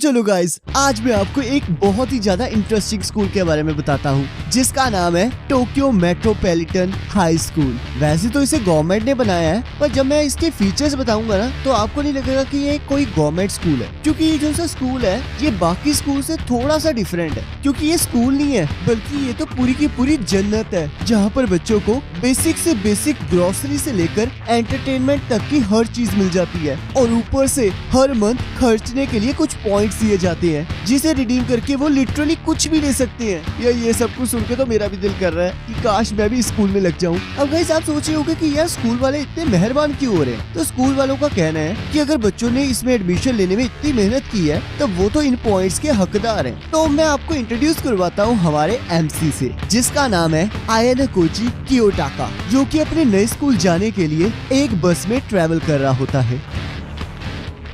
तो चलो गाइस, आज मैं आपको एक बहुत ही ज्यादा इंटरेस्टिंग स्कूल के बारे में बताता हूँ जिसका नाम है टोक्यो मेट्रोपॉलिटन हाई स्कूल। वैसे तो इसे गवर्नमेंट ने बनाया है, पर जब मैं इसके फीचर्स बताऊंगा ना तो आपको नहीं लगेगा कि ये कोई गवर्नमेंट स्कूल है, क्योंकि ये जो सा स्कूल है ये बाकी स्कूल से थोड़ा सा डिफरेंट है। क्योंकि ये स्कूल नहीं है बल्कि ये तो पूरी की पूरी जन्नत है, जहाँ पर बच्चों को बेसिक से बेसिक ग्रोसरी से लेकर एंटरटेनमेंट तक की हर चीज मिल जाती है, और ऊपर से हर मंथ खर्चने के लिए कुछ पॉइंट्स दिए जाते हैं जिसे रिडीम करके वो लिटरली कुछ भी ले सकते हैं। ये सब कुछ सुन के तो मेरा भी दिल कर रहा है कि काश मैं भी स्कूल में लग जाऊं। अब गाइस, आप सोच रहे होंगे कि यार स्कूल वाले इतने मेहरबान क्यों हो रहे हैं? तो स्कूल वालों का कहना है कि अगर बच्चों ने इसमें एडमिशन लेने में इतनी मेहनत की है तो वो तो इन पॉइंट्स के हकदार हैं। तो मैं आपको इंट्रोड्यूस करवाता हूँ हमारे एमसी से, जिसका नाम है आयाना कोजी कियोटाका, जो कि अपने नए स्कूल जाने के लिए एक बस में ट्रेवल कर रहा होता है।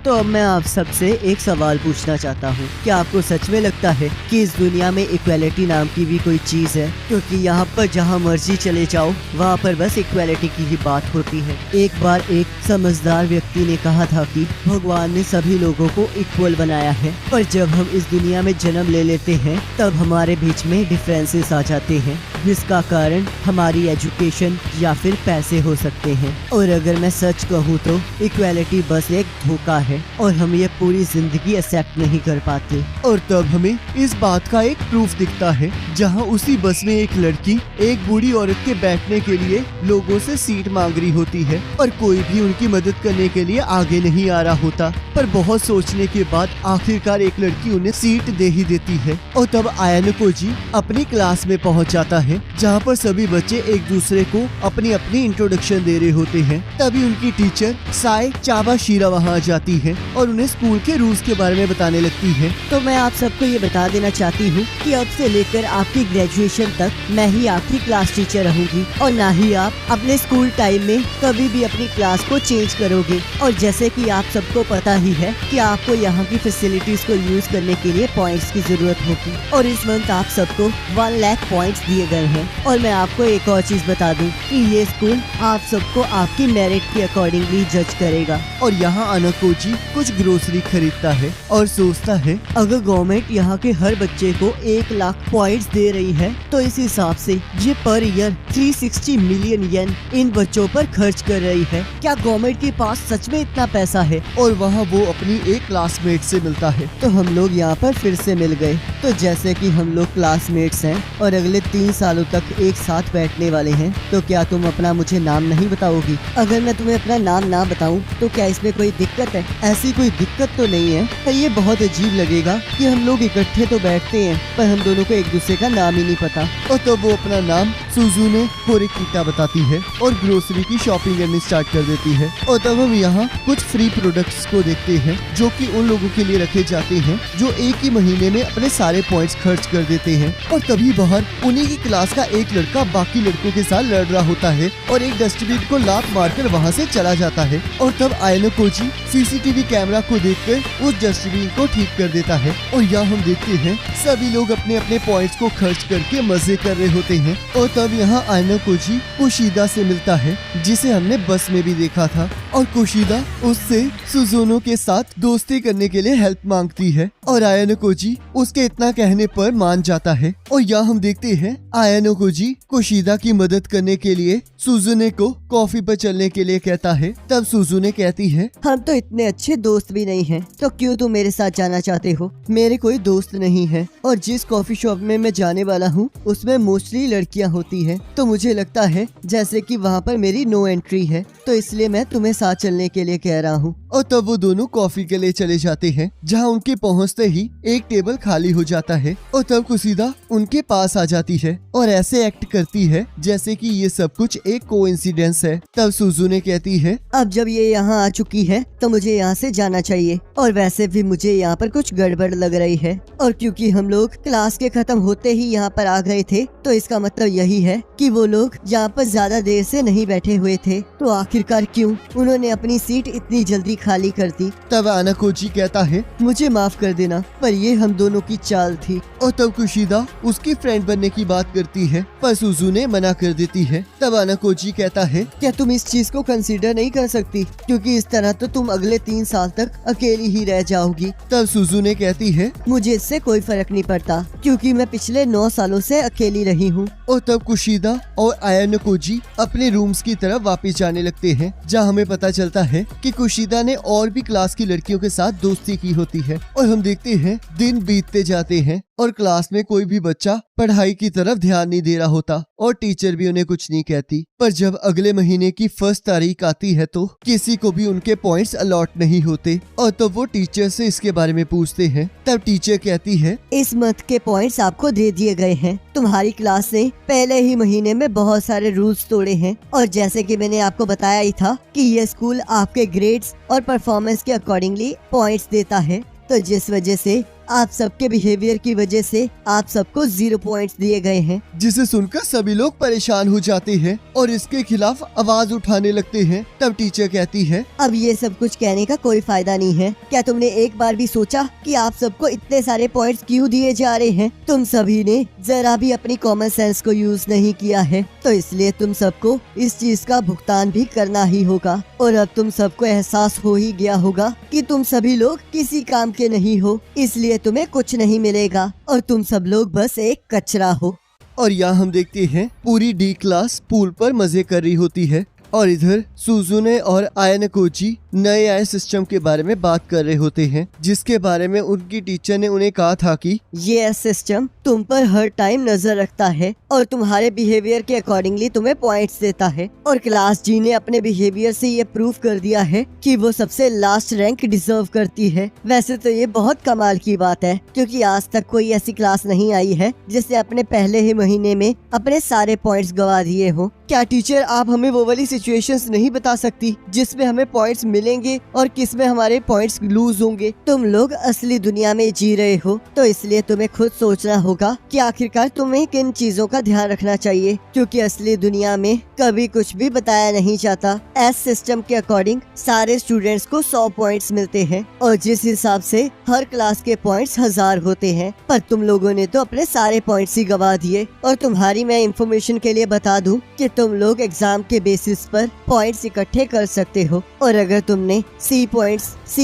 तो अब मैं आप सबसे एक सवाल पूछना चाहता हूँ, क्या आपको सच में लगता है कि इस दुनिया में इक्वालिटी नाम की भी कोई चीज है? क्योंकि यहाँ पर जहाँ मर्जी चले जाओ वहाँ पर बस इक्वालिटी की ही बात होती है। एक बार एक समझदार व्यक्ति ने कहा था कि भगवान ने सभी लोगों को इक्वल बनाया है, पर जब हम इस दुनिया में जन्म ले लेते हैं तब हमारे बीच में डिफरेंसेस आ जाते हैं, जिसका कारण हमारी एजुकेशन या फिर पैसे हो सकते हैं। और अगर मैं सच कहूँ तो इक्वालिटी बस एक धोखा है और हम ये पूरी जिंदगी एक्सेप्ट नहीं कर पाते। और तब हमें इस बात का एक प्रूफ दिखता है, जहां उसी बस में एक लड़की एक बूढ़ी औरत के बैठने के लिए लोगों से सीट मांग रही होती है, और कोई भी उनकी मदद करने के लिए आगे नहीं आ रहा होता। पर बहुत सोचने के बाद आखिरकार एक लड़की उन्हें सीट दे ही देती है। और तब आयाना कोजी अपनी क्लास में पहुंच जाता है, जहां पर सभी बच्चे एक दूसरे को अपनी अपनी इंट्रोडक्शन दे रहे होते हैं। तभी उनकी टीचर साई चाबाशिरा वहां आ जाती है और उन्हें स्कूल के रूल्स के बारे में बताने लगती है। तो मैं आप सबको ये बता देना चाहती हूँ कि अब से लेकर आपकी ग्रेजुएशन तक मैं ही आपकी क्लास टीचर रहूंगी, और ना ही आप अपने स्कूल टाइम में कभी भी अपनी क्लास को चेंज करोगे। और जैसे कि आप सबको पता ही है कि आपको यहाँ की फैसिलिटीज को यूज करने के लिए पॉइंट्स की जरूरत होगी, और इस मंथ आप सबको 1 लाख पॉइंट्स दिए गए हैं। और मैं आपको एक और चीज बता दूं कि ये स्कूल आप सबको आपकी मेरिट के अकॉर्डिंगली जज करेगा। और यहाँ आयाना कोजी कुछ ग्रोसरी खरीदता है और सोचता है, अगर गवर्नमेंट यहाँ के हर बच्चे को 1 लाख पॉइंट्स दे रही है तो इस हिसाब से ये पर ईयर 360 मिलियन येन इन बच्चों पर खर्च कर रही है। क्या गवर्नमेंट के पास सच में इतना पैसा है? और वहाँ वो अपनी एक क्लासमेट से मिलता है। तो हम लोग यहाँ पर फिर से मिल गए। तो जैसे कि हम लोग क्लासमेट्स हैं और अगले 3 सालों तक एक साथ बैठने वाले हैं, तो क्या तुम अपना मुझे नाम नहीं बताओगी? अगर मैं तुम्हें अपना नाम ना बताऊं तो क्या इसमें कोई दिक्कत है? ऐसी कोई दिक्कत तो नहीं है, पर ये बहुत अजीब लगेगा कि हम लोग इकट्ठे तो बैठते हैं पर हम दोनों को एक दूसरे का नाम ही नहीं पता। और तो वो अपना नाम सुजुने होरिकिटा बताती है और ग्रोसरी की शॉपिंग करनी स्टार्ट कर देती है। और तब हम यहाँ कुछ फ्री प्रोडक्ट्स को देखते हैं जो कि उन लोगों के लिए रखे जाते हैं जो एक ही महीने में अपने सारे पॉइंट्स खर्च कर देते हैं। और तभी बाहर उन्हीं की क्लास का एक लड़का बाकी लड़कों के साथ लड़ रहा होता है और एक डस्टबिन को लात मारकर वहाँ से चला जाता है। और तब आयाना कोजी सीसीटीवी कैमरा को देखकर उस डस्टबिन को ठीक कर देता है। और यहाँ हम देखते हैं सभी लोग अपने अपने पॉइंट्स को खर्च करके मजे कर रहे होते हैं। और तब यहाँ आयाना कोजी कुशिदा से मिलता है, जिसे हमने बस में भी देखा था। और कुशिदा उससे सुजुनो के साथ दोस्ती करने के लिए हेल्प मांगती है और आयाना कोजी उसके इतना कहने पर मान जाता है। और यहाँ हम देखते हैं आयाना कोजी कुशिदा की मदद करने के लिए सुजुने को कॉफी पर चलने के लिए कहता है। तब सुजुने कहती है, हम तो इतने अच्छे दोस्त भी नहीं हैं, तो क्यों तुम मेरे साथ जाना चाहते हो? मेरे कोई दोस्त नहीं है, और जिस कॉफी शॉप में मैं जाने वाला हूँ उसमें मोस्टली लड़कियाँ होती हैं, तो मुझे लगता है जैसे कि वहाँ पर मेरी नो एंट्री है, तो इसलिए मैं तुम्हें साथ चलने के लिए कह रहा हूँ। और तब वो दोनों कॉफी के लिए चले जाते हैं, जहाँ उनके पहुँचते ही एक टेबल खाली हो जाता है। और तब कुशिदा उनके पास आ जाती है और ऐसे एक्ट करती है जैसे कि ये सब कुछ एक कोइंसिडेंस है। तब सुजुने कहती है, अब जब ये यहाँ आ चुकी है तो मुझे यहाँ से जाना चाहिए, और वैसे भी मुझे यहाँ पर कुछ गड़बड़ लग रही है। और क्योंकि हम लोग क्लास के खत्म होते ही यहाँ पर आ गए थे, तो इसका मतलब यही यही है कि वो लोग यहाँ पर ज्यादा देर से नहीं बैठे हुए थे, तो आखिरकार क्यों उन्होंने अपनी सीट इतनी जल्दी खाली कर दी। तब आनाकोजी कहता है, मुझे माफ कर देना, पर ये हम दोनों की चाल थी। और तब कुशिदा उसकी फ्रेंड बनने की बात करती है, पर सुजुने मना कर देती है। तब आनाकोजी कहता है, क्या तुम इस चीज को कंसीडर नहीं कर सकती, क्योंकि इस तरह तो तुम अगले 3 साल तक अकेली ही रह जाओगी। तब सुजुने कहती है, मुझे इससे कोई फर्क नहीं पड़ता, क्योंकि मैं पिछले 9 सालों से अकेली रही हूँ। और तब कुशिदा और आयानकोजी अपने रूम्स की तरफ वापस जाने लगते हैं, जहाँ हमें पता चलता है कि कुशिदा ने और भी क्लास की लड़कियों के साथ दोस्ती की होती है। और हम देखते हैं दिन बीतते जाते हैं और क्लास में कोई भी बच्चा पढ़ाई की तरफ ध्यान नहीं दे रहा होता और टीचर भी उन्हें कुछ नहीं कहती। पर जब अगले महीने की 1 तारीख आती है तो किसी को भी उनके पॉइंट्स अलॉट नहीं होते और तब वो टीचर से इसके बारे में पूछते हैं। तब टीचर कहती है, इस मंथ के पॉइंट्स आपको दे दिए गए हैं। तुम्हारी क्लास ने पहले ही महीने में बहुत सारे रूल्स तोड़े हैं, और जैसे कि मैंने आपको बताया ही था कि ये स्कूल आपके ग्रेड्स और परफॉर्मेंस के अकॉर्डिंगली पॉइंट्स देता है, तो जिस वजह से आप सबके बिहेवियर की वजह से आप सबको 0 पॉइंट्स दिए गए हैं। जिसे सुनकर सभी लोग परेशान हो जाते हैं और इसके खिलाफ आवाज उठाने लगते हैं। तब टीचर कहती है, अब ये सब कुछ कहने का कोई फायदा नहीं है। क्या तुमने एक बार भी सोचा कि आप सबको इतने सारे पॉइंट्स क्यों दिए जा रहे हैं? तुम सभी ने जरा भी अपनी कॉमन सेंस को यूज नहीं किया है, तो इसलिए तुम सबको इस चीज का भुगतान भी करना ही होगा। और अब तुम सबको एहसास हो ही गया होगा कि तुम सभी लोग किसी काम के नहीं हो, इसलिए तुम्हें कुछ नहीं मिलेगा और तुम सब लोग बस एक कचरा हो। और यहाँ हम देखते हैं पूरी डी क्लास पूल पर मजे कर रही होती है और इधर सुजुने और आयानकोजी नए आए सिस्टम के बारे में बात कर रहे होते हैं, जिसके बारे में उनकी टीचर ने उन्हें कहा था कि ये सिस्टम तुम पर हर टाइम नजर रखता है और तुम्हारे बिहेवियर के अकॉर्डिंगली तुम्हें पॉइंट्स देता है। और क्लास जी ने अपने बिहेवियर से ये प्रूव कर दिया है कि वो सबसे लास्ट रैंक डिजर्व करती है। वैसे तो ये बहुत कमाल की बात है, क्योंकि आज तक कोई ऐसी क्लास नहीं आई है जिसने अपने पहले ही महीने में अपने सारे पॉइंट्स गवा दिए हो। क्या टीचर आप हमें वो वाली सिचुएशंस नहीं बता सकती जिसमें हमें पॉइंट्स मिलेंगे और किसमें हमारे पॉइंट्स लूज होंगे? तुम लोग असली दुनिया में जी रहे हो, तो इसलिए तुम्हें खुद सोचना होगा कि आखिरकार तुम्हें किन चीजों का ध्यान रखना चाहिए, क्योंकि असली दुनिया में कभी कुछ भी बताया नहीं जाता। एस सिस्टम के अकॉर्डिंग सारे स्टूडेंट्स को 100 पॉइंट्स मिलते हैं और जिस हिसाब से हर क्लास के पॉइंट्स 1000 होते हैं, पर तुम लोगों ने तो अपने सारे पॉइंट्स ही गवा दिए। और तुम्हारी मैं इंफॉर्मेशन के लिए बता दूं कि तुम लोग एग्जाम के बेसिस पर पॉइंट्स इकट्ठे कर सकते हो, और अगर तुमने सी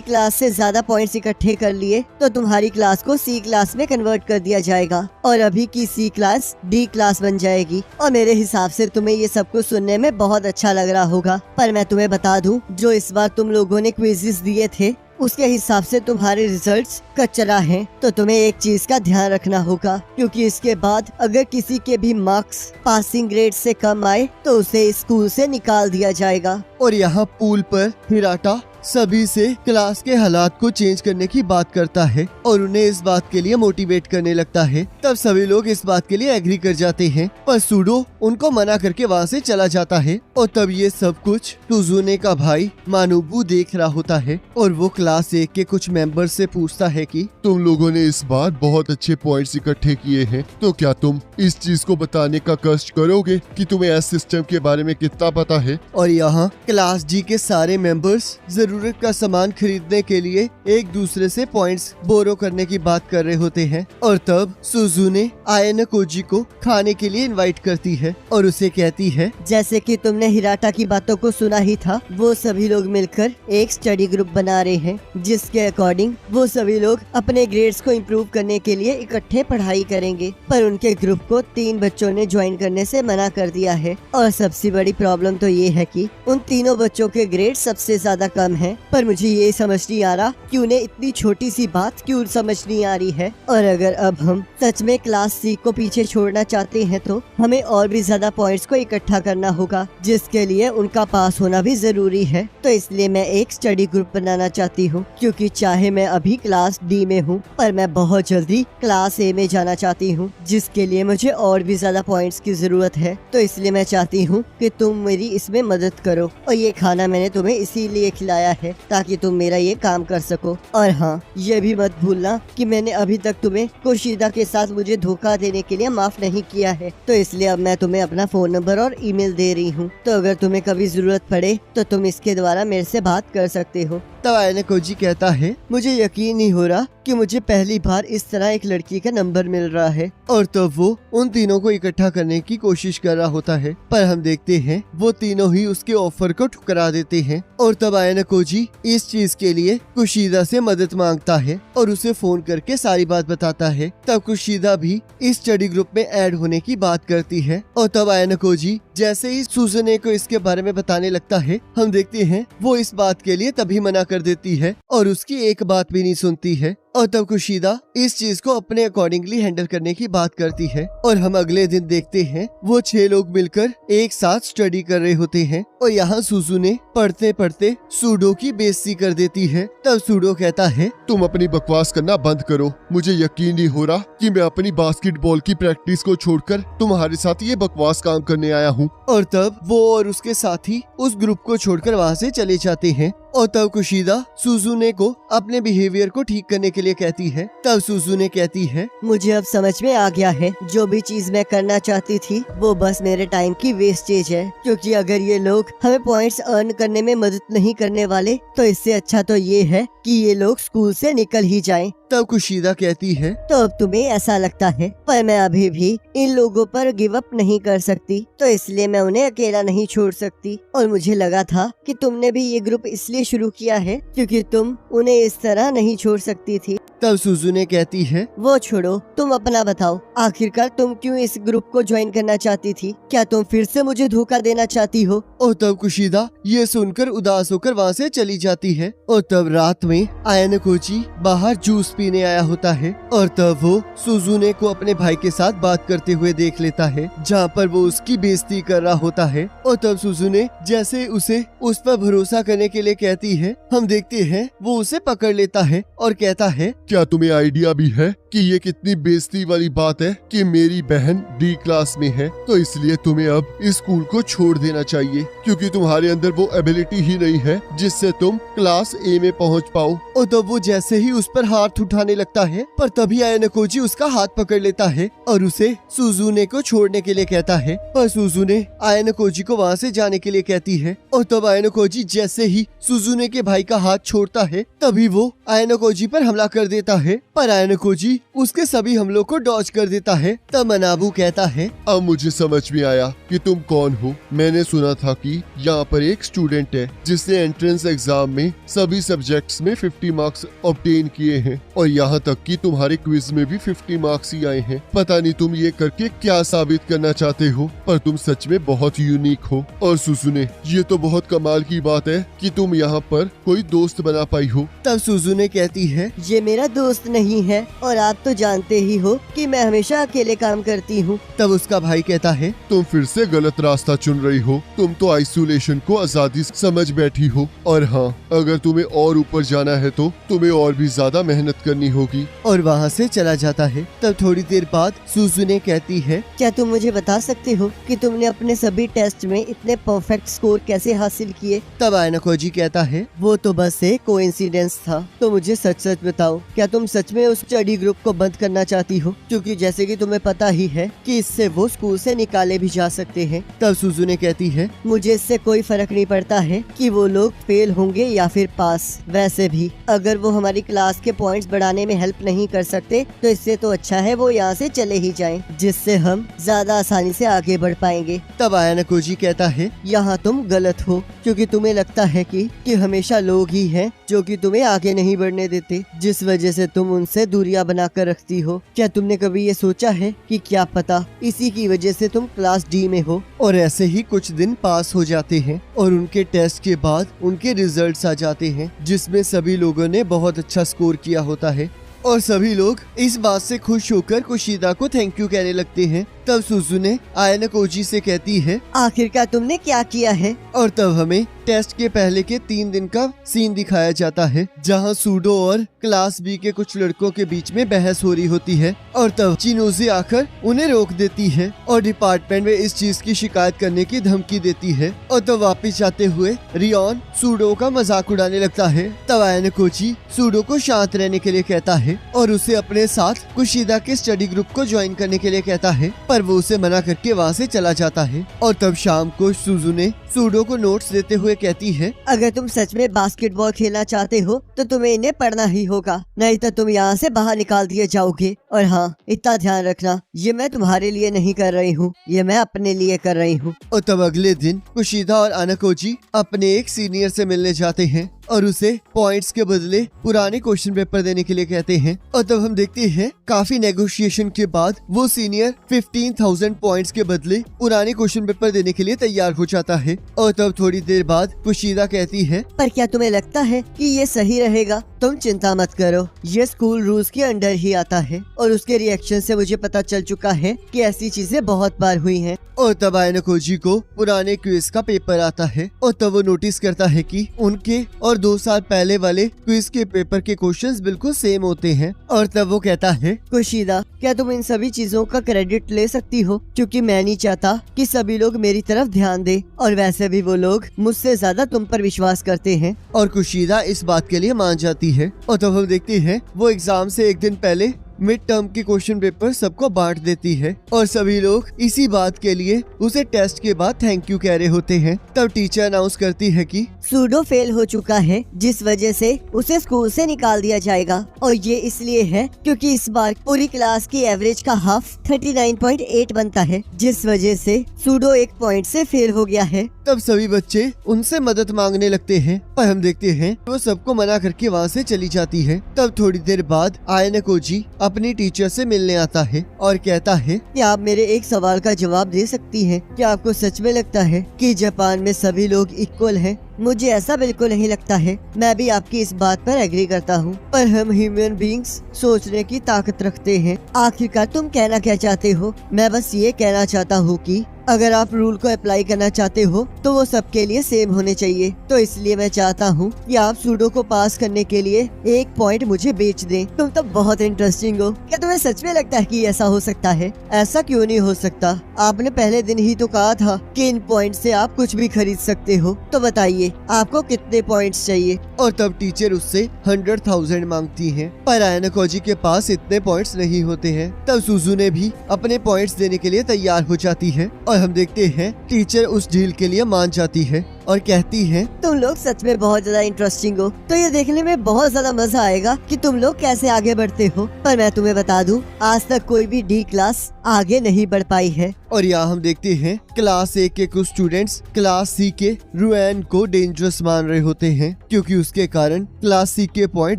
क्लास से ज्यादा पॉइंट्स इकट्ठे कर लिए तो तुम्हारी क्लास को सी क्लास में कन्वर्ट कर दिया जाएगा और अभी की सी क्लास डी क्लास बन जाएगी। और मेरे हिसाब से तुम्हें ये सब कुछ सुनने में बहुत अच्छा लग रहा होगा, पर मैं तुम्हें बता दूं, जो इस बार तुम लोगों ने क्विज़ेस दिए थे उसके हिसाब से तुम्हारे रिजल्ट्स कचरा हैं, तो तुम्हें एक चीज का ध्यान रखना होगा, क्योंकि इसके बाद अगर किसी के भी मार्क्स पासिंग ग्रेड से कम आए तो उसे स्कूल से निकाल दिया जाएगा। और यहाँ पूल पर हिराटा सभी से क्लास के हालात को चेंज करने की बात करता है और उन्हें इस बात के लिए मोटिवेट करने लगता है। तब सभी लोग इस बात के लिए एग्री कर जाते हैं, पर सूडो उनको मना करके वहाँ से चला जाता है। और तब ये सब कुछ सुजुने का भाई मानुबू देख रहा होता है और वो क्लास 1 के कुछ मेंबर से पूछता है कि तुम लोगों ने इस बार बहुत अच्छे पॉइंट्स इकट्ठे किए हैं, तो क्या तुम इस चीज को बताने का कष्ट करोगे कि तुम्हें एस सिस्टम के बारे में कितना पता है? और यहाँ क्लास जी के सारे मेंबर्स जरूरत का सामान खरीदने के लिए एक दूसरे से पॉइंट्स बोरो करने की बात कर रहे होते हैं। और तब सुजुने आयानकोजी को खाने के लिए इनवाइट करती है और उसे कहती है, जैसे कि तुमने हिराटा की बातों को सुना ही था, वो सभी लोग मिलकर एक स्टडी ग्रुप बना रहे हैं, जिसके अकॉर्डिंग वो सभी लोग अपने ग्रेड्स को इम्प्रूव करने के लिए इकट्ठे पढ़ाई करेंगे। पर उनके ग्रुप को 3 बच्चों ने ज्वाइन करने से मना कर दिया है और सबसे बड़ी प्रॉब्लम तो ये है कि उन तीनों बच्चों के ग्रेड सबसे ज्यादा कम है। पर मुझे ये समझ नहीं आ रहा कि उन्हें इतनी छोटी सी बात क्यों समझ नहीं आ रही है। और अगर अब हम सच में क्लास सी को पीछे छोड़ना चाहते हैं तो हमें और भी ज्यादा पॉइंट्स को इकट्ठा करना होगा, जिसके लिए उनका पास होना भी जरूरी है। तो इसलिए मैं एक स्टडी ग्रुप बनाना चाहती हूँ, क्योंकि चाहे मैं अभी क्लास डी में हूँ, पर मैं बहुत जल्दी क्लास ए में जाना चाहती हूँ, जिसके लिए मुझे और भी ज्यादा पॉइंट्स की जरूरत है। तो इसलिए मैं चाहती हूँ कि तुम मेरी इसमें मदद करो। और ये खाना मैंने तुम्हें इसीलिए खिलाया आया है ताकि तुम मेरा ये काम कर सको। और हाँ, ये भी मत भूलना कि मैंने अभी तक तुम्हें कुशीदा के साथ मुझे धोखा देने के लिए माफ नहीं किया है, तो इसलिए अब मैं तुम्हें अपना फोन नंबर और ईमेल दे रही हूँ। तो अगर तुम्हें कभी जरूरत पड़े तो तुम इसके द्वारा मेरे से बात कर सकते हो। तब आयना कोजी कहता है, मुझे यकीन नहीं हो रहा कि मुझे पहली बार इस तरह एक लड़की का नंबर मिल रहा है। और तब वो उन तीनों को इकट्ठा करने की कोशिश कर रहा होता है, पर हम देखते हैं वो तीनों ही उसके ऑफर को ठुकरा देते हैं। और तब आयना कोजी इस चीज के लिए कुशीदा से मदद मांगता है और उसे फोन करके सारी बात बताता है। तब कुशीदा भी इस स्टडी ग्रुप में ऐड होने की बात करती है। और तब आयना कोजी जैसे ही सुजुने को इसके बारे में बताने लगता है, हम देखते हैं वो इस बात के लिए तभी मना कर देती है और उसकी एक बात भी नहीं सुनती है। और तब कुशीदा इस चीज को अपने अकॉर्डिंगली हैंडल करने की बात करती है। और हम अगले दिन देखते हैं वो 6 लोग मिलकर एक साथ स्टडी कर रहे होते हैं। और यहाँ सुजुने पढ़ते पढ़ते सूडो की बेइज्जती कर देती है। तब सूडो कहता है, तुम अपनी बकवास करना बंद करो। मुझे यकीन नहीं हो रहा कि मैं अपनी बास्केटबॉल की प्रैक्टिस को छोड़कर तुम्हारे साथ ये बकवास काम करने आया हूँ। और तब वो और उसके साथी उस ग्रुप को छोड़कर वहाँ से चले जाते हैं। और तब कुशीदा सुजुने को अपने बिहेवियर को ठीक करने के लिए कहती है। तब सुजुने कहती है, मुझे अब समझ में आ गया है, जो भी चीज मैं करना चाहती थी वो बस मेरे टाइम की वेस्टेज है, क्योंकि अगर ये लोग हमें पॉइंट्स अर्न करने में मदद नहीं करने वाले तो इससे अच्छा तो ये है कि ये लोग स्कूल से निकल ही जाएं। तब कुशीदा कहती है, तो अब तुम्हें ऐसा लगता है, पर मैं अभी भी इन लोगों पर गिव अप नहीं कर सकती, तो इसलिए मैं उन्हें अकेला नहीं छोड़ सकती। और मुझे लगा था कि तुमने भी ये ग्रुप इसलिए शुरू किया है क्योंकि तुम उन्हें इस तरह नहीं छोड़ सकती थी। तब सुजुने कहती है, वो छोड़ो, तुम अपना बताओ, आखिरकार तुम क्यों इस ग्रुप को ज्वाइन करना चाहती थी? क्या तुम फिर से मुझे धोखा देना चाहती हो? और तब कुशीदा ये सुनकर उदास होकर वहाँ से चली जाती है। और तब रात में आयना कोजी बाहर जूस पीने आया होता है। और तब वो सुजुने को अपने भाई के साथ बात करते हुए देख लेता है, जहाँ पर वो उसकी बेइज्जती कर रहा होता है। और तब सुजुने जैसे उसे उस पर भरोसा करने के लिए कहती है, हम देखते हैं वो उसे पकड़ लेता है और कहता है, क्या तुम्हें आइडिया भी है कि ये कितनी बेइज्जती वाली बात है कि मेरी बहन डी क्लास में है, तो इसलिए तुम्हें अब इस स्कूल को छोड़ देना चाहिए, क्योंकि तुम्हारे अंदर वो एबिलिटी ही नहीं है जिससे तुम क्लास ए में पहुंच पाओ। और तब वो जैसे ही उस पर हाथ उठाने लगता है, पर तभी आयना कोजी उसका हाथ पकड़ लेता है और उसे सुजुने को छोड़ने के लिए कहता है। पर सुजुने आयना कोजी को वहाँ से जाने के लिए कहती है। और तब आयना कोजी जैसे ही सुजुने के भाई का हाथ छोड़ता है, तभी वो आयना कोजी पर हमला कर देता है, पर आयना कोजी उसके सभी हमलों को डॉज कर देता है। तब मनाबू कहता है, अब मुझे समझ में आया कि तुम कौन हो। मैंने सुना था कि यहाँ पर एक स्टूडेंट है जिसने एंट्रेंस एग्जाम में सभी सब्जेक्ट्स में 50 मार्क्स ऑब्टेन किए हैं, और यहाँ तक कि तुम्हारे क्विज में भी 50 मार्क्स ही आए हैं। पता नहीं तुम ये करके क्या साबित करना चाहते हो, पर तुम सच में बहुत यूनिक हो। और सुजुने, ये तो बहुत कमाल की बात है कि तुम यहाँ पर कोई दोस्त बना पाई हो। तब सुजुने कहती है, ये मेरा दोस्त नहीं है और आप तो जानते ही हो कि मैं हमेशा अकेले काम करती हूँ। तब उसका भाई कहता है, तुम फिर से गलत रास्ता चुन रही हो। तुम तो आइसोलेशन को आजादी समझ बैठी हो, और हाँ, अगर तुम्हें और ऊपर जाना है तो तुम्हें और भी ज्यादा मेहनत करनी होगी। और वहाँ से चला जाता है। तब थोड़ी देर बाद सुजुने कहती है, क्या तुम मुझे बता सकते हो कि तुमने अपने सभी टेस्ट में इतने परफेक्ट स्कोर कैसे हासिल किए? तब आयना कोजी कहता है, वो तो बस एक कोइंसिडेंस था। तो मुझे सच सच बताओ, क्या तुम सच में उस स्टडी ग्रुप को बंद करना चाहती हो? क्योंकि जैसे कि तुम्हें पता ही है कि इससे वो स्कूल से निकाले भी जा सकते हैं। तब सुजुने कहती है, मुझे इससे कोई फर्क नहीं पड़ता है कि वो लोग फेल होंगे या फिर पास। वैसे भी अगर वो हमारी क्लास के पॉइंट्स बढ़ाने में हेल्प नहीं कर सकते तो इससे तो अच्छा है वो यहाँ से चले ही जाएं, जिससे हम ज्यादा आसानी से आगे बढ़ पाएंगे। तब आयना कोजी कहता है, यहाँ तुम गलत हो, क्योंकि तुम्हें लगता है कि हमेशा लोग ही हैं जो कि तुम्हें आगे नहीं बढ़ने देते, जिस वजह से तुम उनसे दूरियां बनाकर रखती हो। क्या तुमने कभी ये सोचा है कि क्या पता इसी की वजह से तुम क्लास डी में हो? और ऐसे ही कुछ दिन पास हो जाते हैं और उनके टेस्ट के बाद उनके रिजल्ट्स आ जाते हैं, जिसमें सभी लोगों ने बहुत अच्छा स्कोर किया होता है और सभी लोग इस बात से खुश होकर कुशीदा को थैंक यू कहने लगते हैं। तब सुजुने आयना कोजी से कहती है, आखिरकार तुमने क्या किया है? और तब हमें टेस्ट के पहले के 3 दिन का सीन दिखाया जाता है, जहाँ सूडो और क्लास बी के कुछ लड़कों के बीच में बहस हो रही होती है और तब चिनोजी आकर उन्हें रोक देती है और डिपार्टमेंट में इस चीज की शिकायत करने की धमकी देती है। और तब वापस जाते हुए रियोन सूडो का मजाक उड़ाने लगता है। तब आयनोकोजी सूडो को शांत रहने के लिए कहता है और उसे अपने साथ कुशिदा के स्टडी ग्रुप को ज्वाइन करने के लिए कहता है, पर वो उसे मना करके वहाँ से चला जाता है। और तब शाम को सुजुने सूडो को नोट्स देते हुए कहती है, अगर तुम सच में बास्केटबॉल खेलना चाहते हो तो तुम्हें इन्हें पढ़ना ही होगा, नहीं तो तुम यहाँ से बाहर निकाल दिए जाओगे। और हाँ, इतना ध्यान रखना, ये मैं तुम्हारे लिए नहीं कर रही हूँ, ये मैं अपने लिए कर रही हूँ। और तब अगले दिन कुशिदा और आनाकोजी अपने एक सीनियर से मिलने जाते हैं और उसे पॉइंट्स के बदले पुराने क्वेश्चन पेपर देने के लिए कहते हैं। और तब हम देखते हैं काफी नेगोशिएशन के बाद वो सीनियर 15,000 पॉइंट्स के बदले पुराने क्वेश्चन पेपर देने के लिए तैयार हो जाता है। और तब थोड़ी देर बाद कुशिदा कहती है, पर क्या तुम्हें लगता है कि ये सही रहेगा? तुम चिंता मत करो, ये स्कूल रूल्स के अंडर ही आता है और उसके रिएक्शन से मुझे पता चल चुका है कि ऐसी चीजें बहुत बार हुई हैं। और तब आयनोकोजी को पुराने क्विज का पेपर आता है और तब वो नोटिस करता है कि उनके और 2 साल पहले वाले क्विज के पेपर के क्वेश्चंस बिल्कुल सेम होते हैं। और तब वो कहता है, कुशिदा, क्या तुम इन सभी चीजों का क्रेडिट ले सकती हो? क्योंकि मैं नहीं चाहता कि सभी लोग मेरी तरफ ध्यान दें और वैसे भी वो लोग मुझसे ज्यादा तुम पर विश्वास करते हैं। और कुशिदा इस बात के लिए मान जाती है। और तब हम देखते हैं वो एग्जाम से एक दिन पहले मिड टर्म के क्वेश्चन पेपर सबको बांट देती है और सभी लोग इसी बात के लिए उसे टेस्ट के बाद थैंक यू कह रहे होते हैं। तब टीचर अनाउंस करती है कि सूडो फेल हो चुका है, जिस वजह से उसे स्कूल से निकाल दिया जाएगा। और ये इसलिए है क्योंकि इस बार पूरी क्लास की एवरेज का हाफ 39.8 बनता है, जिस वजह से सूडो 1 पॉइंट से फेल हो गया है। तब सभी बच्चे उनसे मदद मांगने लगते हैं, पर हम देखते हैं वो सबको मना करके वहाँ से चली जाती है। तब थोड़ी देर बाद आयनोकोजी अपनी टीचर से मिलने आता है और कहता है, क्या आप मेरे एक सवाल का जवाब दे सकती हैं? क्या आपको सच में लगता है कि जापान में सभी लोग इक्वल हैं? मुझे ऐसा बिल्कुल नहीं लगता है। मैं भी आपकी इस बात पर एग्री करता हूँ, पर हम ह्यूमन बीइंग्स सोचने की ताकत रखते हैं। आखिरकार तुम कहना क्या चाहते हो? मैं बस ये कहना चाहता हूँ कि अगर आप रूल को अप्लाई करना चाहते हो तो वो सबके लिए सेम होने चाहिए। तो इसलिए मैं चाहता हूँ कि आप सूडो को पास करने के लिए 1 पॉइंट मुझे बेच दें। तुम तो बहुत इंटरेस्टिंग हो। क्या तुम्हें सच में लगता है कि ऐसा हो सकता है? ऐसा क्यों नहीं हो सकता? आपने पहले दिन ही तो कहा था कि इन पॉइंट से आप कुछ भी खरीद सकते हो। तो बताइए आपको कितने पॉइंट्स चाहिए? और तब टीचर उससे 100,000 मांगती है, पर आयनोकोजी के पास इतने पॉइंट्स नहीं होते हैं। तब सुजुने भी अपने पॉइंट्स देने के लिए तैयार हो जाती है और हम देखते हैं टीचर उस डील के लिए मान जाती है और कहती है, तुम लोग सच में बहुत ज्यादा इंटरेस्टिंग हो। तो ये देखने में बहुत ज्यादा मजा आएगा कि तुम लोग कैसे आगे बढ़ते हो। पर मैं तुम्हें बता दूं, आज तक कोई भी डी क्लास आगे नहीं बढ़ पाई है। और यहाँ हम देखते हैं क्लास ए के कुछ स्टूडेंट्स क्लास सी के रुएन को डेंजरस मान रहे होते हैं, क्योंकि उसके कारण क्लास सी के पॉइंट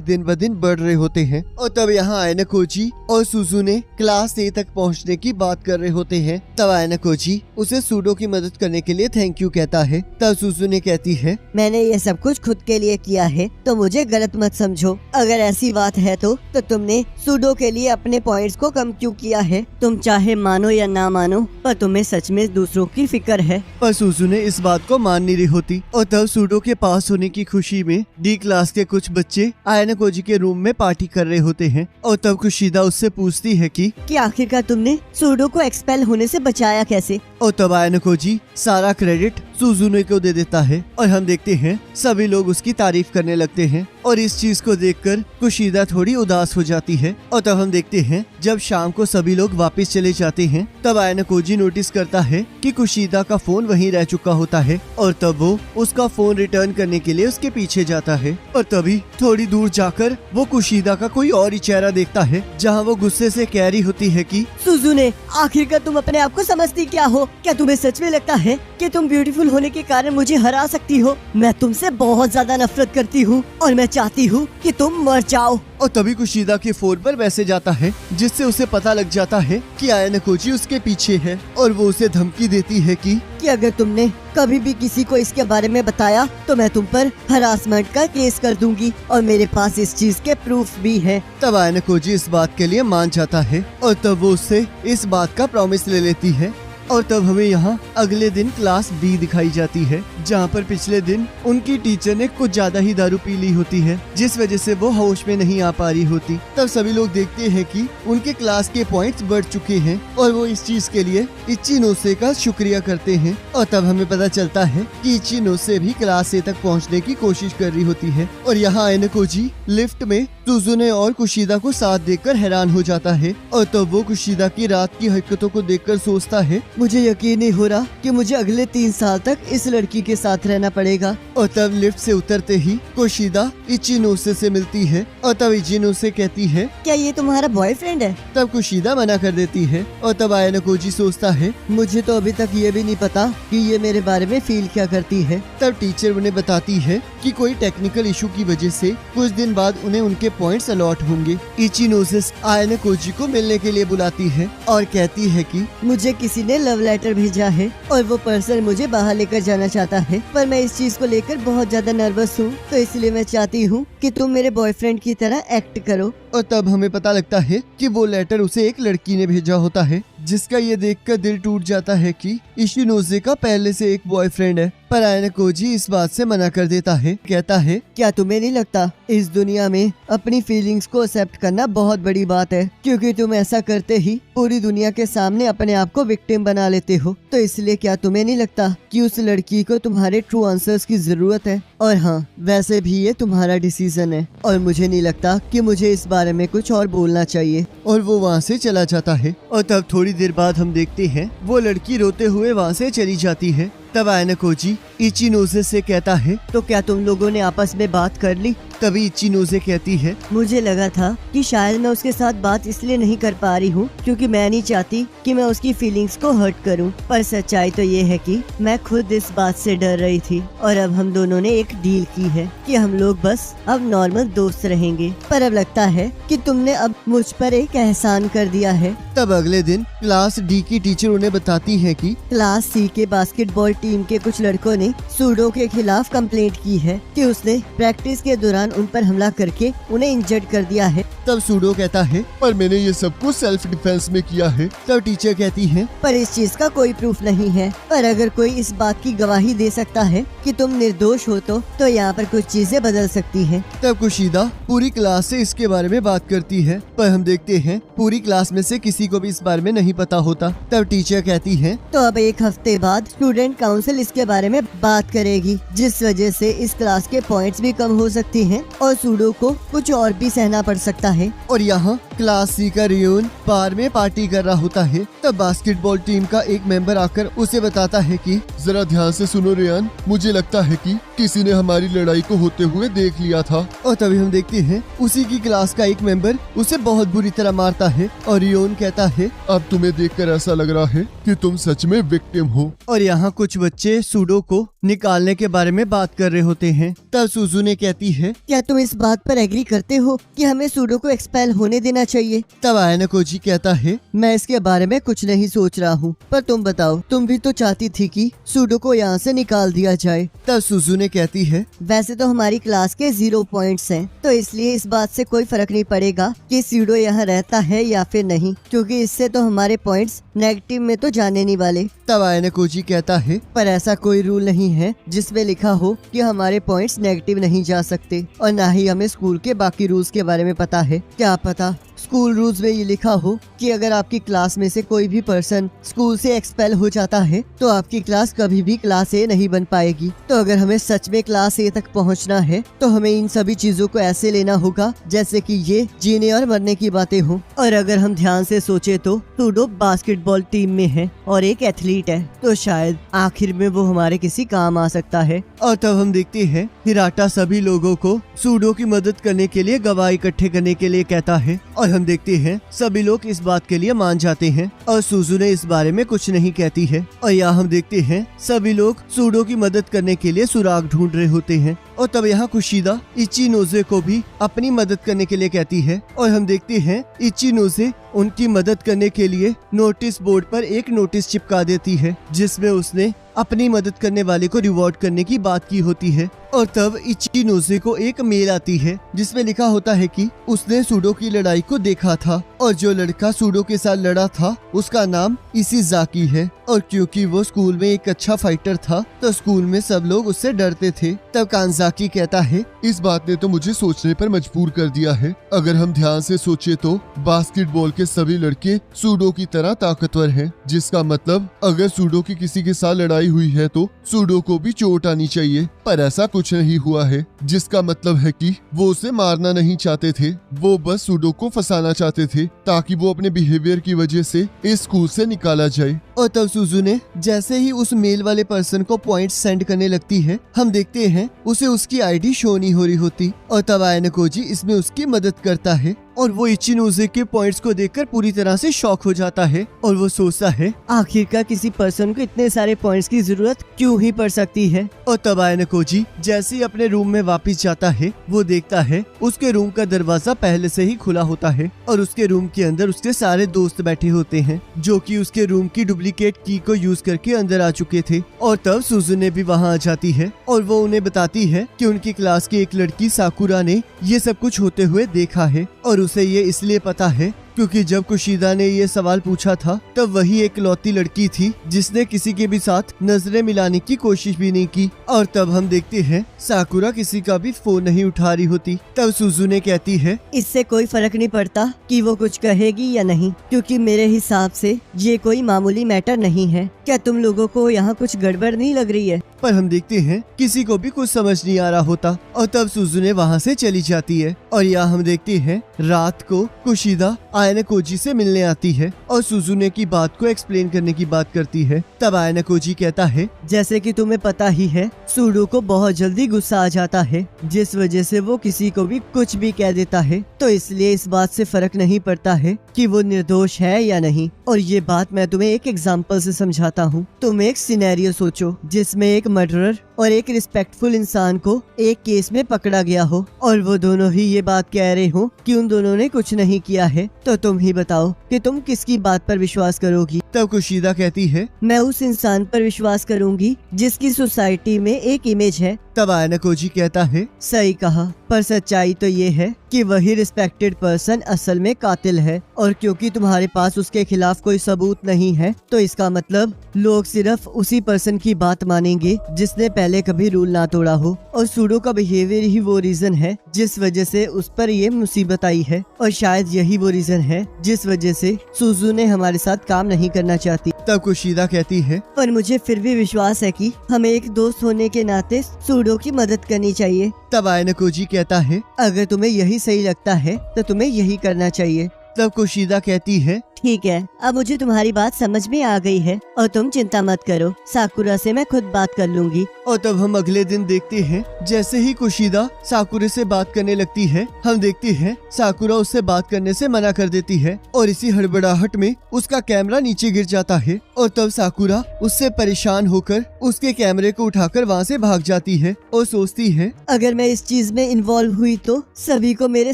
दिन ब दिन बढ़ रहे होते हैं। और तब यहाँ आयनोकोजी और सुजुने क्लास ए तक पहुँचने की बात कर रहे होते हैं। तब आयनोकोजी उसे सूडो की मदद करने के लिए थैंक यू कहता है। तब सुजुने कहती है, मैंने ये सब कुछ खुद के लिए किया है, तो मुझे गलत मत समझो। अगर ऐसी बात है तो तुमने सूडो के लिए अपने पॉइंट्स को कम क्यों किया है? तुम चाहे मानो या ना मानो, पर तुम्हें सच में दूसरों की फिक्र है। पर सुजुने इस बात को मान नहीं रही होती। और तब सूडो के पास होने की खुशी में डी क्लास के कुछ बच्चे आयनोकोजी के रूम में पार्टी कर रहे होते हैं। और तब कुशिदा उससे पूछती है कि आखिरकार तुमने सूडो को एक्सपेल होने से बचाया कैसे? और तब आयनोकोजी सारा क्रेडिट सुजुने को दे देता है और हम देखते हैं सभी लोग उसकी तारीफ करने लगते हैं। और इस चीज को देखकर कुशिदा थोड़ी उदास हो जाती है। और तब हम देखते हैं जब शाम को सभी लोग वापस चले जाते हैं, तब आयनोकोजी नोटिस करता है कि कुशिदा का फोन वहीं रह चुका होता है और तब वो उसका फोन रिटर्न करने के लिए उसके पीछे जाता है। और तभी थोड़ी दूर जाकर वो कुशिदा का कोई और ही चेहरा देखता है, जहाँ वो गुस्से से कह रही होती है कि सुजुने, आखिरकार तुम अपने आप को समझती क्या हो? क्या तुम्हें सच में लगता है कि तुम ब्यूटीफुल होने के कारण मुझे हरा सकती हो? मैं तुमसे बहुत ज्यादा नफरत करती हूँ और मैं चाहती हूँ कि तुम मर जाओ। और तभी कुशिदा के फोन पर मैसेज आता है, जिससे उसे पता लग जाता है कि आयनोकोजी उसके पीछे है और वो उसे धमकी देती है कि अगर तुमने कभी भी किसी को इसके बारे में बताया तो मैं तुम पर हरासमेंट का केस कर दूंगी और मेरे पास इस चीज के प्रूफ भी है। तब आयनोकोजी इस बात के लिए मान जाता है और तब वो उससे इस बात का प्रॉमिस ले लेती है और तब हमें यहाँ अगले दिन क्लास बी दिखाई जाती है, जहाँ पर पिछले दिन उनकी टीचर ने कुछ ज्यादा ही दारू पी ली होती है, जिस वजह से वो होश में नहीं आ पा रही होती। तब सभी लोग देखते हैं कि उनके क्लास के पॉइंट्स बढ़ चुके हैं और वो इस चीज के लिए इचिनोसे का शुक्रिया करते हैं। और तब हमें पता चलता है कि इचिनोसे भी क्लास ए तक पहुंचने की कोशिश कर रही होती है। और यहाँ आयनकोजी लिफ्ट में सुजुने और कुशिदा को साथ देखकर हैरान हो जाता है। और तब वो कुशिदा की रात की हरकतों को देखकर सोचता है, मुझे यकीन नहीं हो रहा कि मुझे अगले 3 साल तक इस लड़की के साथ रहना पड़ेगा। और तब लिफ्ट से उतरते ही कुशिदा इचिनोसे से मिलती है और तब इचिनोसे कहती है, क्या ये तुम्हारा बॉयफ्रेंड है? तब कुशिदा मना कर देती है। और तब आयनकोजी सोचता है, मुझे तो अभी तक ये भी नहीं पता कि ये मेरे बारे में फील क्या करती है। तब टीचर उन्हें बताती है कि कोई टेक्निकल इशू की वजह से कुछ दिन बाद उन्हें उनके पॉइंट्स अलॉट होंगे। इचिनोसे आयनकोजी को मिलने के लिए बुलाती है और कहती है कि मुझे किसी ने लव लेटर भेजा है और वो पर्सन मुझे बाहर लेकर जाना चाहता है, पर मैं इस चीज को लेकर बहुत ज्यादा नर्वस हूँ, तो इसलिए मैं चाहती हूँ कि तुम मेरे बॉयफ्रेंड की तरह एक्ट करो। और तब हमें पता लगता है कि वो लेटर उसे एक लड़की ने भेजा होता है, जिसका ये देखकर दिल टूट जाता है कि इचिनोसे का पहले से एक बॉयफ्रेंड है। पर आयनकोजी इस बात से मना कर देता है, कहता है, क्या तुम्हें नहीं लगता इस दुनिया में अपनी फीलिंग्स को एक्सेप्ट करना बहुत बड़ी बात है, क्योंकि तुम ऐसा करते ही पूरी दुनिया के सामने अपने आप को विक्टिम बना लेते हो। तो इसलिए क्या तुम्हें नहीं लगता कि उस लड़की को तुम्हारे ट्रू आंसर्स की जरूरत है? और हाँ, वैसे भी ये तुम्हारा डिसीजन है और मुझे नहीं लगता कि मुझे इस बारे में कुछ और बोलना चाहिए। और वो वहाँ से चला जाता है। और तब थोड़ी देर बाद हम देखते हैं वो लड़की रोते हुए वहाँ से चली जाती है। तब आयनकोजी इचिनोसे से कहता है, तो क्या तुम लोगों ने आपस में बात कर ली? तभी इचिनोसे कहती है, मुझे लगा था कि शायद मैं उसके साथ बात इसलिए नहीं कर पा रही हूँ क्योंकि मैं नहीं चाहती कि मैं उसकी फीलिंग्स को हर्ट करूँ, पर सच्चाई तो ये है कि मैं खुद इस बात से डर रही थी। और अब हम दोनों ने एक डील की है कि हम लोग बस अब नॉर्मल दोस्त रहेंगे, पर अब लगता है कि तुमने अब मुझ पर एक एहसान कर दिया है। तब अगले दिन क्लास डी की टीचर उन्हें बताती है कि क्लास सी के बास्केटबॉल टीम के कुछ लड़कों ने सूडो के खिलाफ कंप्लेंट की है कि उसने प्रैक्टिस के दौरान उन पर हमला करके उन्हें इंजर्ड कर दिया है। तब सूडो कहता है, पर मैंने ये सब कुछ सेल्फ डिफेंस में किया है। तब टीचर कहती है, पर इस चीज का कोई प्रूफ नहीं है, पर अगर कोई इस बात की गवाही दे सकता है कि तुम निर्दोष हो तो यहाँ पर कुछ चीजें बदल सकती हैं। तब कुशिदा पूरी क्लास से इसके बारे में बात करती है, पर हम देखते हैं पूरी क्लास में से किसी को भी इस बारे में नहीं पता होता। तब टीचर कहती है, तो अब 1 हफ्ते बाद स्टूडेंट काउंसिल इसके बारे में बात करेगी, जिस वजह से इस क्लास के पॉइंट्स भी कम हो सकती हैं और सूडो को कुछ और भी सहना पड़ सकता है। और यहाँ क्लास सी का रियून बार में पार्टी कर रहा होता है। तब बास्केटबॉल टीम का एक मेंबर आकर उसे बताता है कि जरा ध्यान से सुनो रियान, मुझे लगता है कि किसी ने हमारी लड़ाई को होते हुए देख लिया था। और तभी हम देखते हैं उसी की क्लास का एक मेंबर उसे बहुत बुरी तरह मारता है और रियोन कहता है, अब तुम्हें देखकर ऐसा लग रहा है कि तुम सच में विक्टिम हो। और यहाँ कुछ बच्चे सूडो को निकालने के बारे में बात कर रहे होते हैं। तब सुजुने कहती है, क्या तुम इस बात पर एग्री करते हो कि हमें सूडो को एक्सपेल होने देना चाहिए? तब आयनकोजी कहता है, मैं इसके बारे में कुछ नहीं सोच रहा हूँ, पर तुम बताओ, तुम भी तो चाहती थी कि सूडो को यहाँ से निकाल दिया जाए। तब सुजुने कहती है, वैसे तो हमारी क्लास के 0 पॉइंट्स हैं, तो इसलिए इस बात से कोई फर्क नहीं पड़ेगा कि सूडो यहाँ रहता है या फिर नहीं, क्योंकि इससे तो हमारे पॉइंट्स नेगेटिव में तो जाने नहीं वाले। तब आयनकोजी कहता है, पर ऐसा कोई रूल नहीं है जिसमें लिखा हो कि हमारे पॉइंट्स नेगेटिव नहीं जा सकते, और ना ही हमें स्कूल के बाकी रूल्स के बारे में पता है। क्या पता स्कूल रूल्स में ये लिखा हो कि अगर आपकी क्लास में से कोई भी पर्सन स्कूल से एक्सपेल हो जाता है तो आपकी क्लास कभी भी क्लास ए नहीं बन पाएगी। तो अगर हमें सच में क्लास ए तक पहुंचना है तो हमें इन सभी चीजों को ऐसे लेना होगा जैसे कि ये जीने और मरने की बातें हों। और अगर हम ध्यान से सोचे तो सूडो बास्केटबॉल टीम में है और एक एथलीट है, तो शायद आखिर में वो हमारे किसी काम आ सकता है। और तब हम देखते हैं हिराटा सभी लोगों को सूडो की मदद करने के लिए गवाह इकट्ठे करने के लिए कहता है, और हम देखते हैं सभी लोग इस बात के लिए मान जाते हैं और सुजुने इस बारे में कुछ नहीं कहती है। और यहाँ हम देखते हैं सभी लोग सूडो की मदद करने के लिए सुराग ढूंढ रहे होते हैं। और तब यहाँ कुशिदा इचिनोसे को भी अपनी मदद करने के लिए कहती है, और हम देखते हैं इचिनोसे उनकी मदद करने के लिए नोटिस बोर्ड पर एक नोटिस चिपका देती है जिसमें उसने अपनी मदद करने वाले को रिवॉर्ड करने की बात की होती है। और तब इचिनोसे को एक मेल आती है जिसमें लिखा होता है कि उसने सूडो की लड़ाई को देखा था और जो लड़का सूडो के साथ लड़ा था उसका नाम इशिज़ाकी है। और क्योंकि वो स्कूल में एक अच्छा फाइटर था तो स्कूल में सब लोग उससे डरते थे। तब कांजाकी कहता है, इस बात ने तो मुझे सोचने पर मजबूर कर दिया है। अगर हम ध्यान से सोचे तो बास्केटबॉल के सभी लड़के सूडो की तरह ताकतवर हैं, जिसका मतलब अगर सूडो की किसी के साथ लड़ाई हुई है तो सूडो को भी चोट आनी चाहिए। पर ऐसा कुछ नहीं हुआ है, जिसका मतलब है कि वो उसे मारना नहीं चाहते थे, वो बस सूडो को फंसाना चाहते थे ताकि वो अपने बिहेवियर की वजह से इस स्कूल से निकाला जाए। और तब सुजुने जैसे ही उस मेल वाले पर्सन को पॉइंट सेंड करने लगती है, हम देखते हैं उसे उसकी आईडी शो नहीं हो रही होती। और तब आयना कोजी इसमें उसकी मदद करता है और वो इचिनोज़े के पॉइंट्स को देखकर पूरी तरह से शॉक हो जाता है और वो सोचता है आखिरकार किसी पर्सन को इतने सारे पॉइंट्स की जरूरत क्यों ही पड़ सकती है। और तब आयना कोजी जैसे ही अपने रूम में वापस जाता है वो देखता है उसके रूम का दरवाजा पहले से ही खुला होता है और उसके रूम के अंदर उसके सारे दोस्त बैठे होते हैं जो कि उसके रूम की डुप्लीकेट की को यूज करके अंदर आ चुके थे। और तब सुजुने भी वहाँ आ जाती है और वो उन्हें बताती है कि उनकी क्लास की एक लड़की साकुरा ने ये सब कुछ होते हुए देखा है और उसे ये इसलिए पता है क्योंकि जब कुशिदा ने ये सवाल पूछा था तब वही एक लौती लड़की थी जिसने किसी के भी साथ नजरें मिलाने की कोशिश भी नहीं की। और तब हम देखते हैं साकुरा किसी का भी फोन नहीं उठा रही होती। तब सुजुने कहती है, इससे कोई फर्क नहीं पड़ता कि वो कुछ कहेगी या नहीं, क्योंकि मेरे हिसाब से ये कोई मामूली मैटर नहीं है। क्या तुम लोगों को यहाँ कुछ गड़बड़ नहीं लग रही है? पर हम देखते हैं किसी को भी कुछ समझ नहीं आ रहा होता और तब सुजुने वहाँ से चली जाती है। और यहाँ हम देखते हैं रात को कुशिदा आयना कोजी से मिलने आती है और सुजुने की बात को एक्सप्लेन करने की बात करती है। तब आयना कोजी कहता है, जैसे कि तुम्हें पता ही है सूडो को बहुत जल्दी गुस्सा आ जाता है, जिस वजह से वो किसी को भी कुछ भी कह देता है। तो इसलिए इस बात से फर्क नहीं पड़ता है कि वो निर्दोष है या नहीं। और ये बात मैं तुम्हें एक एग्जाम्पल से समझाता हूँ। तुम एक सिनेरियो सोचो जिसमें एक मर्डरर और एक रिस्पेक्टफुल इंसान को एक केस में पकड़ा गया हो और वो दोनों ही ये बात कह रहे हो कि उन दोनों ने कुछ नहीं किया है। तो तुम ही बताओ कि तुम किसकी बात पर विश्वास करोगी? तब कुशिदा कहती है, मैं उस इंसान पर विश्वास करूंगी जिसकी सोसाइटी में एक इमेज है। तब आयना कोजी कहता है, सही कहा, पर सच्चाई तो ये है कि वही रिस्पेक्टेड पर्सन असल में कातिल है। और क्योंकि तुम्हारे पास उसके खिलाफ कोई सबूत नहीं है तो इसका मतलब लोग सिर्फ उसी पर्सन की बात मानेंगे जिसने पहले कभी रूल ना तोड़ा हो। और सूडो का बिहेवियर ही वो रीजन है जिस वजह से उस पर ये मुसीबत आई है और शायद यही वो रीजन है जिस वजह से सुजुने हमारे साथ काम नहीं करना चाहती। तब कुशिदा कहती है, पर मुझे फिर भी विश्वास है कि हमें एक दोस्त होने के नाते सूडो की मदद करनी चाहिए। तब आयना कोजी कहता है, अगर तुम्हें यही सही लगता है तो तुम्हें यही करना चाहिए। तब कुशिदा कहती है, ठीक है, अब मुझे तुम्हारी बात समझ में आ गई है और तुम चिंता मत करो, साकुरा से मैं खुद बात कर लूंगी। और तब हम अगले दिन देखते हैं जैसे ही कुशिदा साकुरे से बात करने लगती है, हम देखते हैं साकुरा उससे बात करने से मना कर देती है और इसी हड़बड़ाहट में उसका कैमरा नीचे गिर जाता है। और तब साकुरा उससे परेशान होकर उसके कैमरे को उठाकर वहाँ से भाग जाती है और सोचती है, अगर मैं इस चीज में इन्वॉल्व हुई तो सभी को मेरे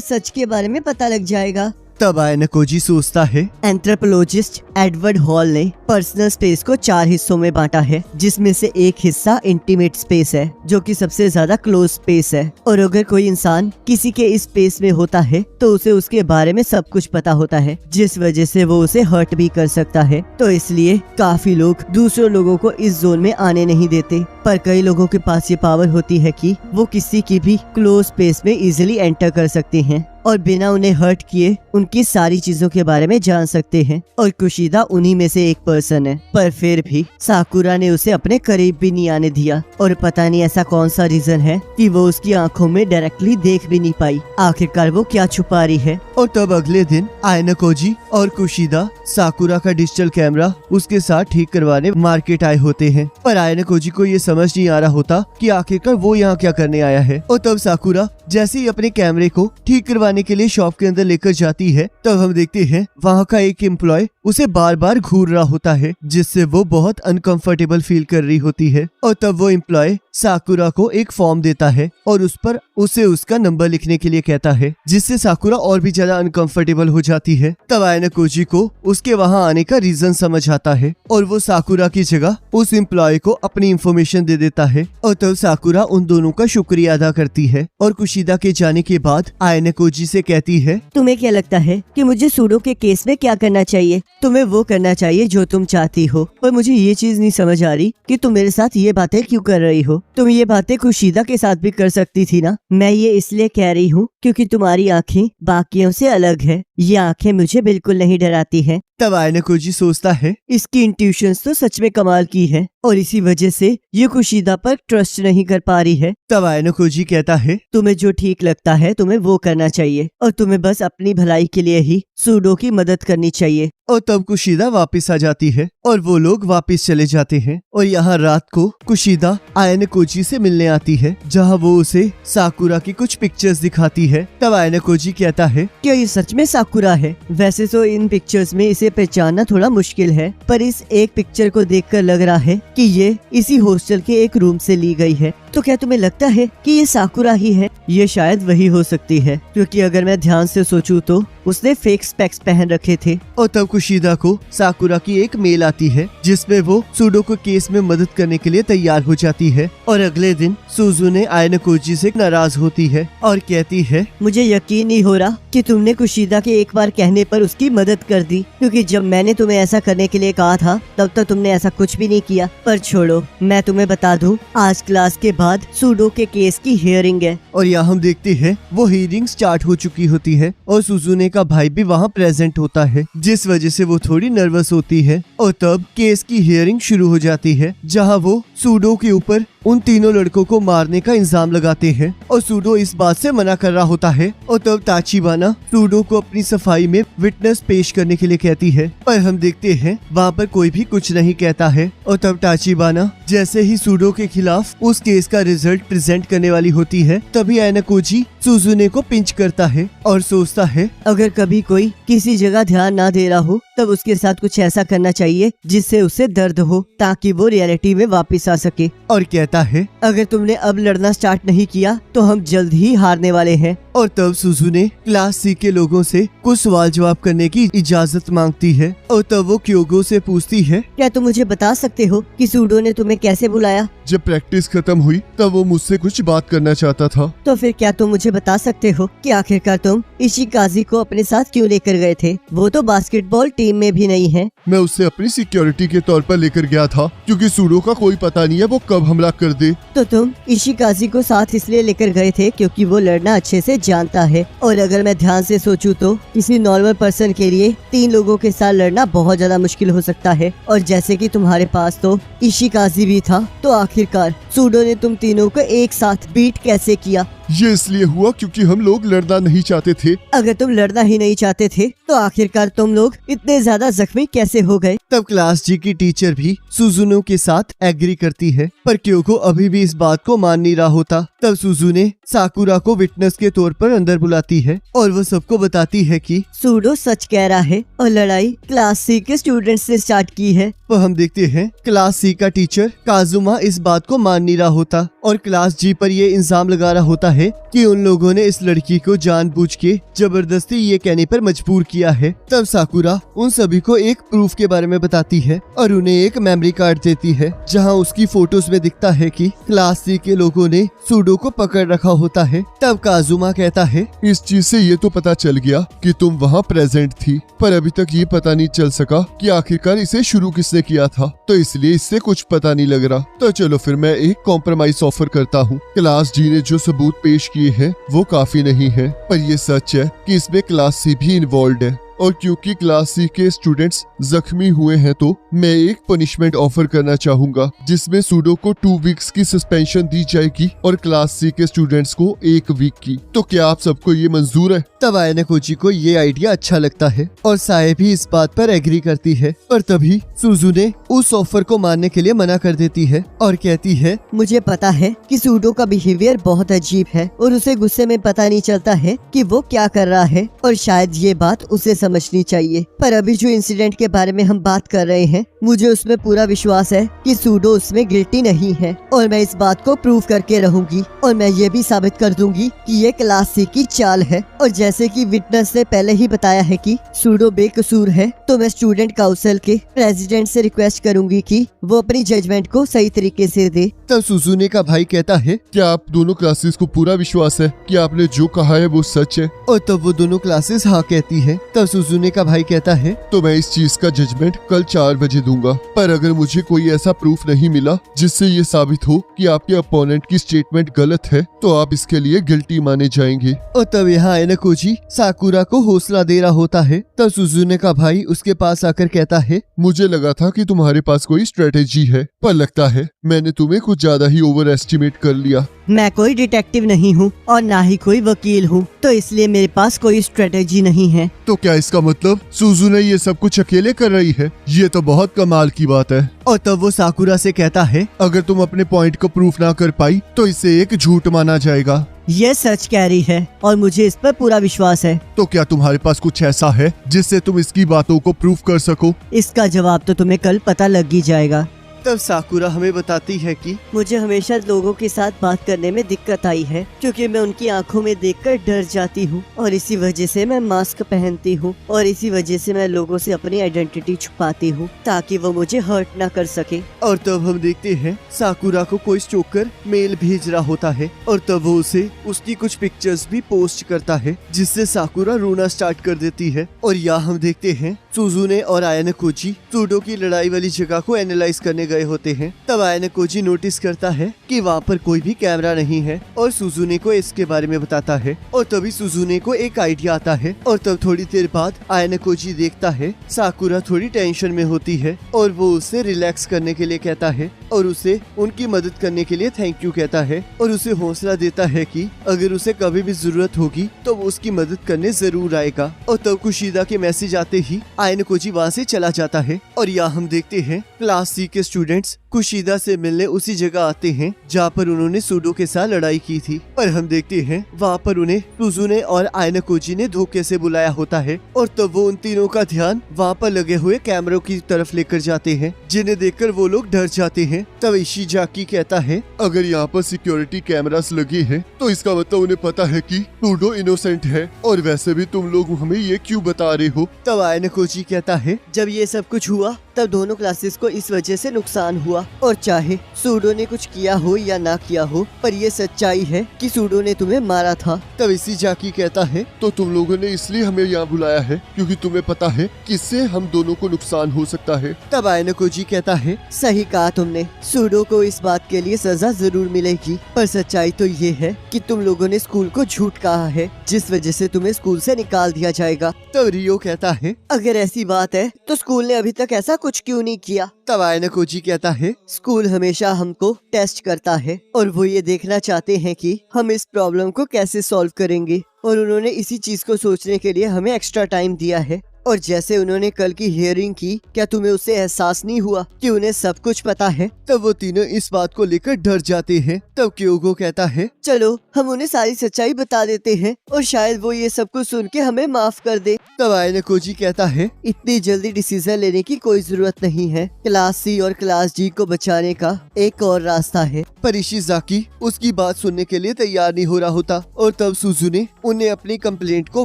सच के बारे में पता लग जाएगा। तब आयना कोजी सोचता है, एंथ्रोपोलॉजिस्ट एडवर्ड हॉल ने पर्सनल स्पेस को 4 हिस्सों में बांटा है, जिसमें से एक हिस्सा इंटीमेट स्पेस है जो कि सबसे ज्यादा क्लोज स्पेस है। और अगर कोई इंसान किसी के इस स्पेस में होता है तो उसे उसके बारे में सब कुछ पता होता है, जिस वजह से वो उसे हर्ट भी कर सकता है। तो इसलिए काफी लोग दूसरे लोगों को इस जोन में आने नहीं देते, पर कई लोगों के पास ये पावर होती है कि वो किसी की भी क्लोज स्पेस में इजिली एंटर कर सकते हैं और बिना उन्हें हर्ट किए उनकी सारी चीजों के बारे में जान सकते हैं। और कुशिदा उन्हीं में से एक पर्सन है, पर फिर भी साकुरा ने उसे अपने करीब भी नहीं आने दिया। और पता नहीं ऐसा कौन सा रीजन है कि वो उसकी आंखों में डायरेक्टली देख भी नहीं पाई। आखिरकार वो क्या छुपा रही है। और तब अगले दिन आयना कोजी और कुशिदा साकुरा का डिजिटल कैमरा उसके साथ ठीक करवाने मार्केट आए होते हैं, पर आयना कोजी को ये समझ नहीं आ रहा होता कि आखिरकार वो यहाँ क्या करने आया है। और तब साकुरा जैसे ही अपने कैमरे को ठीक करवाने के लिए शॉप के अंदर लेकर जाती है, तब हम देखते हैं वहाँ का एक एम्प्लॉय उसे बार बार घूर रहा होता है, जिससे वो बहुत अनकंफर्टेबल फील कर रही होती है। और तब वो एम्प्लॉय साकुरा को एक फॉर्म देता है और उस पर उसे उसका नंबर लिखने के लिए कहता है, जिससे साकुरा और भी ज्यादा अनकंफर्टेबल हो जाती है। तब आयना कोजी को उसके वहाँ आने का रीजन समझ आता है और वो साकुरा की जगह उस एम्प्लॉय को अपनी इंफॉर्मेशन दे देता है। और तब साकुरा उन दोनों का शुक्रिया अदा करती है और कुशिदा के जाने के बाद आयना कोजी कोजी से कहती है, तुम्हें क्या लगता है कि मुझे सूडो के केस में क्या करना चाहिए? तुम्हें वो करना चाहिए जो तुम चाहती हो, पर मुझे ये चीज नहीं समझ आ रही कि तुम मेरे साथ ये बातें क्यों कर रही हो। तुम ये बातें कुशीदा के साथ भी कर सकती थी ना। मैं ये इसलिए कह रही हूँ क्योंकि तुम्हारी आँखें बाकियों से अलग है। ये आँखें मुझे बिल्कुल नहीं डराती हैं। तब आयना कोजी सोचता है, इसकी इंट्यूशंस तो सच में कमाल की है और इसी वजह से ये कुशीदा पर ट्रस्ट नहीं कर पा रही है। तब आयना कोजी कहता है, तुम्हें जो ठीक लगता है तुम्हें वो करना चाहिए और तुम्हें बस अपनी भलाई के लिए ही सूडो की मदद करनी चाहिए। और तब कुशीदा वापस आ जाती है और वो लोग वापस चले जाते हैं। और यहाँ रात को कुशीदा आयना कोजी से मिलने आती है, जहाँ वो उसे साकुरा की कुछ पिक्चर्स दिखाती है। तब आयना कोजी कहता है, क्या ये सच में साकुरा है? वैसे तो इन पिक्चर्स में इसे पहचानना थोड़ा मुश्किल है, पर इस एक पिक्चर को देखकर लग रहा है कि ये इसी हॉस्टल के एक रूम से ली गई है। तो क्या तुम्हें लगता है कि ये साकुरा ही है? ये शायद वही हो सकती है, क्योंकि अगर मैं ध्यान से सोचूं तो उसने फेक स्पेक्स पहन रखे थे। और तब कुशीदा को साकुरा की एक मेल आती है, जिसमें वो सूडो को केस में मदद करने के लिए तैयार हो जाती है। और अगले दिन सुजुने आयना कोजी से नाराज होती है और कहती है, मुझे यकीन नहीं हो रहा कि तुमने कुशीदा के एक बार कहने पर उसकी मदद कर दी, क्योंकि जब मैंने तुम्हें ऐसा करने के लिए कहा था तब तक तुमने ऐसा कुछ भी नहीं किया। पर छोड़ो, मैं तुम्हें बता दूं, आज क्लास के बाद सूडो के केस की हियरिंग है। और यहाँ हम देखते हैं वो हियरिंग स्टार्ट हो चुकी होती है और सुजुने का भाई भी वहाँ प्रेजेंट होता है, जिस वजह से वो थोड़ी नर्वस होती है। और तब केस की हियरिंग शुरू हो जाती है, जहाँ वो सूडो के ऊपर उन तीनों लड़कों को मारने का इल्जाम लगाते हैं और सूडो इस बात से मना कर रहा होता है। और तब ताचिबाना सूडो को अपनी सफाई में विटनेस पेश करने के लिए कहती है, पर हम देखते हैं वहाँ पर कोई भी कुछ नहीं कहता है। और तब ताचिबाना जैसे ही सूडो के खिलाफ उस केस का रिजल्ट प्रेजेंट करने वाली होती है, तभी आयना कोजी सुजुने को पिंच करता है और सोचता है, अगर कभी कोई किसी जगह ध्यान ना दे रहा हो तब उसके साथ कुछ ऐसा करना चाहिए जिससे उसे दर्द हो, ताकि वो रियलिटी में वापस आ सके। और कहता है, अगर तुमने अब लड़ना स्टार्ट नहीं किया तो हम जल्द ही हारने वाले हैं। और तब सुजुने क्लास सी के लोगों से कुछ सवाल जवाब करने की इजाजत मांगती है। और तब वो क्योगो से पूछती है, क्या तुम मुझे बता सकते हो कि सूडो ने तुम्हें कैसे बुलाया? जब प्रैक्टिस खत्म हुई तब वो मुझसे कुछ बात करना चाहता था। तो फिर क्या तुम मुझे बता सकते हो कि आखिरकार तुम इशिकाजी को अपने साथ क्यों लेकर गए थे? वो तो बास्केटबॉल टीम में भी नहीं है। मैं उसे अपनी सिक्योरिटी के तौर पर लेकर गया था, क्योंकि सूडो का कोई पता नहीं है वो कब हमला कर दे। तो तुम इशिकाजी को साथ इसलिए लेकर गए थे क्योंकि वो लड़ना अच्छे से जानता है। और अगर मैं ध्यान से सोचूं तो किसी नॉर्मल पर्सन के लिए 3 लोगों के साथ लड़ना बहुत ज्यादा मुश्किल हो सकता है। और जैसे कि तुम्हारे पास तो इशिकाजी भी था, तो आखिरकार सूडो ने तुम तीनों को एक साथ बीट कैसे किया? ये इसलिए हुआ क्योंकि हम लोग लड़ना नहीं चाहते थे। अगर तुम लड़ना ही नहीं चाहते थे तो आखिरकार तुम लोग इतने ज्यादा जख्मी कैसे हो गए? तब क्लास जी की टीचर भी सुजुनो के साथ एग्री करती है, पर क्योको अभी भी इस बात को मान नहीं रहा होता। तब सुजुने साकुरा को विटनेस के तौर पर अंदर बुलाती है और वो सबको बताती है कि सूडो सच कह रहा है और लड़ाई क्लास सी के स्टूडेंट्स से स्टार्ट की है। तो हम देखते हैं क्लास सी का टीचर काजुमा इस बात को मान नहीं रहा होता और क्लास जी पर ये इल्जाम लगा रहा होता है कि उन लोगों ने इस लड़की को जानबूझ के जबरदस्ती ये कहने पर मजबूर किया है। तब साकुरा उन सभी को एक प्रूफ के बारे में बताती है और उन्हें एक मेमोरी कार्ड देती है, जहां उसकी फोटोज में दिखता है कि क्लास सी के लोगों ने सूडो को पकड़ रखा होता है। तब काजुमा कहता है, इस चीज से ये तो पता चल गया कि तुम वहाँ प्रेजेंट थी, पर अभी तक ये पता नहीं चल सका कि आखिरकार इसे शुरू किसने किया था, तो इसलिए इससे कुछ पता नहीं लग रहा। तो चलो फिर मैं एक कॉम्प्रोमाइज ऑफर करता हूँ। क्लास जी ने जो सबूत पेश किए हैं वो काफी नहीं है, पर ये सच है कि इसमें क्लास सी भी इन्वॉल्व है। और क्योंकि क्लास सी के स्टूडेंट्स जख्मी हुए हैं, तो मैं एक पनिशमेंट ऑफर करना चाहूंगा, जिसमें सूडो को 2 वीक्स की सस्पेंशन दी जाएगी और क्लास सी के स्टूडेंट्स को 1 वीक की। तो क्या आप सबको ये मंजूर है? तब आयना कोजी को ये आइडिया अच्छा लगता है और साए भी इस बात पर एग्री करती है, पर तभी सुजुने उस ऑफर को मानने के लिए मना कर देती है और कहती है, मुझे पता है कि सूडो का बिहेवियर बहुत अजीब है और उसे गुस्से में पता नहीं चलता है कि वो क्या कर रहा है, और शायद ये बात उसे समझनी चाहिए। पर अभी जो इंसिडेंट के बारे में हम बात कर रहे हैं, मुझे उसमें पूरा विश्वास है कि सूडो उसमें गिल्टी नहीं है और मैं इस बात को प्रूव करके रहूंगी और मैं ये भी साबित कर दूंगी कि ये क्लास सी की चाल है। और जैसे कि विटनेस ने पहले ही बताया है कि सूडो बेकसूर है, तो मैं स्टूडेंट काउंसिल के प्रेसिडेंट से रिक्वेस्ट करूंगी कि वो अपनी जजमेंट को सही तरीके से दे। तब सुजुने का भाई कहता है, क्या आप दोनों क्लासेस को पूरा विश्वास है कि आपने जो कहा है वो सच है? और तब वो दोनों क्लासेस हाँ कहती है। तब सुजुने का भाई कहता है, तो मैं इस चीज का जजमेंट कल 4 बजे दूंगा। पर अगर मुझे कोई ऐसा प्रूफ नहीं मिला जिससे ये साबित हो कि आपके अपोनेंट की स्टेटमेंट गलत है, तो आप इसके लिए गिल्टी माने जाएंगे। और तब यहाँ आयनकोजी साकुरा को हौसला दे रहा होता है। तब सुजुने का भाई उसके पास आकर कहता है, मुझे लगा था कि तुम्हारे पास कोई स्ट्रेटेजी है, पर लगता है मैंने तुम्हें कुछ ज्यादा ही ओवर एस्टिमेट कर लिया। मैं कोई डिटेक्टिव नहीं हूँ और ना ही कोई वकील हूँ, तो इसलिए मेरे पास कोई स्ट्रेटेजी नहीं है। तो क्या इसका मतलब सुजुने ये सब कुछ अकेले कर रही है? ये तो बहुत कमाल की बात है। और तब वो साकुरा से कहता है, अगर तुम अपने पॉइंट को प्रूफ ना कर पाई तो इसे एक झूठ माना जाएगा। ये सच कह रही है और मुझे इस पर पूरा विश्वास है। तो क्या तुम्हारे पास कुछ ऐसा है जिससे तुम इसकी बातों को प्रूफ कर सको? इसका जवाब तो तुम्हें कल पता लग ही जाएगा। तब साकुरा हमें बताती है कि मुझे हमेशा लोगों के साथ बात करने में दिक्कत आई है, क्योंकि मैं उनकी आंखों में देखकर डर जाती हूँ और इसी वजह से मैं मास्क पहनती हूँ और इसी वजह से मैं लोगों से अपनी आइडेंटिटी छुपाती हूँ ताकि वो मुझे हर्ट ना कर सके। और तब हम देखते हैं साकुरा को कोई स्टोकर मेल भेज रहा होता है और तब वो उसे उसकी कुछ पिक्चर्स भी पोस्ट करता है, जिससे साकुरा रोना स्टार्ट कर देती है। और यहाँ हम देखते हैं सुजुने और आयनकोजी सूडो की लड़ाई वाली जगह को एनालाइज करने गए होते हैं। तब आयनकोजी नोटिस करता है कि वहाँ पर कोई भी कैमरा नहीं है और सुजुने को इसके बारे में बताता है। और तभी सुजुने को एक आइडिया आता है और तब थोड़ी देर बाद आयनकोजी देखता है साकुरा थोड़ी टेंशन में होती है और वो उसे रिलैक्स करने के लिए कहता है और उसे उनकी मदद करने के लिए थैंक यू कहता है और उसे हौसला देता है कि अगर उसे कभी भी जरूरत होगी तो वो उसकी मदद करने जरूर आएगा। और तब कुशीदा के मैसेज आते ही आयनकोजी वहाँ से चला जाता है। और यहाँ हम देखते हैं क्लास सी के स्टूडेंट्स कुशीदा से मिलने उसी जगह आते हैं जहाँ पर उन्होंने सूडो के साथ लड़ाई की थी। पर हम देखते हैं वहाँ पर उन्हें सुजुने और आयनकोजी ने धोखे से बुलाया होता है और तब वो उन तीनों का ध्यान वहाँ पर लगे हुए कैमरों की तरफ लेकर जाते हैं, जिन्हें देखकर वो लोग डर जाते हैं। तब इशिजाकी कहता है, अगर यहाँ पर सिक्योरिटी कैमरास लगे हैं तो इसका मतलब उन्हें पता है कि सूडो इनोसेंट है, और वैसे भी तुम लोग हमें ये क्यों बता रहे हो? तब आयनकोजी कहता है, जब ये सब कुछ हुआ तब दोनों क्लासेस को इस वजह से नुकसान हुआ और चाहे सूडो ने कुछ किया हो या ना किया हो, पर ये सच्चाई है कि सूडो ने तुम्हें मारा था। तब इशिजाकी कहता है, तो तुम लोगों ने इसलिए हमें यहाँ बुलाया है क्योंकि तुम्हें पता है कि इससे हम दोनों को नुकसान हो सकता है। तब आयनकोजी कहता है, सही कहा तुमने, सूडो को इस बात के लिए सजा जरूर मिलेगी, पर सच्चाई तो ये है कि तुम लोगों ने स्कूल को झूठ कहा है, जिस वजह से तुम्हें स्कूल से निकाल दिया जाएगा। तब रियो कहता है, अगर ऐसी बात है तो स्कूल ने अभी तक ऐसा कुछ क्यों नहीं किया? तब आयनकोजी कहता है, स्कूल हमेशा हमको टेस्ट करता है और वो ये देखना चाहते हैं कि हम इस प्रॉब्लम को कैसे सॉल्व करेंगे, और उन्होंने इसी चीज को सोचने के लिए हमें एक्स्ट्रा टाइम दिया है। और जैसे उन्होंने कल की हियरिंग की, क्या तुम्हें उससे एहसास नहीं हुआ कि उन्हें सब कुछ पता है? तब वो तीनों इस बात को लेकर डर जाते हैं। तब क्योगो कहता है, चलो हम उन्हें सारी सच्चाई बता देते हैं और शायद वो ये सब कुछ सुन के हमें माफ कर दे। तब आयनकोजी कहता है, इतनी जल्दी डिसीजन लेने की कोई जरूरत नहीं है। क्लास सी और क्लास जी को बचाने का एक और रास्ता है। पर इशिजाकी उसकी बात सुनने के लिए तैयार नहीं हो रहा होता और तब सुजुने उन्हें अपनी कंप्लेंट को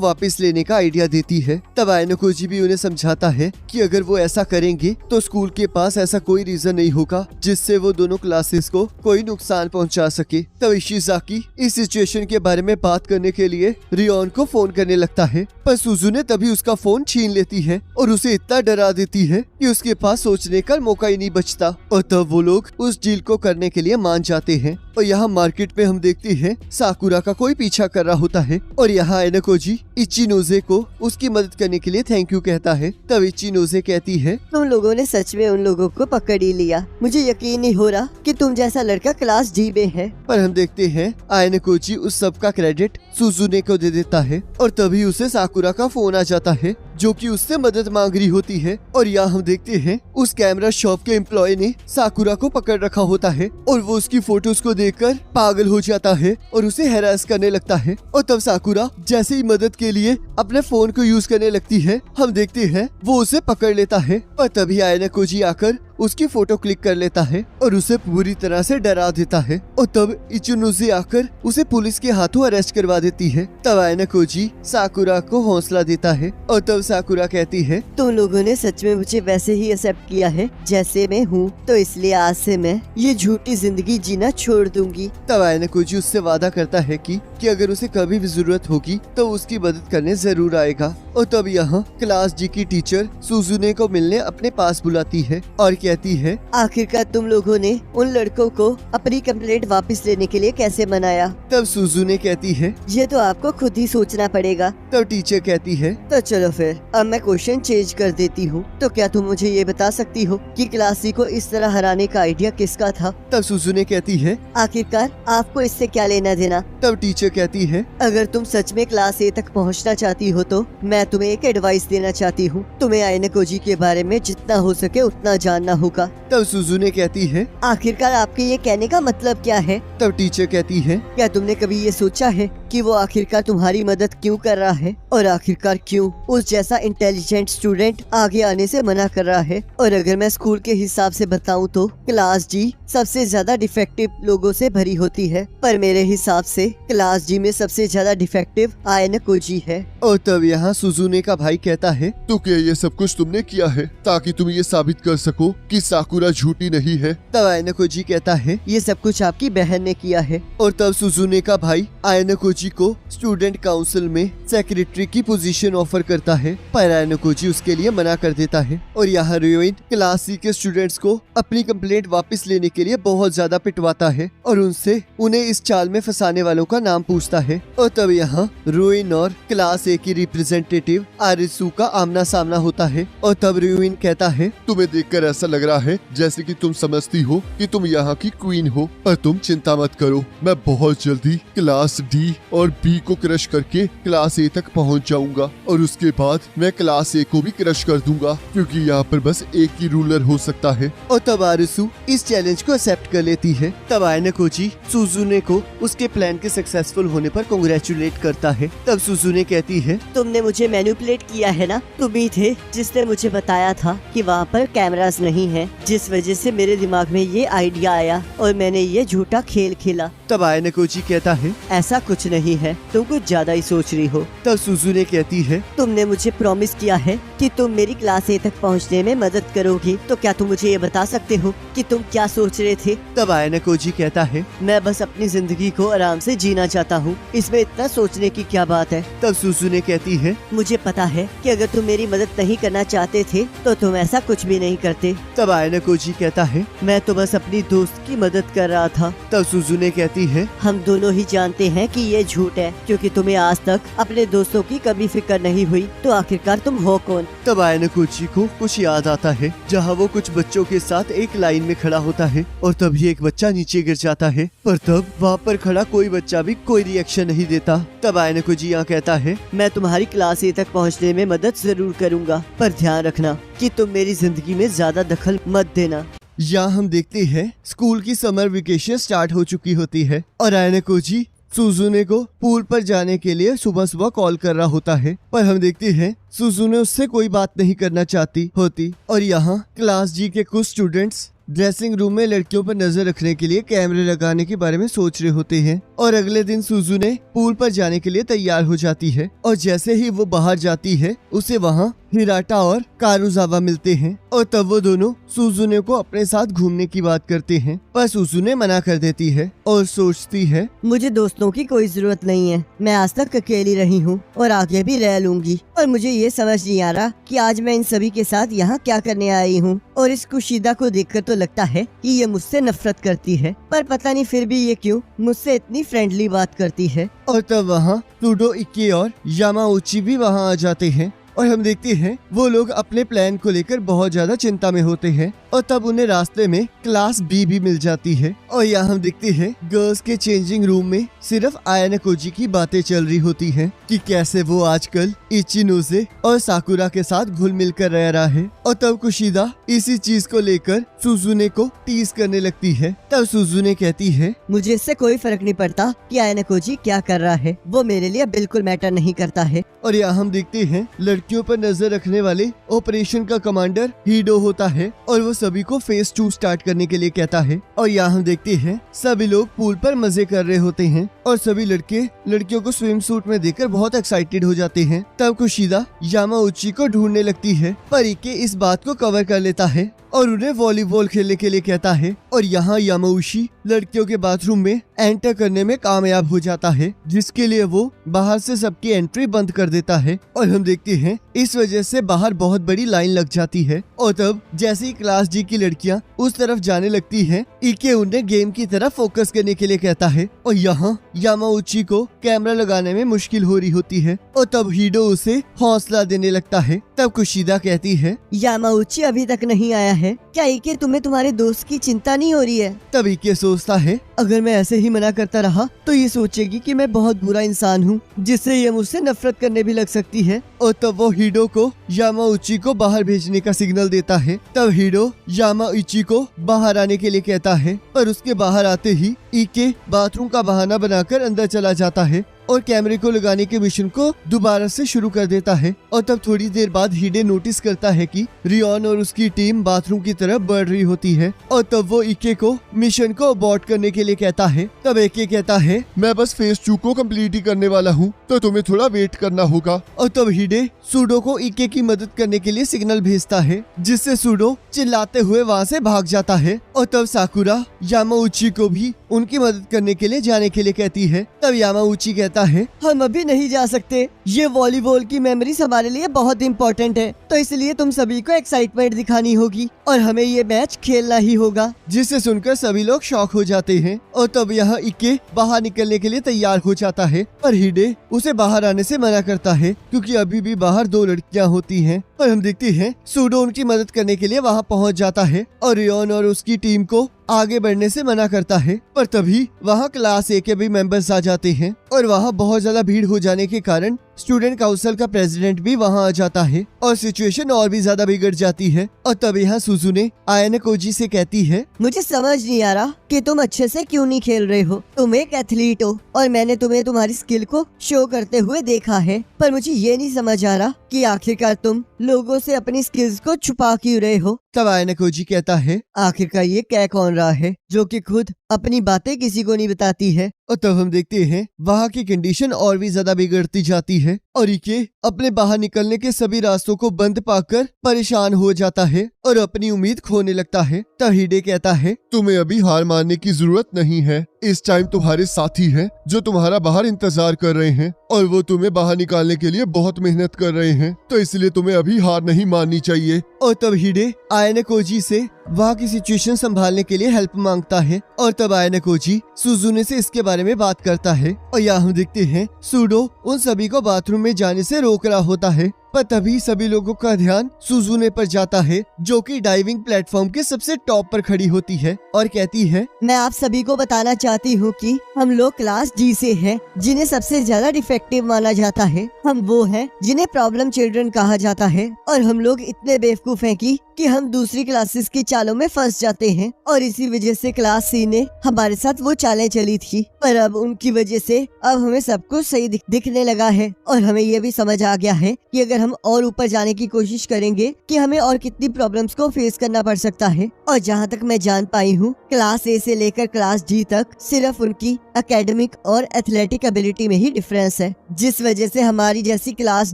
वापस लेने का आइडिया देती है। तब आयनकोजी भी उन्हें समझाता है कि अगर वो ऐसा करेंगे तो स्कूल के पास ऐसा कोई रीजन नहीं होगा जिससे वो दोनों क्लासेस को कोई नुकसान पहुंचा सके। तब इशिजाकी इस सिचुएशन के बारे में बात करने के लिए रियोन को फोन करने लगता है, पर सुजुने तभी उसका फोन छीन लेती है और उसे इतना डरा देती है कि उसके पास सोचने का मौका ही नहीं बचता। और तब वो लोग उस डील को करने के लिए मान जाते हैं। और यहाँ मार्केट में हम देखते हैं साकुरा का कोई पीछा कर रहा होता है और यहाँ आयनकोजी इचिनोजे को उसकी मदद करने के लिए थैंक यू कहता है। तब इचिनोजे कहती है, तुम लोगों ने सच में उन लोगों को पकड़ ही लिया। मुझे यकीन नहीं हो रहा कि तुम जैसा लड़का क्लास जी में है। पर हम देखते हैं आयनकोजी उस सब का क्रेडिट सुजुने को दे देता है और तभी उसे साकुरा का फोन आ जाता है जो कि उससे मदद मांग रही होती है। और यहाँ हम देखते हैं उस कैमरा शॉप के एम्प्लॉय ने साकुरा को पकड़ रखा होता है और वो उसकी फोटोज को देखकर पागल हो जाता है और उसे हैरास करने लगता है। और तब साकुरा जैसे ही मदद के लिए अपने फोन को यूज करने लगती है, हम देखते हैं वो उसे पकड़ लेता है। और तभी आयना कोजी आकर उसकी फोटो क्लिक कर लेता है और उसे पूरी तरह से डरा देता है। और तब इचुनुजे आकर उसे पुलिस के हाथों अरेस्ट करवा देती है। तब आयना कोजी साकुरा को हौसला देता है और तब साकुरा कहती है, तुम लोगों ने सच में मुझे वैसे ही एक्सेप्ट किया है जैसे मैं हूँ, तो इसलिए आज से मैं ये झूठी जिंदगी जीना छोड़ दूंगी। तब आयना कोजी उससे वादा करता है कि अगर उसे कभी भी जरूरत होगी तो उसकी मदद करने जरूर आएगा। और तब यहाँ क्लास जी की टीचर सुजुने को मिलने अपने पास बुलाती है और कहती है, आखिरकार तुम लोगों ने उन लड़कों को अपनी कंप्लेंट वापस लेने के लिए कैसे मनाया? तब सुजुने कहती है, ये तो आपको खुद ही सोचना पड़ेगा। तब टीचर कहती है, तो चलो फिर अब मैं क्वेश्चन चेंज कर देती हूँ। तो क्या तुम मुझे ये बता सकती हो कि क्लास सी को इस तरह हराने का आइडिया किसका था? तब सुजुने कहती है, आखिरकार आपको इससे क्या लेना देना? तब टीचर कहती है, अगर तुम सच में क्लास ए तक पहुंचना चाहती हो तो मैं तुम्हें एक एडवाइस देना चाहती हूँ। तुम्हें आयना कोजी के बारे में जितना हो सके उतना जानना होगा। तब सुजुने कहती है, आखिरकार आपके ये कहने का मतलब क्या है? तब टीचर कहती है, क्या तुमने कभी ये सोचा है कि वो आखिरकार तुम्हारी मदद क्यों कर रहा है और आखिरकार क्यों उस जैसा इंटेलिजेंट स्टूडेंट आगे आने से मना कर रहा है? और अगर मैं स्कूल के हिसाब से बताऊं तो क्लास जी सबसे ज्यादा डिफेक्टिव लोगों से भरी होती है, पर मेरे हिसाब से क्लास जी में सबसे ज्यादा डिफेक्टिव आयना कोजी है। और तब यहाँ सुजुने का भाई कहता है, तो क्या ये सब कुछ तुमने किया है ताकि तुम ये साबित कर सको कि साकुरा झूठी नहीं है? तब आयना कोजी कहता है, ये सब कुछ आपकी बहन ने किया है। और तब सुजुने का भाई आयना कोजी को स्टूडेंट काउंसिल में सेक्रेटरी की पोजीशन ऑफर करता है, पर आयना कोजी उसके लिए मना कर देता है। और यहाँ रोइन क्लास सी के स्टूडेंट्स को अपनी कंप्लेंट वापस लेने के लिए बहुत ज्यादा पिटवाता है और उनसे उन्हें इस चाल में फंसाने वालों का नाम पूछता है। और तब यहाँ रोइन और क्लास ए की रिप्रेजेंटेटिव आरिसु का आमना सामना होता है। और तब रोइन कहता है, तुम्हें देखकर ऐसा लग रहा है जैसे कि तुम समझती हो कि तुम यहाँ की क्वीन हो, पर तुम चिंता मत करो, मैं बहुत जल्दी क्लास डी और बी को क्रश करके क्लास ए तक पहुँच जाऊंगा और उसके बाद मैं क्लास ए को भी क्रश कर दूंगा, क्योंकि यहाँ पर बस एक ही रूलर हो सकता है। और तब आरिसु इस चैलेंज को एक्सेप्ट कर लेती है। तब आयना कोजी सुजुने को उसके प्लान के सक्सेसफुल होने पर कांग्रेचुलेट करता है। तब सुजुने कहती है, तुमने मुझे मैनिपुलेट किया है ना? तुम ही थे जिसने मुझे बताया था कि वहाँ पर कैमरास नहीं है, जिस वजह से मेरे दिमाग में ये आइडिया आया और मैंने ये झूठा खेल खेला। तब आयना कोजी कहता है, ऐसा कुछ नहीं है, तुम कुछ ज्यादा ही सोच रही हो। तब सुजुने कहती है, तुमने मुझे प्रॉमिस किया है कि तुम मेरी क्लास ए तक पहुंचने में मदद करोगी, तो क्या तुम मुझे ये बता सकते हो कि तुम क्या सोच रहे थे? तब आयना कोजी कहता है, मैं बस अपनी जिंदगी को आराम से जीना चाहता हूँ, इसमें इतना सोचने की क्या बात है? तब सुजुने कहती है, मुझे पता है कि अगर तुम मेरी मदद नहीं करना चाहते थे तो तुम ऐसा कुछ भी नहीं करते। तब आयना कोजी कहता है, मैं तो बस अपनी दोस्त की मदद कर रहा था। तब सुजुने कहती है, हम दोनों ही जानते हैं कि ये झूठ है, क्योंकि तुम्हें आज तक अपने दोस्तों की कभी फिक्र नहीं हुई, तो आखिरकार तुम हो कौन? तब आयना कोजी को कुछ याद आता है, जहाँ वो कुछ बच्चों के साथ एक लाइन में खड़ा होता है और तभी एक बच्चा नीचे गिर जाता है, पर तब वहाँ पर खड़ा कोई बच्चा भी कोई रिएक्शन नहीं देता। तब आयना कोजी यहाँ कहता है, मैं तुम्हारी क्लास ए तक पहुँचने में मदद जरूर करूँगा, पर ध्यान रखना कि तुम मेरी जिंदगी में ज्यादा दखल मत देना। यहाँ हम देखते हैं स्कूल की समर वेकेशन स्टार्ट हो चुकी होती है और आयना कोजी सुजुने को पूल पर जाने के लिए सुबह सुबह कॉल कर रहा होता है, पर हम देखते हैं सुजुने उससे कोई बात नहीं करना चाहती होती। और यहाँ क्लास जी के कुछ स्टूडेंट्स ड्रेसिंग रूम में लड़कियों पर नजर रखने के लिए कैमरे लगाने के बारे में सोच रहे होते हैं। और अगले दिन सुजुने पूल पर जाने के लिए तैयार हो जाती है और जैसे ही वो बाहर जाती है उसे वहाँ हिराटा और कारुजावा मिलते हैं और तब वो दोनों सुजुने को अपने साथ घूमने की बात करते हैं, पर सुजुने मना कर देती है और सोचती है, मुझे दोस्तों की कोई जरूरत नहीं है, मैं आज तक अकेली रही हूँ और आगे भी रह लूंगी। और मुझे ये समझ नहीं आ रहा कि आज मैं इन सभी के साथ यहाँ क्या करने आई हूँ। और इस कुशीदा को देखकर तो लगता है कि ये मुझसे नफरत करती है, पर पता नहीं फिर भी ये क्यों मुझसे इतनी फ्रेंडली बात करती है। और तब वहाँ सुडो इक्की और यामाउची भी वहाँ आ जाते हैं और हम देखते हैं वो लोग अपने प्लान को लेकर बहुत ज्यादा चिंता में होते हैं और तब उन्हें रास्ते में क्लास बी भी मिल जाती है। और यहाँ हम देखते हैं गर्ल्स के चेंजिंग रूम में सिर्फ आयाना कोजी की बातें चल रही होती हैं कि कैसे वो आजकल इचिनोजे और साकुरा के साथ घुल मिल कर रह रहा है। और तब कुशिदा इसी चीज को लेकर सुजुने को टीज करने लगती है। तब सुजुने कहती है, मुझे इससे कोई फर्क नहीं पड़ता कि आयाना कोजी क्या कर रहा है, वो मेरे लिए बिल्कुल मैटर नहीं करता है। और यहाँ हम देखते हैं लड़कियों पर नजर रखने वाले ऑपरेशन का कमांडर हीडो होता है और वो सभी को फेज 2 स्टार्ट करने के लिए कहता है। और यहाँ हम देखते हैं सभी लोग पूल पर मजे कर रहे होते हैं और सभी लड़के लड़कियों को स्विम सूट में देखकर बहुत एक्साइटेड हो जाते हैं। तब कुशिदा यामाउची को ढूंढने लगती है पर इके इस बात को कवर कर लेता है और उन्हें वॉलीबॉल खेलने के लिए कहता है। और यहाँ यामाउची लड़कियों के बाथरूम में एंटर करने में कामयाब हो जाता है, जिसके लिए वो बाहर से सबकी एंट्री बंद कर देता है। और हम देखते हैं इस वजह से बाहर बहुत बड़ी लाइन लग जाती है। और तब जैसे ही क्लास डी की लड़कियां उस तरफ जाने लगती हैं, इके उन्हें गेम की तरफ फोकस करने के लिए कहता है। और यहाँ यामाउची को कैमरा लगाने में मुश्किल हो रही होती है और तब हीडो उसे हौसला देने लगता है। तब कुशिदा कहती है, यामाउची अभी तक नहीं आया है, क्या इके तुम्हें तुम्हारे दोस्त की चिंता नहीं हो रही है? तब इके सोचता है अगर मैं ऐसे ही मना करता रहा तो ये सोचेगी कि मैं बहुत बुरा इंसान हूँ, जिससे ये मुझसे नफरत करने भी लग सकती है। और तब वो हीडो को यामाउची को बाहर भेजने का सिग्नल देता है। तब हीडो यामाउची को बाहर आने के लिए कहता है पर उसके बाहर आते ही इके बाथरूम का बहाना बनाकर अंदर चला जाता है और कैमरे को लगाने के मिशन को दोबारा से शुरू कर देता है। और तब थोड़ी देर बाद हीडे नोटिस करता है कि रियोन और उसकी टीम बाथरूम की तरफ बढ़ रही होती है और तब वो इके को मिशन को अबॉर्ट करने के लिए कहता है। तब इके कहता है, मैं बस फेज 2 को कंप्लीट ही करने वाला हूँ, तो तुम्हें थोड़ा वेट करना होगा। और तब हीडे सूडो को इके की मदद करने के लिए सिग्नल भेजता है, जिससे सूडो चिल्लाते हुए वहाँ से भाग जाता है। और तब साकुरा यामाउची को भी उनकी मदद करने के लिए जाने के लिए कहती है। तब यामाउची कहता है, हम अभी नहीं जा सकते, ये वॉलीबॉल की मेमोरीज हमारे लिए बहुत इम्पोर्टेंट है, तो इसलिए तुम सभी को एक्साइटमेंट दिखानी होगी और हमें ये मैच खेलना ही होगा। जिसे सुनकर सभी लोग शॉक हो जाते हैं। और तब यहाँ इके बाहर निकलने के लिए तैयार हो जाता है पर हीडे उसे बाहर आने से मना करता है क्योंकि अभी भी बाहर 2 लड़कियां होती हैं। और हम देखते हैं सूडो उनकी मदद करने के लिए वहाँ पहुँच जाता है और रियोन और उसकी टीम को आगे बढ़ने से मना करता है। पर तभी वहाँ क्लास ए के भी मेंबर्स आ जाते हैं और वहाँ बहुत ज्यादा भीड़ हो जाने के कारण स्टूडेंट काउंसिल का प्रेसिडेंट भी वहाँ आ जाता है और सिचुएशन और भी ज्यादा बिगड़ जाती है। और तब यहाँ सुजुने आयाना कोजी से कहती है, मुझे समझ नहीं आ रहा कि तुम अच्छे से क्यों नहीं खेल रहे हो। तुम एक एथलीट हो और मैंने तुम्हें तुम्हारी स्किल को शो करते हुए देखा है, पर मुझे ये नहीं समझ आ रहा कि आखिरकार तुम लोगों से अपनी स्किल्स को छुपा क्यों रहे हो। तब आयाना कोजी कहता है, आखिरकार ये क्या कौन रहा है जो कि खुद अपनी बातें किसी को नहीं बताती है। और तब हम देखते हैं वहाँ की कंडीशन और भी ज्यादा बिगड़ती जाती है और इके अपने बाहर निकलने के सभी रास्तों को बंद पाकर परेशान हो जाता है और अपनी उम्मीद खोने लगता है। तब हीडे कहता है, तुम्हें अभी हार मानने की जरूरत नहीं है। इस टाइम तुम्हारे साथी हैं जो तुम्हारा बाहर इंतजार कर रहे हैं और वो तुम्हें बाहर निकालने के लिए बहुत मेहनत कर रहे हैं, तो इसलिए तुम्हें अभी हार नहीं माननी चाहिए। और तब हीडे आयाना कोजी से वहाँ की सिचुएशन संभालने के लिए हेल्प मांगता है और तब आयाना कोजी सुजुने से इसके बारे में बात करता है। और यहाँ हम देखते हैं सूडो उन सभी को बाथरूम में जाने से रोक रहा होता है पर तभी सभी लोगों का ध्यान सुजुने पर जाता है जो कि डाइविंग प्लेटफॉर्म के सबसे टॉप पर खड़ी होती है और कहती है, मैं आप सभी को बताना चाहती हूँ कि हम लोग क्लास डी से हैं, जिन्हें सबसे ज्यादा डिफेक्टिव माना जाता है। हम वो हैं जिन्हें प्रॉब्लम चिल्ड्रन कहा जाता है और हम लोग इतने बेवकूफ हैं कि हम दूसरी क्लासेस की चालों में फंस जाते हैं और इसी वजह से क्लास सी ने हमारे साथ वो चालें चली थी, पर अब उनकी वजह से अब हमें सब कुछ सही दिखने लगा है और हमें ये भी समझ आ गया है कि अगर हम और ऊपर जाने की कोशिश करेंगे कि हमें और कितनी प्रॉब्लम्स को फेस करना पड़ सकता है। और जहाँ तक मैं जान पाई हूँ, क्लास ए से लेकर क्लास डी तक सिर्फ उनकी एकेडमिक और एथलेटिक एबिलिटी में ही डिफरेंस है, जिस वजह से हमारी जैसी क्लास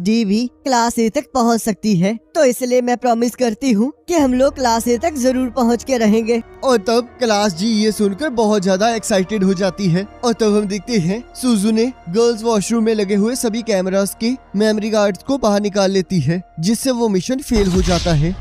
डी भी क्लास ए तक पहुँच सकती है। तो इसलिए मैं प्रॉमिस करती हूँ कि हम लोग क्लास ए तक जरूर पहुँच के रहेंगे। और तब क्लास जी ये सुनकर बहुत ज्यादा एक्साइटेड हो जाती है और तब हम देखते हैं सुजुने गर्ल्स वॉशरूम में लगे हुए सभी कैमरास के मेमोरी कार्ड्स को बाहर निकाल लेती है, जिससे वो मिशन फेल हो जाता है।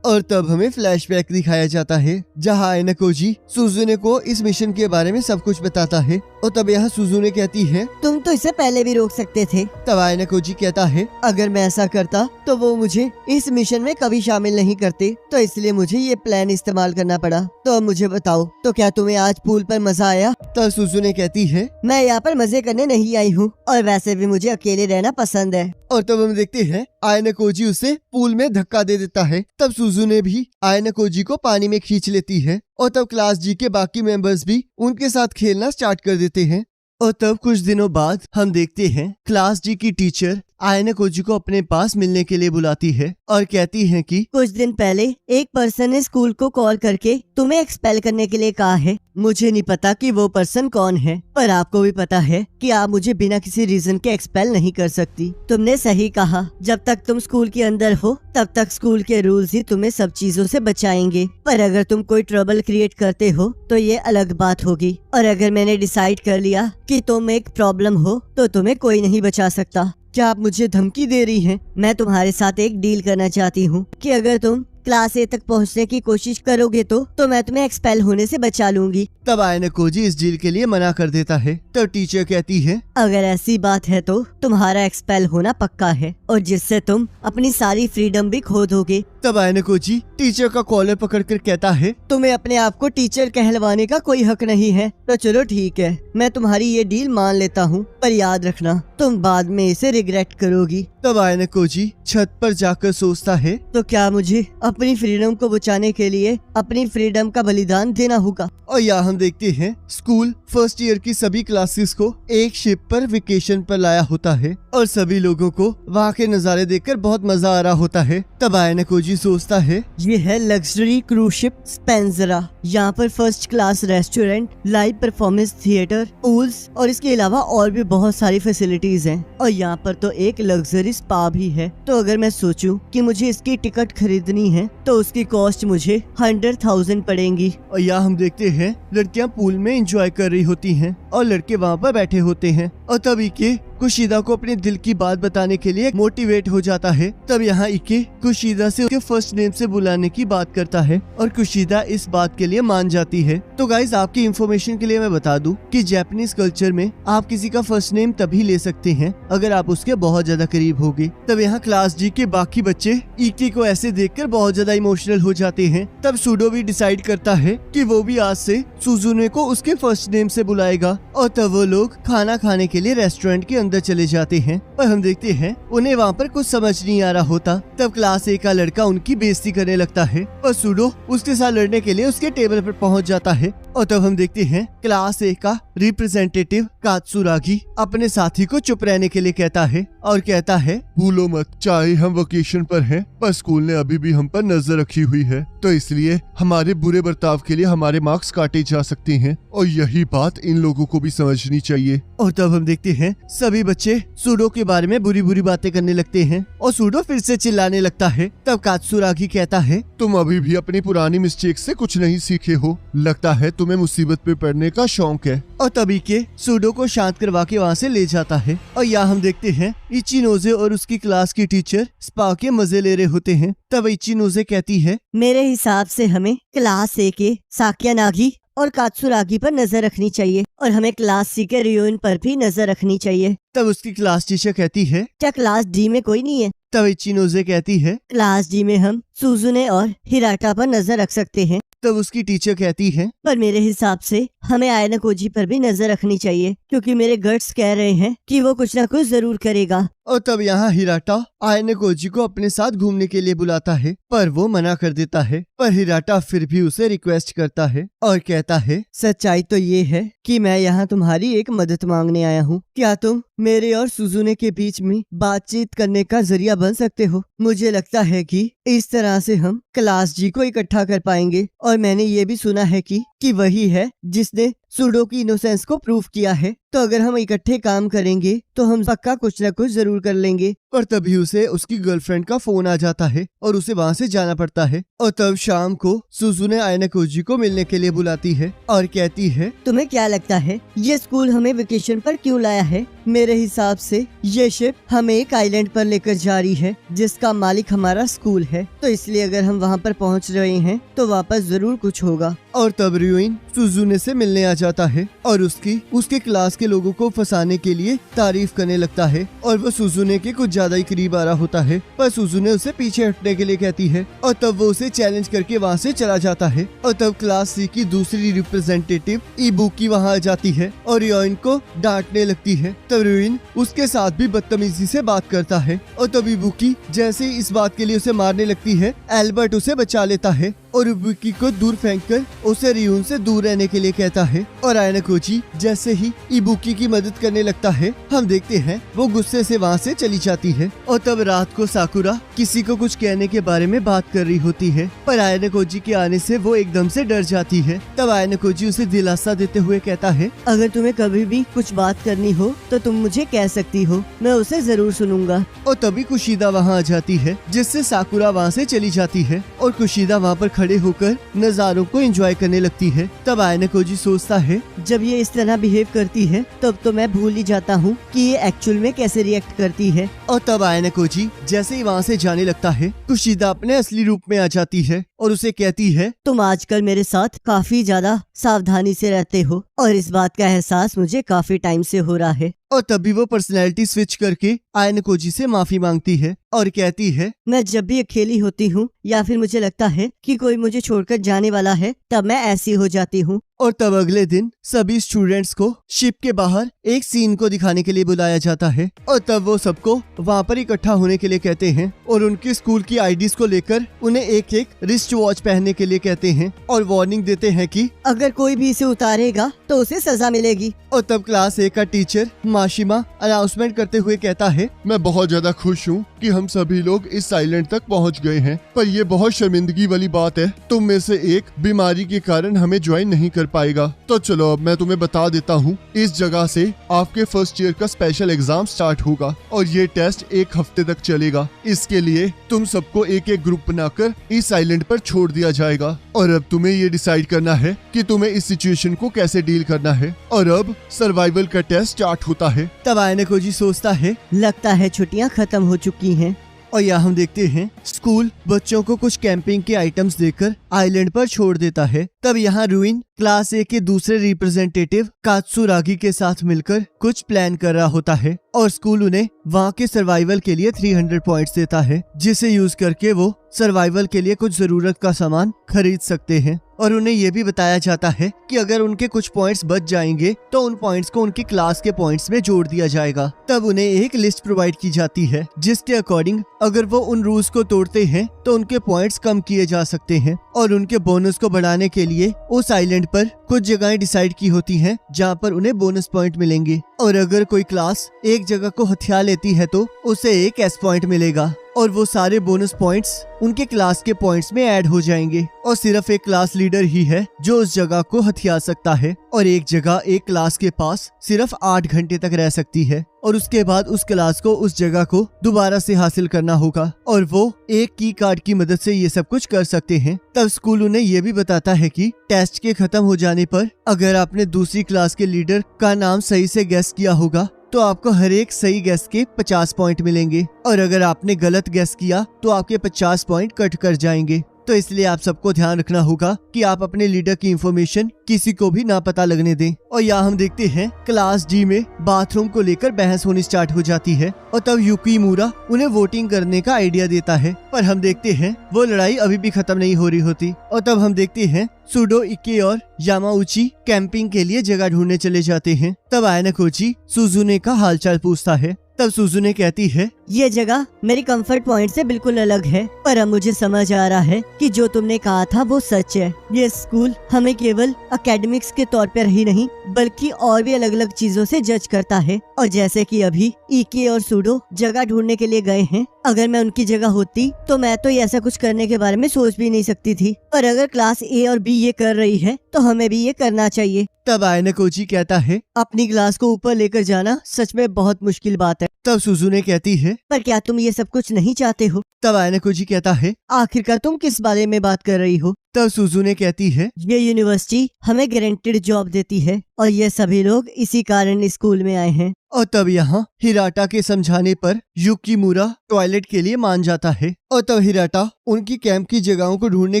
और तब हमें फ्लैशबैक दिखाया जाता है जहां आयाना कोजी सुजुने को इस मिशन के बारे में सब कुछ बताता है और तब यहाँ सुजुने कहती है। तुम तो इसे पहले भी रोक सकते थे। तब आयना कोजी कहता है, अगर मैं ऐसा करता तो वो मुझे इस मिशन में कभी शामिल नहीं करते, तो इसलिए मुझे ये प्लान इस्तेमाल करना पड़ा। तो अब मुझे बताओ, तो क्या तुम्हें आज पूल पर मजा आया? तब सुजुने कहती है, मैं यहाँ पर मजे करने नहीं आई हूँ, और वैसे भी मुझे अकेले रहना पसंद है। और तब हम देखते हैं आयना कोजी उसे पूल में धक्का दे देता है। तब सुजुने भी आयना कोजी को पानी में खींच लेती है और तब क्लास जी के बाकी मेंबर्स भी उनके साथ खेलना स्टार्ट कर देते हैं। और तब कुछ दिनों बाद हम देखते हैं क्लास जी की टीचर आयना कोजी को अपने पास मिलने के लिए बुलाती है और कहती है कि कुछ दिन पहले एक पर्सन ने स्कूल को कॉल करके तुम्हें एक्सपेल करने के लिए कहा है। मुझे नहीं पता कि वो पर्सन कौन है, पर आपको भी पता है कि आप मुझे बिना किसी रीजन के एक्सपेल नहीं कर सकती। तुमने सही कहा, जब तक तुम स्कूल के अंदर हो तब तक स्कूल के रूल्स ही तुम्हें सब चीजों से बचाएंगे, पर अगर तुम कोई ट्रबल क्रिएट करते हो तो ये अलग बात होगी। और अगर मैंने डिसाइड कर लिया कि तुम एक प्रॉब्लम हो तो तुम्हें कोई नहीं बचा सकता। क्या आप मुझे धमकी दे रही हैं? मैं तुम्हारे साथ एक डील करना चाहती हूँ कि अगर तुम क्लास ए तक पहुँचने की कोशिश करोगे तो मैं तुम्हें एक्सपेल होने से बचा लूंगी। तब आयना कोजी इस डील के लिए मना कर देता है। तब टीचर कहती है, अगर ऐसी बात है तो तुम्हारा एक्सपेल होना पक्का है, और जिससे तुम अपनी सारी फ्रीडम भी खो दोगे। तब आयना कोजी टीचर का कॉलर पकड़कर कहता है, तुम्हें अपने आप को टीचर कहलवाने का कोई हक नहीं है। तो चलो ठीक है, मैं तुम्हारी ये डील मान लेता हूँ, पर याद रखना तुम बाद में इसे रिग्रेट करोगी। तब आयना कोजी छत पर जाकर सोचता है, तो क्या मुझे अपनी फ्रीडम को बचाने के लिए अपनी फ्रीडम का बलिदान देना होगा। और यहाँ हम देखते हैं स्कूल फर्स्ट ईयर की सभी क्लासेस को एक शिप पर वेकेशन पर लाया होता है और सभी लोगों को वहाँ के नज़ारे देखकर बहुत मजा आ रहा होता है। तब आयना कोजी सोचता है, ये है लग्जरी क्रूज शिप स्पेंजरा। यहाँ पर first class restaurant, live performance theatre, pools और इसके अलावा और भी बहुत सारी फैसिलिटीज हैं। और यहाँ पर तो एक लग्जरी स्पा भी है। तो अगर मैं सोचूं कि मुझे इसकी टिकट खरीदनी है तो उसकी कॉस्ट मुझे 100,000 पड़ेंगी। और यहाँ हम देखते हैं लड़कियां पूल में एंजॉय कर रही होती हैं और लड़के वहाँ पर बैठे होते हैं। और तब इके कुशीदा को अपने दिल की बात बताने के लिए मोटिवेट हो जाता है। तब यहाँ इके कुशीदा से उसके फर्स्ट नेम से बुलाने की बात करता है और कुशीदा इस बात के लिए मान जाती है। तो गाइज आपकी इंफॉर्मेशन के लिए मैं बता दूं कि जापानीज कल्चर में आप किसी का फर्स्ट नेम तभी ले सकते हैं अगर आप उसके बहुत ज्यादा करीब होगे। तब यहाँ क्लास जी के बाकी बच्चे इके को ऐसे देखकर बहुत ज्यादा इमोशनल हो जाते हैं। तब सूडो भी डिसाइड करता है कि वो भी आज से सुजुने को उसके फर्स्ट नेम से बुलाएगा। और तब वो लोग खाना खाने के लिए रेस्टोरेंट के अंदर चले जाते हैं, पर हम देखते हैं उन्हें वहाँ पर कुछ समझ नहीं आ रहा होता। तब क्लास ए का लड़का उनकी बेइज्जती करने लगता है और सूडो उसके साथ लड़ने के लिए उसके टेबल पर पहुँच जाता है। और तब हम देखते हैं क्लास ए का रिप्रेजेंटेटिव कात्सुरागी अपने साथी को चुप रहने के लिए कहता है और कहता है, भूलो मत, चाहे हम वेकेशन पर हैं, पर स्कूल ने अभी भी हम पर नजर रखी हुई है, तो इसलिए हमारे बुरे बर्ताव के लिए हमारे मार्क्स काटे जा सकते हैं और यही बात इन लोगों को भी समझनी चाहिए। और तब हम देखते हैं सभी बच्चे सूडो के बारे में बुरी बुरी बातें करने लगते हैं और सूडो फिर से चिल्लाने लगता है। तब कात्सुरागी कहता है, तुम अभी भी अपनी पुरानी मिस्टेक से कुछ नहीं सीखे हो, लगता है तुम्हें मुसीबत पे पड़ने का शौक है। और तभी के सूडो को शांत करवा के वहाँ से ले जाता है। और यहाँ हम देखते हैं इचिनोजे और उसकी क्लास की टीचर स्पा के मजे ले रहे होते हैं। तब इचिनोजे कहती है, मेरे हिसाब से हमें क्लास ए के साक्यानागी और कात्सुरागी पर नजर रखनी चाहिए और हमें क्लास सी के रियोन पर भी नजर रखनी चाहिए। तब उसकी क्लास टीचर कहती है, क्या क्लास डी में कोई नहीं है? तब इचिनोजे कहती है, क्लास डी में हम सुजुने और हिराटा पर नजर रख सकते हैं। तब उसकी टीचर कहती है, पर मेरे हिसाब से हमें आयना कोजी पर भी नजर रखनी चाहिए, क्योंकि मेरे गट्स कह रहे हैं कि वो कुछ ना कुछ जरूर करेगा। और तब यहाँ हिराटा आयना कोजी को अपने साथ घूमने के लिए बुलाता है, पर वो मना कर देता है। पर हिराटा फिर भी उसे रिक्वेस्ट करता है और कहता है, सच्चाई तो ये है कि मैं यहाँ तुम्हारी एक मदद मांगने आया हूँ। क्या तुम मेरे और सुजुने के बीच में बातचीत करने का जरिया बन सकते हो? मुझे लगता है कि इस तरह से हम क्लास जी को इकट्ठा कर पाएंगे। और मैंने ये भी सुना है कि वही है जिसने सूडो की इनोसेंस को प्रूव किया है। तो अगर हम इकट्ठे काम करेंगे तो हम पक्का कुछ न कुछ जरूर कर लेंगे। और तभी उसे उसकी गर्लफ्रेंड का फोन आ जाता है और उसे वहाँ से जाना पड़ता है। और तब शाम को सुजुने आयनाकोजी को मिलने के लिए बुलाती है और कहती है, तुम्हें क्या लगता है ये स्कूल हमें वेकेशन पर क्यों लाया है? मेरे हिसाब से ये शिप हमें एक आइलैंड पर लेकर जा रही है जिसका मालिक हमारा स्कूल है, तो इसलिए अगर हम वहाँ पर पहुँच रहे हैं तो वापस जरूर कुछ होगा। और तब रियोइन सुजुने से मिलने आ जाता है और उसके क्लास के लोगों को फंसाने के लिए तारीफ करने लगता है और वो सुजुने के कुछ ज्यादा ही करीब आ रहा होता है, पर सुजुने उसे पीछे हटने के लिए कहती है और तब वो उसे चैलेंज करके वहाँ से चला जाता है। और तब क्लास सी की दूसरी रिप्रेजेंटेटिव इबुकी वहाँ आ जाती है और रियोइन को डांटने लगती है। तब रियोइन उसके साथ भी बदतमीजी से बात करता है और तब इबुकी जैसे ही इस बात के लिए उसे मारने लगती है, एल्बर्ट उसे बचा लेता है और इबुकी को दूर फेंककर उसे रियोन से दूर रहने के लिए कहता है। और आयनाकोजी जैसे ही इबुकी की मदद करने लगता है, हम देखते हैं वो गुस्से से वहाँ से चली जाती है। और तब रात को साकुरा किसी को कुछ कहने के बारे में बात कर रही होती है, पर आयनाकोजी के आने से वो एकदम से डर जाती है। तब आयनाकोजी उसे दिलासा देते हुए कहता है, अगर तुम्हें कभी भी कुछ बात करनी हो तो तुम मुझे कह सकती हो, मैं उसे जरूर सुनूंगा। और तभी कुशिदा वहाँ आ जाती है जिससे साकुरा वहाँ से चली जाती है और कुशिदा वहाँ पर खड़े होकर नजारों को एंजॉय करने लगती है। तब आयनाकोजी सोचता है, जब ये इस तरह बिहेव करती है तब तो मैं भूल ही जाता हूँ कि ये एक्चुअल में कैसे रिएक्ट करती है। और तब आयनाकोजी जैसे ही वहाँ से जाने लगता है, कुशिदा अपने असली रूप में आ जाती है और उसे कहती है, तुम आजकल मेरे साथ काफी ज्यादा सावधानी से रहते हो और इस बात का एहसास मुझे काफी टाइम से हो रहा है। और तभी वो पर्सनैलिटी स्विच करके आयनाकोजी से माफी मांगती है और कहती है, मैं जब भी अकेली होती हूँ या फिर मुझे लगता है कि कोई मुझे छोड़कर जाने वाला है, तब मैं ऐसी हो जाती हूँ। और तब अगले दिन सभी स्टूडेंट्स को शिप के बाहर एक सीन को दिखाने के लिए बुलाया जाता है और तब वो सबको वहाँ पर इकट्ठा होने के लिए कहते हैं और उनके स्कूल की आईडीज को लेकर उन्हें एक एक रिस्ट वॉच पहनने के लिए कहते हैं और वार्निंग देते हैं कि अगर कोई भी इसे उतारेगा तो उसे सजा मिलेगी। और तब क्लास ए का टीचर माशिमा अनाउंसमेंट करते हुए कहता है, मैं बहुत ज्यादा खुश हूँ कि हम सभी लोग इस आइलैंड तक पहुँच गए हैं, पर ये बहुत शर्मिंदगी वाली बात है, तुम में से एक बीमारी के कारण हमें ज्वाइन नहीं कर पाएगा। तो चलो अब मैं तुम्हें बता देता हूँ, इस जगह से आपके फर्स्ट ईयर का स्पेशल एग्जाम स्टार्ट होगा और ये टेस्ट एक हफ्ते तक चलेगा। इसके लिए तुम सबको एक एक ग्रुप बनाकर इस आइलैंड पर छोड़ दिया जाएगा और अब तुम्हें ये डिसाइड करना है कि तुम्हें इस सिचुएशन को कैसे डील करना है। और अब सर्वाइवल का टेस्ट स्टार्ट होता है। तब आयनाकोजी सोचता है, लगता है छुट्टियां खत्म हो चुकी हैं। और यहाँ हम देखते हैं स्कूल बच्चों को कुछ कैंपिंग के आइटम्स देकर आइलैंड पर छोड़ देता है। तब यहाँ रुइन क्लास ए के दूसरे रिप्रेजेंटेटिव कात्सुरागी के साथ मिलकर कुछ प्लान कर रहा होता है और स्कूल उन्हें वहाँ के सर्वाइवल के लिए 300 पॉइंट्स देता है, जिसे यूज करके वो सर्वाइवल के लिए कुछ जरूरत का सामान खरीद सकते हैं। और उन्हें ये भी बताया जाता है कि अगर उनके कुछ पॉइंट्स बच जाएंगे तो उन पॉइंट्स को उनकी क्लास के पॉइंट्स में जोड़ दिया जाएगा। तब उन्हें एक लिस्ट प्रोवाइड की जाती है जिसके अकॉर्डिंग अगर वो उन रूल्स को तोड़ते हैं तो उनके पॉइंट्स कम किए जा सकते हैं और उनके बोनस को बढ़ाने के लिए उस आइलैंड पर कुछ जगहें डिसाइड की होती हैं जहां पर उन्हें बोनस पॉइंट मिलेंगे। और अगर कोई क्लास एक जगह को हथिया लेती है तो उसे एक एस पॉइंट मिलेगा और वो सारे बोनस पॉइंट्स उनके क्लास के पॉइंट्स में ऐड हो जाएंगे। और सिर्फ एक क्लास लीडर ही है जो उस जगह को हथिया सकता है और एक जगह एक क्लास के पास सिर्फ 8 घंटे तक रह सकती है और उसके बाद उस क्लास को उस जगह को दोबारा से हासिल करना होगा और वो एक की कार्ड की मदद से ये सब कुछ कर सकते हैं। तब स्कूल उन्हें ये भी बताता है कि टेस्ट के खत्म हो जाने पर अगर आपने दूसरी क्लास के लीडर का नाम सही से गेस किया होगा तो आपको हर एक सही गेस के 50 पॉइंट मिलेंगे और अगर आपने गलत गेस किया तो आपके 50 पॉइंट कट कर जाएंगे। तो इसलिए आप सबको ध्यान रखना होगा कि आप अपने लीडर की इंफॉर्मेशन किसी को भी ना पता लगने दें। और यहाँ हम देखते हैं क्लास डी में बाथरूम को लेकर बहस होनी स्टार्ट हो जाती है और तब युकीमुरा उन्हें वोटिंग करने का आइडिया देता है, पर हम देखते हैं वो लड़ाई अभी भी खत्म नहीं हो रही होती। और तब हम देखते हैं सुडो इके और यामाउची कैंपिंग के लिए जगह ढूंढने चले जाते हैं। तब आयनाकोजी सुजुने का हालचाल पूछता है। तब सुजुने कहती है, ये जगह मेरी कंफर्ट पॉइंट से बिल्कुल अलग है, पर अब मुझे समझ आ रहा है कि जो तुमने कहा था वो सच है। ये स्कूल हमें केवल एकेडमिक्स के तौर पर ही नहीं बल्कि और भी अलग अलग चीजों से जज करता है और जैसे कि अभी इकी और सूडो जगह ढूंढने के लिए गए हैं, अगर मैं उनकी जगह होती तो मैं तो ये ऐसा कुछ करने के बारे में सोच भी नहीं सकती थी। पर अगर क्लास ए और बी ये कर रही है तो हमें भी ये करना चाहिए। तब आयनकोजी कहता है, अपनी क्लास को ऊपर लेकर जाना सच में बहुत मुश्किल बात है। तब सुजुने कहती है, पर क्या तुम ये सब कुछ नहीं चाहते हो? तब आयनकोजी कहता है, आखिरकार तुम किस बारे में बात कर रही हो? तब सुजुने कहती है, ये यूनिवर्सिटी हमें गारंटेड जॉब देती है और ये सभी लोग इसी कारण स्कूल में आए हैं। और तब यहाँ हिराटा के समझाने पर युकीमुरा टॉयलेट के लिए मान जाता है और तब हिराटा उनकी कैंप की जगहों को ढूंढने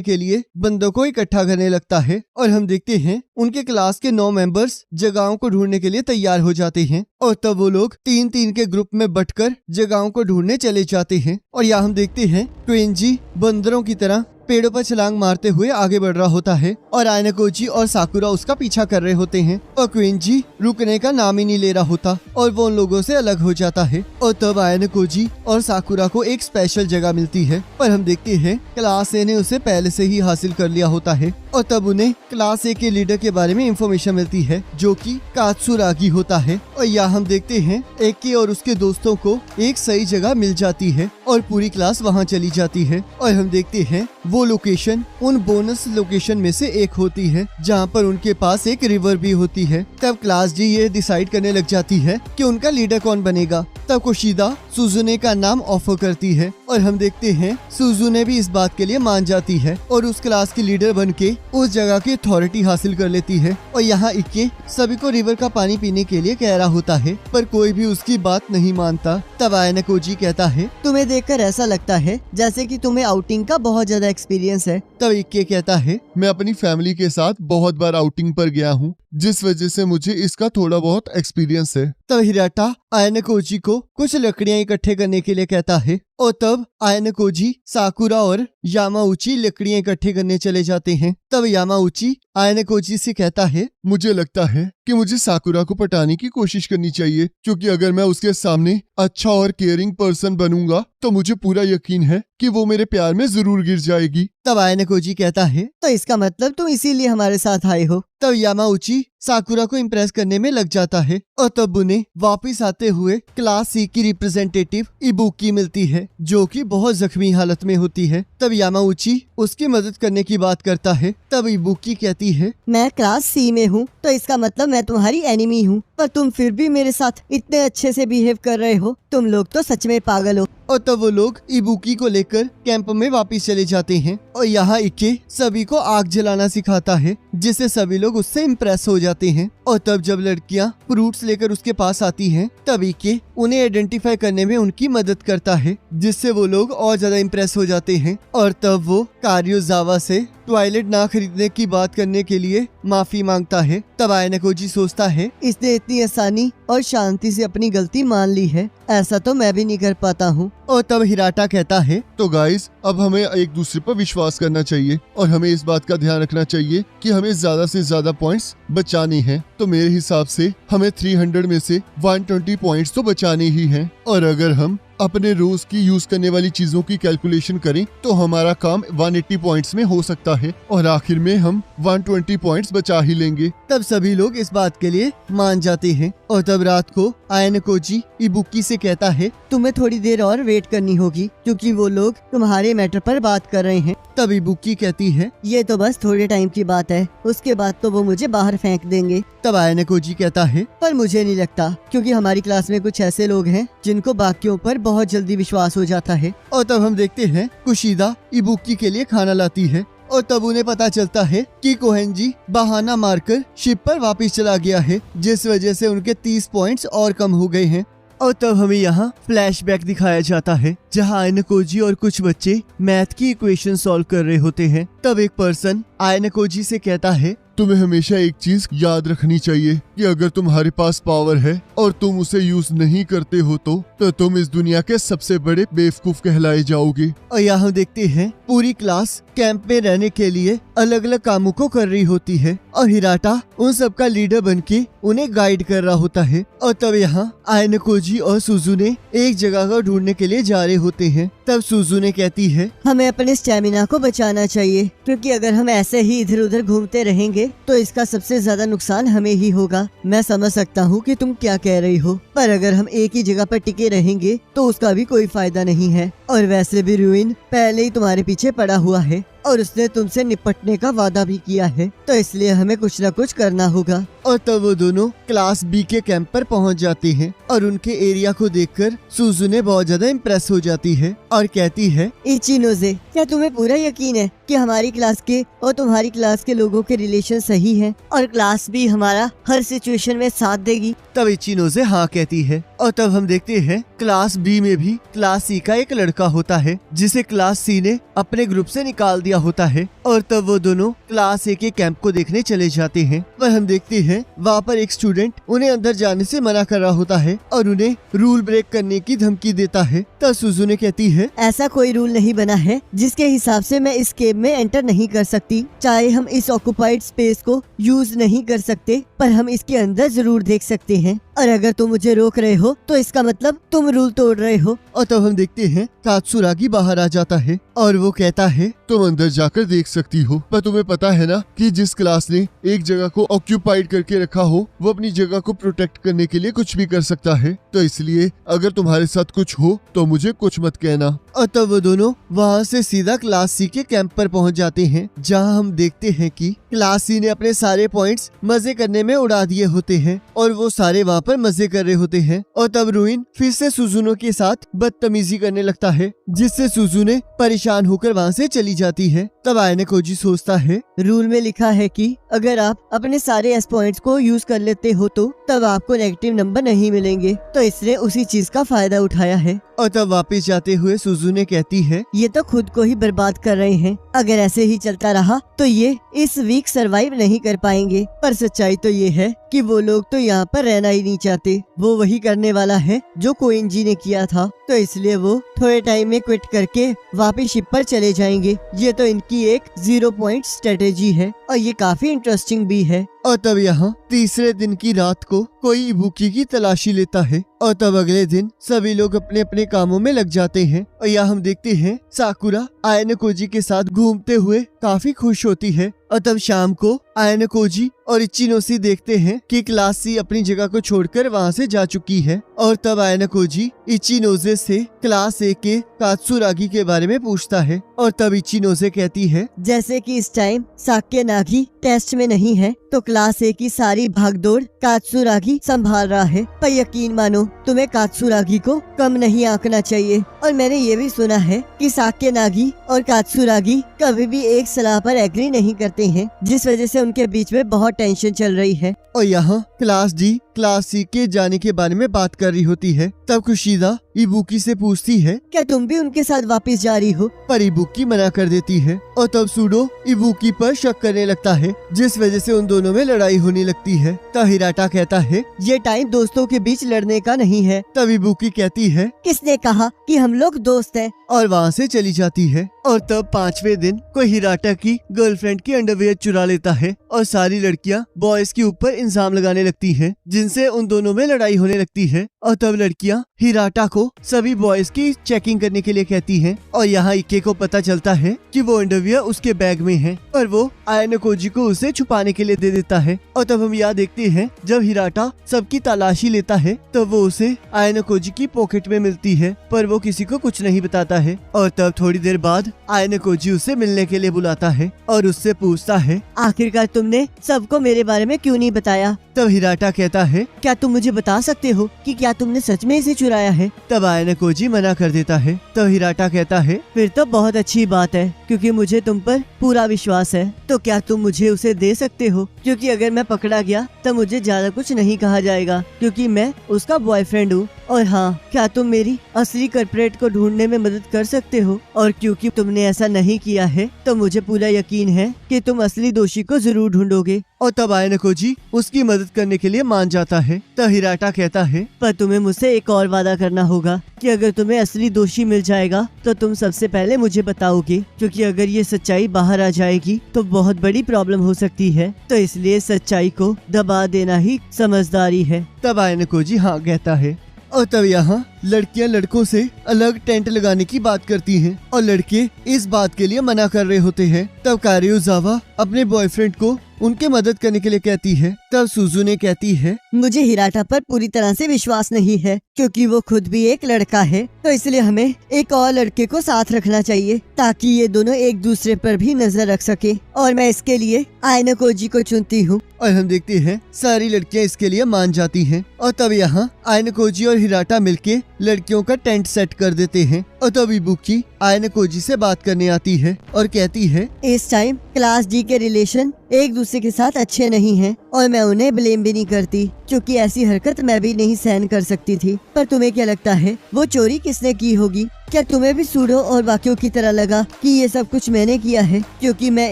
के लिए बंदों को इकट्ठा करने लगता है और हम देखते हैं उनके क्लास के 9 मेंबर्स जगहों को ढूंढने के लिए तैयार हो जाते हैं और तब वो लोग 3-3 के ग्रुप में बंटकर जगहों को ढूंढने चले जाते हैं। और यहाँ हम देखते हैं ट्वेंजी बंदरों की तरह पेड़ों पर छलांग मारते हुए आगे बढ़ रहा होता है और आयनकोजी और साकुरा उसका पीछा कर रहे होते हैं और क्विंजी रुकने का नाम ही नहीं ले रहा होता और वो उन लोगों से अलग हो जाता है। और तब आयनकोजी और साकुरा को एक स्पेशल जगह मिलती है पर हम देखते हैं क्लास ए ने उसे पहले से ही हासिल कर लिया होता है और तब उन्हें क्लास ए के लीडर के बारे में इंफॉर्मेशन मिलती है जो कि कात्सुरागी होता है। और यहाँ हम देखते हैं एके और उसके दोस्तों को एक सही जगह मिल जाती है और पूरी क्लास वहाँ चली जाती है और हम देखते हैं वो लोकेशन उन बोनस लोकेशन में से एक होती है जहाँ पर उनके पास एक रिवर भी होती है। तब क्लास जी ये डिसाइड करने लग जाती है कि उनका लीडर कौन बनेगा। तब कुशिदा सुजुने का नाम ऑफर करती है और हम देखते हैं सुजुने भी इस बात के लिए मान जाती है और उस क्लास की लीडर बन के उस जगह की अथॉरिटी हासिल कर लेती है। और यहाँ इक्के सभी को रिवर का पानी पीने के लिए कह रहा होता है पर कोई भी उसकी बात नहीं मानता। तब आयनकोजी कहता है, तुम्हें देखकर ऐसा लगता है जैसे कि तुम्हें आउटिंग का बहुत ज्यादा एक्सपीरियंस है। तब इक्के कहता है, मैं अपनी फैमिली के साथ बहुत बार आउटिंग पर गया हूँ जिस वजह से मुझे इसका थोड़ा बहुत एक्सपीरियंस है। तब हिराटा आयनकोजी को कुछ लकड़ियां इकट्ठे करने के लिए कहता है और तब आयनकोजी साकुरा और यामाउची लकड़ियां इकट्ठे करने चले जाते हैं। तब यामाउची आयनकोजी से कहता है, मुझे लगता है कि मुझे साकुरा को पटाने की कोशिश करनी चाहिए क्योंकि अगर मैं उसके सामने अच्छा और केयरिंग पर्सन बनूंगा तो मुझे पूरा यकीन है कि वो मेरे प्यार में जरूर गिर जाएगी। तब आयनकोजी कहता है, तो इसका मतलब तुम इसीलिए हमारे साथ आए हो। तब यामाउची साकुरा को इम्प्रेस करने में लग जाता है और तब उन्हें वापस आते हुए क्लास सी की रिप्रेजेंटेटिव इबुकी मिलती है जो कि बहुत जख्मी हालत में होती है। तब यामाउची उसकी मदद करने की बात करता है। तब इबुकी कहती है, मैं क्लास सी में हूँ तो इसका मतलब मैं तुम्हारी एनिमी हूँ, पर तुम फिर भी मेरे साथ इतने अच्छे से बिहेव कर रहे हो। तुम लोग तो सच में पागल हो। और तब वो लोग इबुकी को लेकर कैंप में वापस चले जाते हैं और यहाँ इक्के सभी को आग जलाना सिखाता है जिससे सभी लोग उससे इम्प्रेस हो जाते हैं। और तब जब लड़कियाँ फ्रूट्स लेकर उसके पास आती हैं तब इक्के उन्हें आइडेंटिफाई करने में उनकी मदद करता है जिससे वो लोग और ज्यादा इम्प्रेस हो जाते हैं। और तब वो कारियोजावा से टॉयलेट ना खरीदने की बात करने के लिए माफी मांगता है। तब आयनकोजी सोचता है, इसने इतनी आसानी और शांति से अपनी गलती मान ली है, ऐसा तो मैं भी नहीं कर पाता हूँ। और तब हिराटा कहता है, तो गाइस अब हमें एक दूसरे पर विश्वास करना चाहिए और हमें इस बात का ध्यान रखना चाहिए कि हमें ज्यादा से ज्यादा पॉइंट्स बचाने हैं। तो मेरे हिसाब से हमें 300 में से 120 पॉइंट्स तो बचाने ही हैं और अगर हम अपने रोज की यूज करने वाली चीजों की कैलकुलेशन करें तो हमारा काम 180 पॉइंट्स में हो सकता है और आखिर में हम 120 पॉइंट्स बचा ही लेंगे। तब सभी लोग इस बात के लिए मान जाते हैं और तब रात को आयनकोजी इबुकी से कहता है, तुम्हें थोड़ी देर और वेट करनी होगी क्योंकि वो लोग तुम्हारे मैटर पर बात कर रहे हैं। तब इबुकी कहती है, ये तो बस थोड़े टाइम की बात है, उसके बाद तो वो मुझे बाहर फेंक देंगे। तब आयनकोजी कहता है, पर मुझे नहीं लगता क्योंकि हमारी क्लास में कुछ ऐसे लोग हैं जिनको बाकियों पर बहुत जल्दी विश्वास हो जाता है। और तब हम देखते हैं कुशिदा इबुकी के लिए खाना लाती है और तब उन्हें पता चलता है कि कोहेंजी बहाना मारकर शिप पर वापस चला गया है जिस वजह से उनके 30 पॉइंट्स और कम हो गए हैं। और तब हमें यहाँ फ्लैशबैक दिखाया जाता है जहाँ आयनकोजी और कुछ बच्चे मैथ की इक्वेशन सॉल्व कर रहे होते हैं। तब एक पर्सन आयनकोजी से कहता है, तुम्हें हमेशा एक चीज याद रखनी चाहिए कि अगर तुम्हारे पास पावर है और तुम उसे यूज नहीं करते हो तो तुम इस दुनिया के सबसे बड़े बेवकूफ कहलाए जाओगे। और यहाँ देखते हैं पूरी क्लास कैंप में रहने के लिए अलग अलग कामों को कर रही होती है और हिराटा उन सब का लीडर बनके उन्हें गाइड कर रहा होता है। और तब यहाँ आयनकोजी और सुजुने एक जगह को ढूंढने के लिए जा रहे होते हैं। तब सुजुने कहती है, हमें अपने स्टेमिना को बचाना चाहिए क्योंकि अगर हम ऐसे ही इधर उधर घूमते रहेंगे जाएंगे तो इसका सबसे ज्यादा नुकसान हमें ही होगा। मैं समझ सकता हूँ कि तुम क्या कह रही हो, पर अगर हम एक ही जगह पर टिके रहेंगे तो उसका भी कोई फायदा नहीं है। और वैसे भी रूइन पहले ही तुम्हारे पीछे पड़ा हुआ है और उसने तुमसे निपटने का वादा भी किया है, तो इसलिए हमें कुछ न कुछ करना होगा। और तब वो दोनों क्लास बी के कैंप पर पहुंच जाते हैं और उनके एरिया को देखकर सुजुने बहुत ज्यादा इम्प्रेस हो जाती है और कहती है, इचिनोजे, क्या तुम्हें पूरा यकीन है कि हमारी क्लास के और तुम्हारी क्लास के लोगों के रिलेशन सही हैं और क्लास भी हमारा हर सिचुएशन में साथ देगी? तब इचिनोजे हाँ कहती है। और तब हम देखते हैं क्लास बी में भी क्लास सी का एक लड़का होता है जिसे क्लास सी ने अपने ग्रुप से निकाल दिया होता है। और तब वो दोनों क्लास ए के कैंप को देखने चले जाते हैं, पर हम देखते हैं वहाँ पर एक स्टूडेंट उन्हें अंदर जाने से मना कर रहा होता है और उन्हें रूल ब्रेक करने की धमकी देता है। तब सुजुने कहती है, ऐसा कोई रूल नहीं बना है जिसके हिसाब से मैं इस केव में एंटर नहीं कर सकती। चाहे हम इस ऑक्युपाइड स्पेस को यूज नहीं कर सकते, पर हम इसके अंदर जरूर देख सकते हैं। और अगर तुम मुझे रोक रहे हो तो इसका मतलब तुम रूल तोड़ रहे हो। और तब हम देखते हैं कात्सुरागी बाहर आ जाता है और वो कहता है, तुम अंदर जाकर देख सकती हो, पर तुम्हें पता है ना कि जिस क्लास ने एक जगह को ऑक्यूपाइड करके रखा हो वो अपनी जगह को प्रोटेक्ट करने के लिए कुछ भी कर सकता है, तो इसलिए अगर तुम्हारे साथ कुछ हो तो मुझे कुछ मत कहना। और तब वो दोनों वहाँ से सीधा क्लास सी के कैंप पर पहुँच जाते हैं, जहाँ हम देखते हैं कि क्लास सी ने अपने सारे पॉइंट्स मजे करने में उड़ा दिए होते हैं और वो सारे वहाँ पर मजे कर रहे होते हैं। और तब रूइन फिर से सुजुनो के साथ बदतमीजी करने लगता है, जिससे सुजुने परेशान होकर वहाँ से चली जाती है। तब आयने कोजी सोचता है, रूल में लिखा है कि अगर आप अपने सारे एस पॉइंट्स को यूज कर लेते हो तो तब आपको नेगेटिव नंबर नहीं मिलेंगे, तो इसने उसी चीज का फायदा उठाया है। और तब वापस जाते हुए सुजुने कहती है, ये तो खुद को ही बर्बाद कर रहे हैं। अगर ऐसे ही चलता रहा तो ये इस वीक सरवाइव नहीं कर पाएंगे। पर सच्चाई तो ये है कि वो लोग तो यहाँ पर रहना ही नहीं चाहते। वो वही करने वाला है जो कोइंजी ने किया था, तो इसलिए वो थोड़े टाइम में क्विट करके वापस शिप पर चले जाएंगे। ये तो इनकी एक 0 पॉइंट स्ट्रेटेजी है और ये काफी इंटरेस्टिंग भी है। और तब यहाँ तीसरे दिन की रात को कोई इबुकी की तलाशी लेता है और तब अगले दिन सभी लोग अपने अपने कामों में लग जाते हैं। और यहाँ हम देखते हैं साकुरा आयने कोजी के साथ घूमते हुए काफी खुश होती है। और तब शाम को आयने कोजी और इचिनोसे देखते हैं कि क्लास सी अपनी जगह को छोड़कर वहाँ से जा चुकी है। और तब आयने कोजी इचिनोसे से क्लास ए के कात्सुरागी के बारे में पूछता है और तब इचिनोसे कहती है, जैसे कि इस टाइम साक्य नागी टेस्ट में नहीं है तो क्लास ए की सारी भागदौड़ कात्सुरागी संभाल रहा है। पर यकीन मानो तुम्हें कात्सुरागी को कम नहीं आंकना चाहिए। और मैंने ये भी सुना है कि साक्य नागी और कात्सुरागी कभी भी एक सलाह पर एग्री नहीं करते हैं, जिस वजह से उनके बीच में बहुत टेंशन चल रही है। और यहाँ क्लास डी क्लास सी के जाने के बारे में बात कर रही होती है। तब कुशिदा इबुकी से पूछती है, क्या तुम भी उनके साथ वापस जा रही हो? पर इबुकी मना कर देती है। और तब सूडो इबुकी पर शक करने लगता है, जिस वजह से उन दोनों में लड़ाई होने लगती है। तब हिराटा कहता है, ये टाइम दोस्तों के बीच लड़ने का नहीं है। तब इबुकी कहती है, किसने कहा कि हम लोग दोस्त हैं? और वहाँ से चली जाती है। और तब 5वें दिन कोई हिराटा की गर्लफ्रेंड की अंडरवियर चुरा लेता है और सारी लड़कियाँ बॉयज के ऊपर इल्जाम लगाने लगती हैं, जिनसे उन दोनों में लड़ाई होने लगती है। और तब लड़कियाँ हिराटा को सभी बॉयज की चेकिंग करने के लिए कहती हैं। और यहाँ इक्के को पता चलता है कि वो अंडरवियर उसके बैग में है, पर वो आयने कोजी को उसे छुपाने के लिए दे देता है। और तब हम यहाँ देखते हैं जब हिराटा सबकी तलाशी लेता है तब वो उसे आयने कोजी की पॉकेट में मिलती है, पर वो किसी को कुछ नहीं बताता है। और तब थोड़ी देर बाद आयने कोजी उसे मिलने के लिए बुलाता है और उससे पूछता है, आखिरकार तुमने सबको मेरे बारे में क्यों नहीं बताया? तब हिराटा कहता है, क्या तुम मुझे बता सकते हो कि क्या तुमने सच में इसे चुराया है? तब आयने कोजी मना कर देता है। तब हिराटा कहता है, फिर तो बहुत अच्छी बात है, क्योंकि मुझे तुम पर पूरा विश्वास है। तो क्या तुम मुझे उसे दे सकते हो? क्योंकि अगर मैं पकड़ा गया तो मुझे ज्यादा कुछ नहीं कहा जाएगा, क्योंकि मैं उसका बॉयफ्रेंड हूँ। और हाँ, क्या तुम मेरी असली कल्प्रेट को ढूंढने में मदद कर सकते हो? और क्योंकि तुमने ऐसा नहीं किया है तो मुझे पूरा यकीन है कि तुम असली दोषी को जरूर ढूंढोगे। और तब आयने कोजी उसकी मदद करने के लिए मान जाता है। तब हिराटा कहता है, पर तुम्हें मुझसे एक और वादा करना होगा कि अगर तुम्हें असली दोषी मिल जाएगा तो तुम सबसे पहले मुझे बताओगे, क्योंकि अगर ये सच्चाई बाहर आ जाएगी तो बहुत बड़ी प्रॉब्लम हो सकती है। तो इसलिए सच्चाई को दबा देना ही समझदारी है। तब आयने कोजी हाँ कहता है। और तब यहाँ लड़कियां लड़कों से अलग टेंट लगाने की बात करती हैं और लड़के इस बात के लिए मना कर रहे होते हैं। तब कारियोजावा अपने बॉयफ्रेंड को उनके मदद करने के लिए कहती है। तब सुजुने कहती है, मुझे हिराटा पर पूरी तरह से विश्वास नहीं है क्योंकि वो खुद भी एक लड़का है, तो इसलिए हमें एक और लड़के को साथ रखना चाहिए ताकि ये दोनों एक दूसरे पर भी नजर रख सके, और मैं इसके लिए आयनोकोजी को चुनती हूँ। और हम देखते हैं सारी लड़कियां इसके लिए मान जाती हैं। और तब यहाँ आयनकोजी और हिराटा मिलके लड़कियों का टेंट सेट कर देते हैं। और तब इबुकी आयनकोजी से बात करने आती है और कहती है, इस टाइम क्लास डी के रिलेशन एक दूसरे के साथ अच्छे नहीं हैं और मैं उन्हें ब्लेम भी नहीं करती क्योंकि ऐसी हरकत मैं भी नहीं सहन कर सकती थी। पर तुम्हें क्या लगता है वो चोरी किसने की होगी? क्या तुम्हें भी सूडो और वाक्यों की तरह लगा कि ये सब कुछ मैंने किया है क्योंकि मैं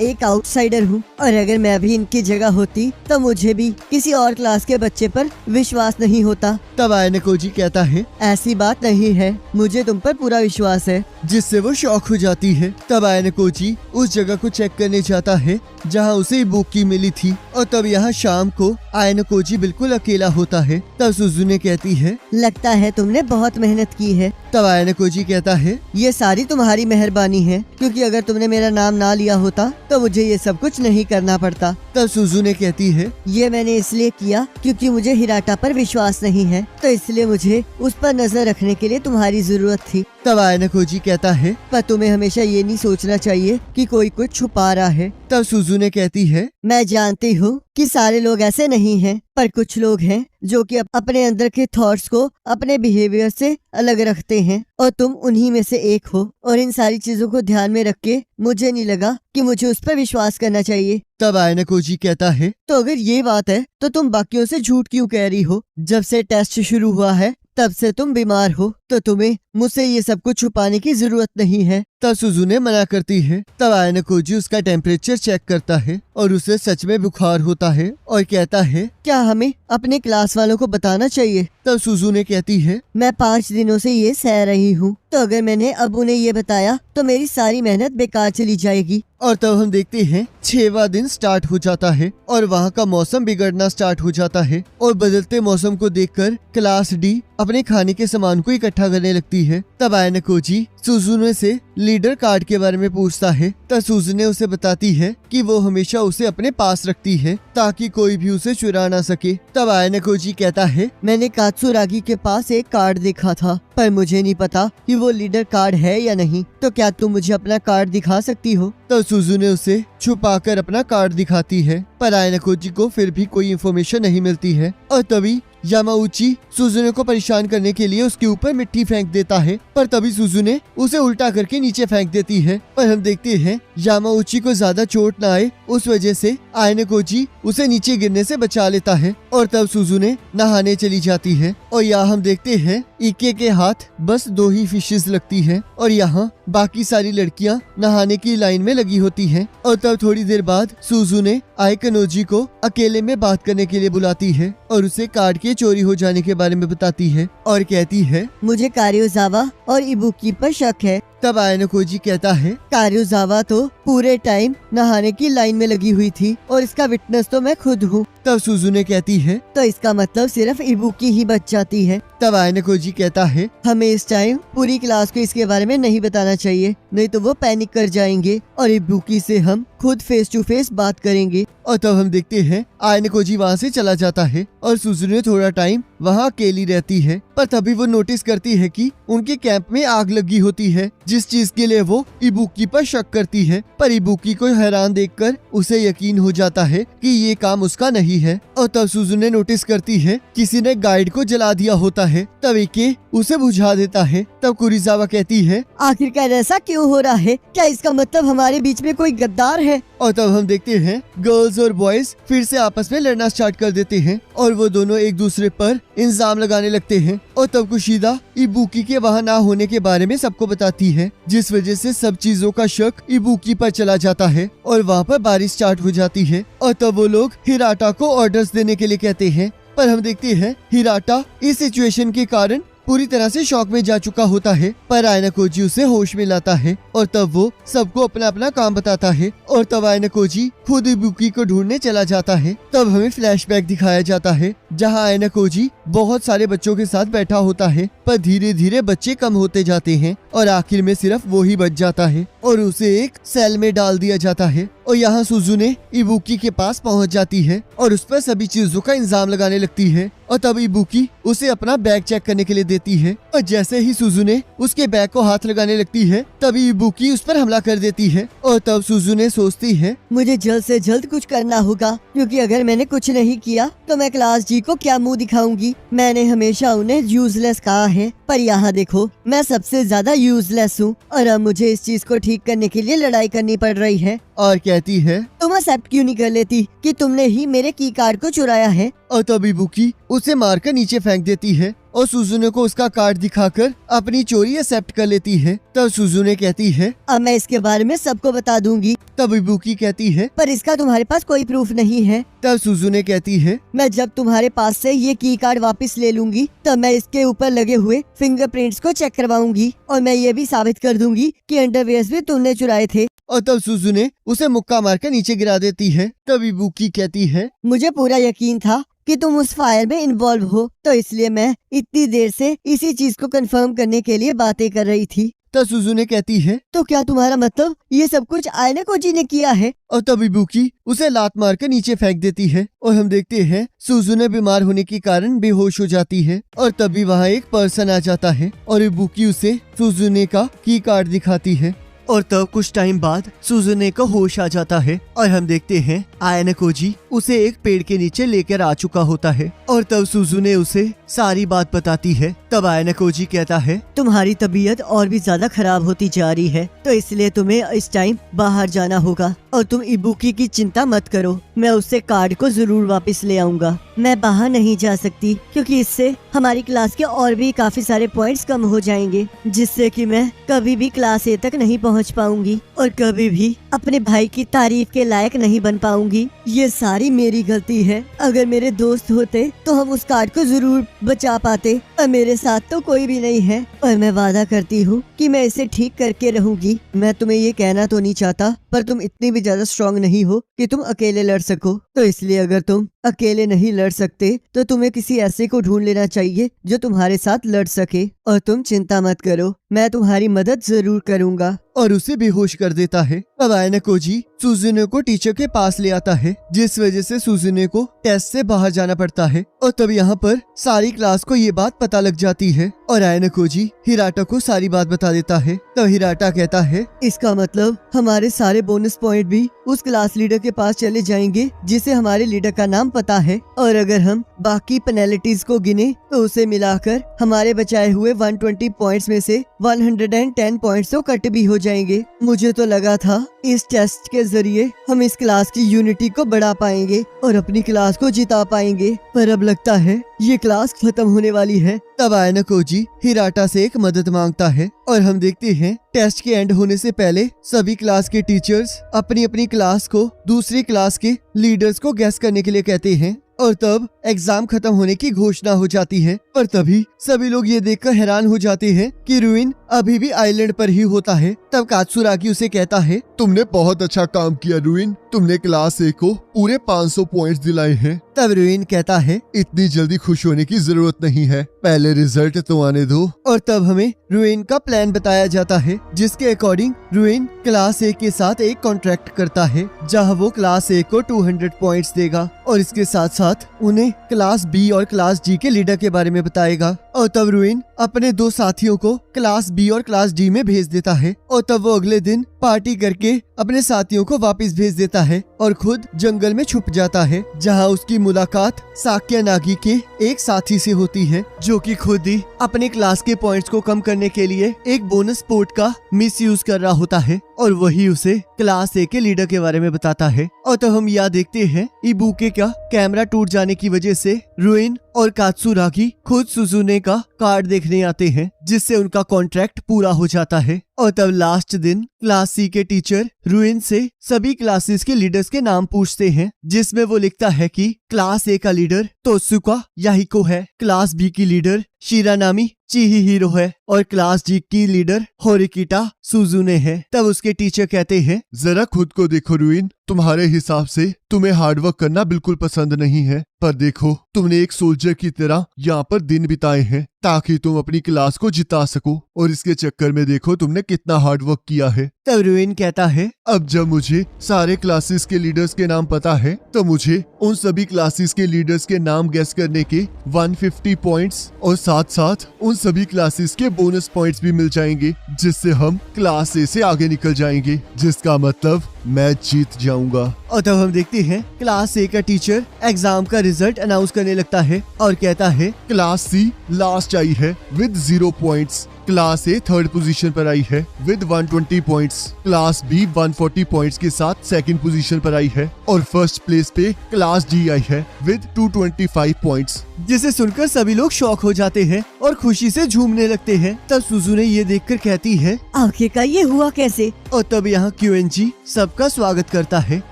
एक आउटसाइडर हूँ, और अगर मैं भी इनकी जगह होती तो मुझे भी किसी और क्लास के बच्चे पर विश्वास नहीं होता। तब आयनकोजी कहता है, ऐसी बात नहीं है, मुझे तुम पर पूरा विश्वास है। जिससे वो शॉक हो जाती है। तब आयनकोजी उस जगह को चेक करने जाता है जहाँ उसे इबुकी मिली थी। और तब यहाँ शाम को आयनकोजी बिल्कुल अकेला होता है। तब सुजुने कहती है, लगता है तुमने बहुत मेहनत की है। तब आयनकोजी कहता है, ये सारी तुम्हारी मेहरबानी है क्योंकि अगर तुमने मेरा नाम ना लिया होता तो मुझे ये सब कुछ नहीं करना पड़ता। तब सुजुने कहती है, ये मैंने इसलिए किया क्योंकि मुझे हिराटा पर विश्वास नहीं है, तो इसलिए मुझे उस पर नजर रखने के लिए तुम्हारी जरूरत थी। तब आयनकोजी कहता है, पर तुम्हें हमेशा ये नहीं सोचना चाहिए कि कोई कुछ छुपा रहा है। तब सुजुने कहती है, मैं जानती हूँ कि सारे लोग ऐसे नहीं हैं, पर कुछ लोग हैं जो कि अपने अंदर के थॉट्स को अपने बिहेवियर से अलग रखते हैं, और तुम उन्हीं में से एक हो। और इन सारी चीजों को ध्यान में रख के मुझे नहीं लगा कि मुझे उस पर विश्वास करना चाहिए। तब आयनकोजी कहता है, तो अगर ये बात है तो तुम बाकियों से झूठ क्यों कह रही हो? जब से टेस्ट शुरू हुआ है तब से तुम बीमार हो, तो तुम्हें मुझसे ये सब कुछ छुपाने की जरूरत नहीं है। तब सुजुने मना करती है। तब आयनकोजी उसका टेम्परेचर चेक करता है और उसे सच में बुखार होता है और कहता है, क्या हमें अपने क्लास वालों को बताना चाहिए? तब सुजुने कहती है, मैं 5 दिनों से ये सह रही हूँ, तो अगर मैंने अब उन्हें ये बताया तो मेरी सारी मेहनत बेकार चली जाएगी। और तब हम देखते हैं 6वां दिन स्टार्ट हो जाता है और वहाँ का मौसम बिगड़ना स्टार्ट हो जाता है। और बदलते मौसम को देखकर क्लास डी अपने खाने के सामान को इकट्ठा करने लगती है। तब आयनकोजी सुजुने से लीडर कार्ड के बारे में पूछता है। तब सुजुने उसे बताती है कि वो हमेशा उसे अपने पास रखती है ताकि कोई भी उसे चुरा ना सके। तब आयनकोजी कहता है, मैंने कात्सुरागी के पास एक कार्ड देखा था, पर मुझे नहीं पता कि वो लीडर कार्ड है या नहीं, तो क्या तुम मुझे अपना कार्ड दिखा सकती हो? तब सुजुने उसे छुपाकर अपना कार्ड दिखाती है, पर आयनकोजी को फिर भी कोई इन्फॉर्मेशन नहीं मिलती है। और तभी यामाउची सुजुने को परेशान करने के लिए उसके ऊपर मिट्टी फेंक देता है, पर तभी सुजुने उसे उल्टा करके नीचे फेंक देती है। पर हम देखते हैं यामाउची को ज्यादा चोट ना आए, उस वजह से आयनकोजी उसे नीचे गिरने से बचा लेता है। और तब सुजुने नहाने चली जाती है। और यहाँ हम देखते हैं इके के हाथ बस 2 ही फिशेस लगती है और यहाँ बाकी सारी लड़कियां नहाने की लाइन में लगी होती हैं। और तब थोड़ी देर बाद सुजुने आइकनोजी को अकेले में बात करने के लिए बुलाती है और उसे कार्ड के चोरी हो जाने के बारे में बताती है और कहती है, मुझे कारियोजावा और इबुकी पर शक है। तब आयनकोजी कहता है, कारियोजावा तो पूरे टाइम नहाने की लाइन में लगी हुई थी और इसका विटनेस तो मैं खुद हूँ। तब सुजुने कहती है, तो इसका मतलब सिर्फ इबुकी ही बच जाती है। तब आयनकोजी कहता है, हमें इस टाइम पूरी क्लास को इसके बारे में नहीं बताना चाहिए, नहीं तो वो पैनिक कर जाएंगे और इबुकी से हम खुद फेस टू फेस बात करेंगे। और तब हम देखते हैं आयनकोजी वहाँ से चला जाता है और सुजुने थोड़ा टाइम वहाँ अकेली रहती है। पर तभी वो नोटिस करती है कि उनके कैंप में आग लगी होती है, जिस चीज के लिए वो इबुकी पर शक करती है। पर इबुकी को हैरान देखकर उसे यकीन हो जाता है कि ये काम उसका नहीं है। और तब सुजुने नोटिस करती है किसी ने गाइड को जला दिया होता है। तब इके उसे बुझा देता है। तब कुरिजावा कहती है, आखिरकार ऐसा क्यों हो रहा है? क्या इसका मतलब हमारे बीच में कोई गद्दार है? और तब हम देखते हैं गर्ल्स और बॉयज फिर से आपस में लड़ना स्टार्ट कर देते हैं और वो दोनों एक दूसरे पर इल्जाम लगाने लगते हैं। और तब कुशिदा इबुकी के वहाँ ना होने के बारे में सबको बताती है, जिस वजह से सब चीजों का शक इबुकी पर चला जाता है और वहाँ पर बारिश स्टार्ट हो जाती है। और तब वो लोग हिराटा को ऑर्डर्स देने के लिए कहते हैं। पर हम देखते हैं हिराटा इस सिचुएशन के कारण पूरी तरह से शॉक में जा चुका होता है, पर आयनाकोजी उसे होश में लाता है और तब वो सबको अपना अपना काम बताता है और तब आयनाकोजी खुद इबुकी को ढूंढने चला जाता है। तब हमें फ्लैशबैक दिखाया जाता है जहाँ आयनाकोजी बहुत सारे बच्चों के साथ बैठा होता है, पर धीरे धीरे बच्चे कम होते जाते हैं और आखिर में सिर्फ वो ही बच जाता है और उसे एक सेल में डाल दिया जाता है। और यहाँ सुजुने इबुकी के पास पहुँच जाती है और उस पर सभी चीजों का इंतजाम लगाने लगती है और तब इबुकी उसे अपना बैग चेक करने के लिए देती है और जैसे ही सुजुने उसके बैग को हाथ लगाने लगती है तभी इबुकी उस पर हमला कर देती है और तब सुजुने सोचती है, मुझे जल्द से जल्द कुछ करना होगा, क्योंकि अगर मैंने कुछ नहीं किया तो मैं क्लास जी को क्या मुंह दिखाऊंगी। मैंने हमेशा उन्हें यूजलेस कहा है, पर यहाँ देखो मैं सबसे ज्यादा यूजलेस हूँ और अब मुझे इस चीज को ठीक करने के लिए लड़ाई करनी पड़ रही है। और कहती है, तुम एक्सेप्ट क्यों नहीं कर लेती कि तुमने ही मेरे की कार्ड को चुराया है। और तब इबुकी उसे मारकर नीचे फेंक देती है और सुजुने को उसका कार्ड दिखाकर अपनी चोरी एक्सेप्ट कर लेती है। तब सुजुने कहती है, अब मैं इसके बारे में सबको बता दूंगी। तब इबुकी कहती है, पर इसका तुम्हारे पास कोई प्रूफ नहीं है। तब सुजुने कहती है, मैं जब तुम्हारे पास से ये की कार्ड वापस ले लूंगी तब मैं इसके ऊपर लगे हुए फिंगरप्रिंट्स को चेक करवाऊंगी और मैं ये भी साबित कर दूंगी कि अंडरवियर्स भी तुमने चुराए थे। और तब सुजुने उसे मुक्का मारकर नीचे गिरा देती है। तब इबुकी कहती है, मुझे पूरा यकीन था कि तुम उस फायर में इन्वॉल्व हो, तो इसलिए मैं इतनी देर से इसी चीज को कंफर्म करने के लिए बातें कर रही थी। तब सुजुने कहती है, तो क्या तुम्हारा मतलब ये सब कुछ आयनाकोजी ने किया है। और तब इबुकी उसे लात मारकर नीचे फेंक देती है और हम देखते हैं सुजुने बीमार होने के कारण बेहोश हो जाती है और तभी वहाँ एक पर्सन आ जाता है और इबुकी उसे सुजुने का की कार्ड दिखाती है और तब कुछ टाइम बाद सुजुने को होश आ जाता है और हम देखते हैं आयनाकोजी उसे एक पेड़ के नीचे लेकर आ चुका होता है और तब सुजुने उसे सारी बात बताती है। तब आयनाकोजी कहता है, तुम्हारी तबीयत और भी ज्यादा खराब होती जा रही है, तो इसलिए तुम्हें इस टाइम बाहर जाना होगा और तुम इबुकी की चिंता मत करो, मैं उससे कार्ड को जरूर वापस ले आऊंगा। मैं बाहर नहीं जा सकती क्योंकि इससे हमारी क्लास के और भी काफी सारे पॉइंट्स कम हो जाएंगे, जिससे कि मैं कभी भी क्लास ए तक नहीं पहुंच पाऊंगी और कभी भी अपने भाई की तारीफ के लायक नहीं बन पाऊंगी। ये सारी मेरी गलती है। अगर मेरे दोस्त होते तो हम उस कार्ड को जरूर बचा पाते, और मेरे साथ तो कोई भी नहीं है और मैं वादा करती हूँ कि मैं इसे ठीक करके रहूंगी। मैं तुम्हें ये कहना तो नहीं चाहता, पर तुम इतनी भी ज्यादा स्ट्रांग नहीं हो कि तुम अकेले लड़ सको, तो इसलिए अगर तुम अकेले नहीं लड़ सकते तो तुम्हें किसी ऐसे को ढूंढ लेना चाहिए जो तुम्हारे साथ लड़ सके। और तुम चिंता मत करो, मैं तुम्हारी मदद जरूर करूंगा। और उसे बेहोश कर देता है। अब आयनाकोजी सुजुने को टीचर के पास ले आता है, जिस वजह से सुजुने को टेस्ट से बाहर जाना पड़ता है और तब यहाँ पर सारी क्लास को ये बात पता लग जाती है और आयनाकोजी हिराटा को सारी बात बता देता है। तो हिराटा कहता है, इसका मतलब हमारे सारे बोनस पॉइंट भी उस क्लास लीडर के पास चले जाएंगे जिसे हमारे लीडर का नाम पता है, और अगर हम बाकी पेनल्टीज को गिने तो उसे मिलाकर हमारे बचाए हुए 120 पॉइंट्स में से 110 पॉइंट्स तो कट भी हो जाएंगे। मुझे तो लगा था इस टेस्ट के जरिए हम इस क्लास की यूनिटी को बढ़ा पाएंगे और अपनी क्लास को जिता पाएंगे, पर अब लगता है ये क्लास खत्म होने वाली है। तब आयनाकोजी हिराटा से एक मदद मांगता है और हम देखते हैं टेस्ट के एंड होने से पहले सभी क्लास के टीचर्स अपनी अपनी क्लास को दूसरी क्लास के लीडर्स को गैस करने के लिए कहते हैं और तब एग्जाम खत्म होने की घोषणा हो जाती है। पर तभी सभी लोग ये देखकर हैरान हो जाते हैं कि रुइन अभी भी आइलैंड पर ही होता है। तब कात्सुरागी उसे कहता है, तुमने बहुत अच्छा काम किया रुइन, तुमने क्लास ए को पूरे 500 पॉइंट्स दिलाए हैं। तब रुइन कहता है, इतनी जल्दी खुश होने की जरूरत नहीं है, पहले रिजल्ट तो आने दो। और तब हमें रुइन का प्लान बताया जाता है, जिसके अकॉर्डिंग रुइन क्लास ए के साथ एक कॉन्ट्रैक्ट करता है जहां वो क्लास ए को 200 पॉइंट्स देगा और इसके साथ साथ उन्हें क्लास बी और क्लास जी के लीडर के बारे में बताएगा। और तब रुइन अपने 2 साथियों को क्लास बी और क्लास डी में भेज देता है और तब वो अगले दिन पार्टी करके अपने साथियों को वापस भेज देता है और खुद जंगल में छुप जाता है, जहां उसकी मुलाकात साक्या नागी के एक साथी से होती है जो कि खुद ही अपने क्लास के पॉइंट्स को कम करने के लिए एक बोनस स्पोर्ट का मिसयूज कर रहा होता है और वही उसे क्लास ए के लीडर के बारे में बताता है। और तब हम यह देखते हैं इबुके का कैमरा टूट जाने की वजह से रुइन और कात्सुरागी खुद सुजुने का कार्ड देखने आते हैं, जिससे उनका कॉन्ट्रैक्ट पूरा हो जाता है और तब लास्ट दिन क्लास सी के टीचर रुइन से सभी क्लासेस के लीडर्स के नाम पूछते हैं, जिसमें वो लिखता है कि क्लास ए का लीडर तोत्सुका याहिको है, क्लास बी की लीडर शिरानामी चिहिहिरो है और क्लास जी की लीडर होरिकिटा सुजुने है। तब उसके टीचर कहते हैं, जरा खुद को देखो रुइन, तुम्हारे हिसाब से तुम्हें हार्डवर्क करना बिल्कुल पसंद नहीं है, पर देखो तुमने एक सोल्जर की तरह यहाँ पर दिन बिताए हैं ताकि तुम अपनी क्लास को जिता सको, और इसके चक्कर में देखो तुमने कितना हार्डवर्क किया है। तब रुइन कहता है, अब जब मुझे सारे क्लासेस के लीडर्स के नाम पता है तो मुझे उन सभी क्लासेस के लीडर्स के नाम गेस करने के 150 पॉइंट्स और साथ साथ उन सभी क्लासेस के बोनस पॉइंट्स भी मिल जाएंगे, जिससे हम क्लास ए से आगे निकल जाएंगे, जिसका मतलब मैं जीत जाऊंगा। और तब हम देखते हैं क्लास ए का टीचर एग्जाम का रिजल्ट अनाउंस करने लगता है और कहता है, क्लास सी लास्ट आई है with 0 points, class A third position पर आई है with 120 points, class B 140 points के साथ सेकंड पोजीशन पर आई है और फर्स्ट प्लेस पे क्लास डी आई है विद 225 पॉइंट्स। जिसे सुनकर सभी लोग शॉक हो जाते हैं और खुशी से झूमने लगते हैं। तब सुजुने ये देखकर कहती है, आखिरकार ये हुआ कैसे? और तब यहाँ क्यूएनजी सबका स्वागत करता है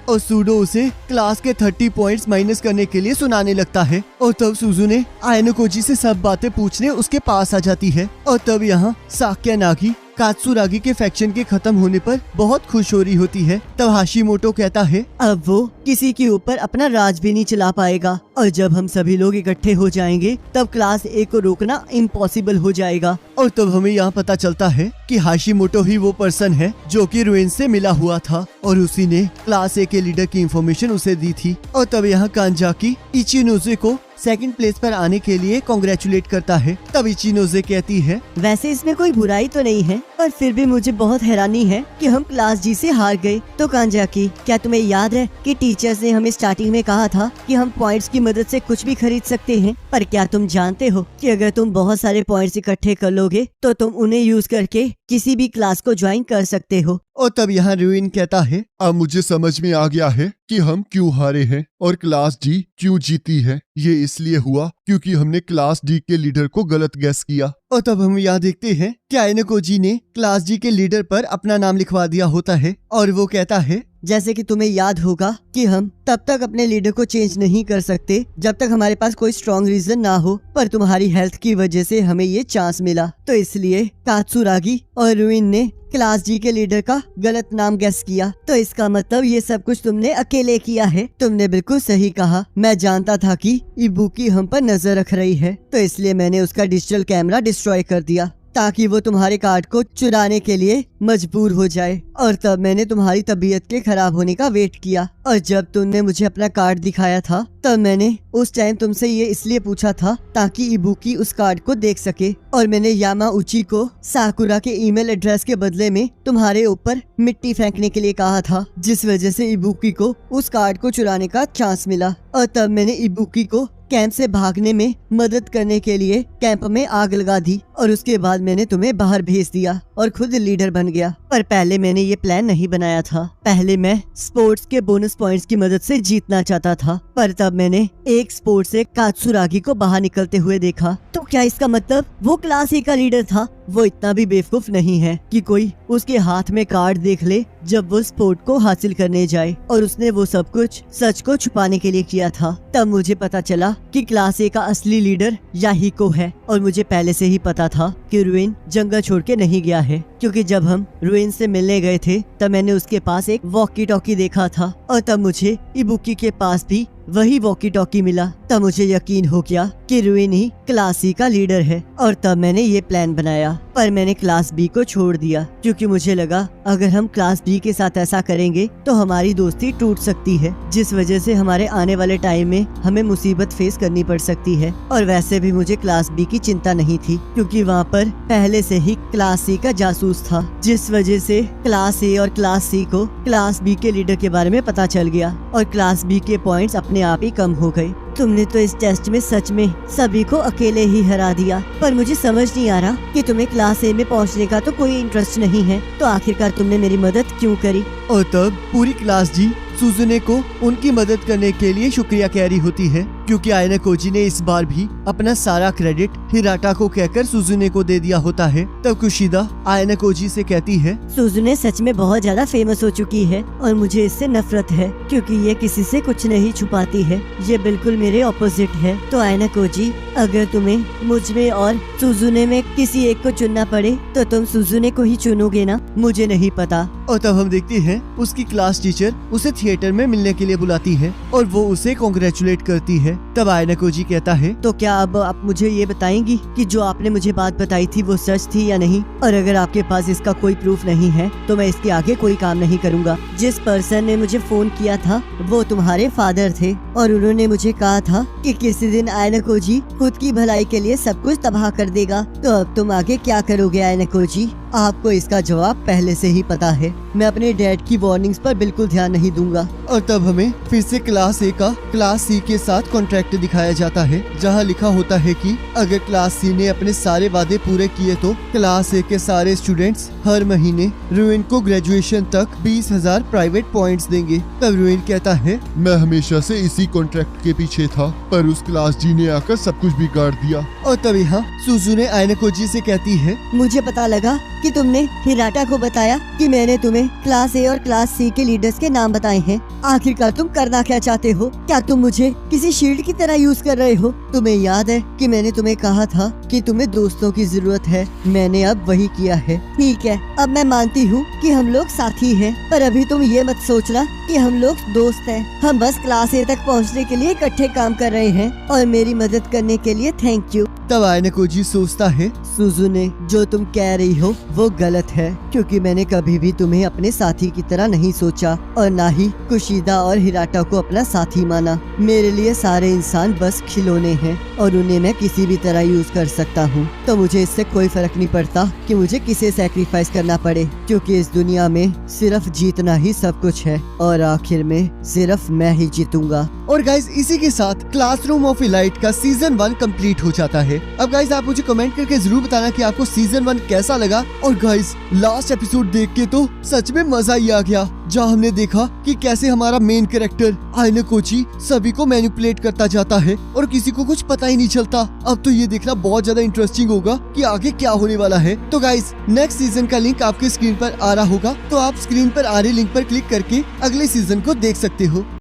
और सूडो उसे क्लास के 30 पॉइंट्स माइनस करने के लिए सुनाने लगता है। और तब सुजुने आयनोकोजी से सब बातें पूछने उसके पास आ जाती है। और तब यहाँ साक्या नागी कात्सुरागी के फैक्शन के खत्म होने पर बहुत खुश हो रही होती है। तब हाशिमोटो कहता है, अब वो किसी के ऊपर अपना राज भी नहीं चला पाएगा और जब हम सभी लोग इकट्ठे हो जाएंगे तब क्लास ए को रोकना इम्पॉसिबल हो जाएगा। और तब हमें यहाँ पता चलता है कि हाशिमोटो ही वो पर्सन है जो कि रुइन से मिला हुआ था और उसी ने क्लास ए के लीडर की इंफॉर्मेशन उसे दी थी। और तब यहाँ कांजाकी इचिनोजे को सेकंड प्लेस पर आने के लिए कांग्रेचुलेट करता है। तब इचिनोजे कहती है, वैसे इसमें कोई बुराई तो नहीं है, पर फिर भी मुझे बहुत हैरानी है कि हम क्लास जी से हार गए। तो कांजाकी, क्या तुम्हें याद है कि टीचर्स ने हमें स्टार्टिंग में कहा था कि हम पॉइंट्स की मदद से कुछ भी खरीद सकते हैं, पर क्या तुम जानते हो कि अगर तुम बहुत सारे पॉइंट्स इकट्ठे कर लोगे तो तुम उन्हें यूज करके किसी भी क्लास को ज्वाइन कर सकते हो। और तब यहाँ रुइन कहता है, अब मुझे समझ में आ गया है कि हम क्यों हारे हैं और क्लास डी क्यों जीती है। ये इसलिए हुआ क्योंकि हमने क्लास डी के लीडर को गलत गैस किया। और तब हम यहाँ देखते हैं कि आयनोकोजी ने क्लास जी के लीडर पर अपना नाम लिखवा दिया होता है और वो कहता है, जैसे कि तुम्हें याद होगा कि हम तब तक अपने लीडर को चेंज नहीं कर सकते जब तक हमारे पास कोई स्ट्रॉन्ग रीजन ना हो, पर तुम्हारी हेल्थ की वजह से हमें ये चांस मिला, तो इसलिए कात्सुरागी और रुइन ने क्लास जी के लीडर का गलत नाम गेस किया। तो इसका मतलब ये सब कुछ तुमने अकेले किया है। तुमने बिल्कुल सही कहा, मैं जानता था कि इबुकी हम पर नजर रख रही है, तो इसलिए मैंने उसका डिजिटल कैमरा डिस्ट्रॉय कर दिया ताकि वो तुम्हारे कार्ड को चुराने के लिए मजबूर हो जाए। और तब मैंने तुम्हारी तबीयत के खराब होने का वेट किया और जब तुमने मुझे अपना कार्ड दिखाया था तब मैंने उस टाइम तुमसे ये इसलिए पूछा था ताकि इबुकी उस कार्ड को देख सके, और मैंने यामाउची को साकुरा के ईमेल एड्रेस के बदले में तुम्हारे ऊपर मिट्टी फेंकने के लिए कहा था, जिस वजह से इबुकी को उस कार्ड को चुराने का चांस मिला। और तब मैंने इबुकी को कैंप से भागने में मदद करने के लिए कैंप में आग लगा दी और उसके बाद मैंने तुम्हें बाहर भेज दिया और खुद लीडर बन गया। पर पहले मैंने ये प्लान नहीं बनाया था, पहले मैं स्पोर्ट्स के बोनस पॉइंट्स की मदद से जीतना चाहता था, पर तब मैंने एक स्पोर्ट्स से कात्सुरागी को बाहर निकलते हुए देखा। तो क्या इसका मतलब वो क्लास ए का लीडर था? वो इतना भी बेवकूफ नहीं है कि कोई उसके हाथ में कार्ड देख ले जब वो स्पोर्ट को हासिल करने जाए, और उसने वो सब कुछ सच को छुपाने के लिए किया था। तब मुझे पता चला कि क्लास ए का असली लीडर याहिको है, और मुझे पहले से ही पता था कि रुइन जंगल छोड़ के नहीं गया है, क्योंकि जब हम रुइन से मिलने गए थे तब मैंने उसके पास एक वॉकी टॉकी देखा था और तब मुझे इबुकी के पास भी वही वॉकी टॉकी मिला। तब मुझे यकीन हो गया कि रुइन ही क्लास सी का लीडर है, और तब मैंने ये प्लान बनाया। पर मैंने क्लास बी को छोड़ दिया क्योंकि मुझे लगा अगर हम क्लास बी के साथ ऐसा करेंगे तो हमारी दोस्ती टूट सकती है, जिस वजह से हमारे आने वाले टाइम में हमें मुसीबत फेस करनी पड़ सकती है। और वैसे भी मुझे क्लास बी की चिंता नहीं थी क्योंकि वहाँ पर पहले से ही क्लास सी का जासूस था, जिस वजह से क्लास ए और क्लास सी को क्लास बी के लीडर के बारे में पता चल गया और क्लास बी के पॉइंट्स अपने आप ही कम हो गए। तुमने तो इस टेस्ट में सच में सभी को अकेले ही हरा दिया, पर मुझे समझ नहीं आ रहा कि तुम्हें क्लास ए में पहुंचने का तो कोई इंटरेस्ट नहीं है, तो आखिरकार तुमने मेरी मदद क्यों करी? और तब पूरी क्लास जी सुजुने को उनकी मदद करने के लिए शुक्रिया कह रही होती है, क्योंकि आयना कोजी ने इस बार भी अपना सारा क्रेडिट हिराटा को कहकर सुजुने को दे दिया होता है। तब कुशिदा आयना कोजी से कहती है, सुजुने सच में बहुत ज्यादा फेमस हो चुकी है और मुझे इससे नफरत है, क्योंकि ये किसी से कुछ नहीं छुपाती है। ये बिल्कुल मेरे ऑपोजिट है। तो आयना कोजी, अगर तुम्हें मुझ में और सुजुने में किसी एक को चुनना पड़े तो तुम सुजुने को ही चुनोगे ना? मुझे नहीं पता। और तब हम देखते हैं उसकी क्लास टीचर उसे थिएटर में मिलने के लिए बुलाती है और वो उसे कॉन्ग्रेचुलेट करती है। तब आयना कोजी कहता है, तो क्या अब आप मुझे ये बताएंगी कि जो आपने मुझे बात बताई थी वो सच थी या नहीं? और अगर आपके पास इसका कोई प्रूफ नहीं है तो मैं इसके आगे कोई काम नहीं करूँगा। जिस पर्सन ने मुझे फोन किया था वो तुम्हारे फादर थे और उन्होंने मुझे कहा था कि किसी दिन आयना कोजी खुद की भलाई के लिए सब कुछ तबाह कर देगा। तो अब तुम आगे क्या करोगे आयना कोजी? आपको इसका जवाब पहले से ही पता है। मैं अपने डैड की वार्निंग्स पर बिल्कुल ध्यान नहीं दूंगा। और तब हमें फिर से क्लास ए का क्लास सी के साथ कॉन्ट्रैक्ट दिखाया जाता है, जहां लिखा होता है कि अगर क्लास सी ने अपने सारे वादे पूरे किए तो क्लास ए के सारे स्टूडेंट्स हर महीने रुइन को ग्रेजुएशन तक 20,000 प्राइवेट पॉइंट्स देंगे। तब रुइन कहता है, मैं हमेशा से इसी कॉन्ट्रैक्ट के पीछे था, पर उस क्लास जी ने आकर सब कुछ बिगाड़ दिया। और तब यहाँ सुजुने आयना कोजी से कहती है, मुझे पता लगा कि तुमने हिराटा को बताया कि मैंने तुम्हें क्लास ए और क्लास सी के लीडर्स के नाम बताए हैं। आखिरकार तुम करना क्या चाहते हो? क्या तुम मुझे किसी शील्ड की तरह यूज कर रहे हो? तुम्हें याद है कि मैंने तुम्हें कहा था कि तुम्हें दोस्तों की जरूरत है? मैंने अब वही किया है। ठीक है, अब मैं मानती हूँ कि हम लोग साथी हैं, पर अभी तुम ये मत सोचना कि हम लोग दोस्त हैं। हम बस क्लास ए तक पहुँचने के लिए इकट्ठे काम कर रहे हैं और मेरी मदद करने के लिए थैंक यू। तब आयना कोजी सोचता है, सुजुने, जो तुम कह रही हो वो गलत है, क्योंकि मैंने कभी भी तुम्हें अपने साथी की तरह नहीं सोचा और ना ही कुशिदा और हिराटा को अपना साथी माना। मेरे लिए सारे इंसान बस खिलौने हैं और उन्हें मैं किसी भी तरह यूज कर सकता हूँ। तो मुझे इससे कोई फर्क नहीं पड़ता कि मुझे किसे सैक्रिफाइस करना पड़े, क्योंकि इस दुनिया में सिर्फ जीतना ही सब कुछ है और आखिर में सिर्फ मैं ही जीतूंगा। और गाइस इसी के साथ क्लासरूम ऑफ इलाइट का सीजन 1 कंप्लीट हो जाता है। अब गाइस आप मुझे कमेंट करके जरूर बताना कि आपको सीजन 1 कैसा लगा। और गाइस लास्ट एपिसोड देख के तो सच में मजा ही आ गया, जहाँ हमने देखा कि कैसे हमारा मेन कैरेक्टर आयना कोजी सभी को मैनिपुलेट करता जाता है और किसी को कुछ पता ही नहीं चलता। अब तो ये देखना बहुत ज्यादा इंटरेस्टिंग होगा कि आगे क्या होने वाला है। तो गाइस नेक्स्ट सीजन का लिंक आपके स्क्रीन पर आ रहा होगा, तो आप स्क्रीन पर आ रहे लिंक पर क्लिक करके अगले सीजन को देख सकते हो।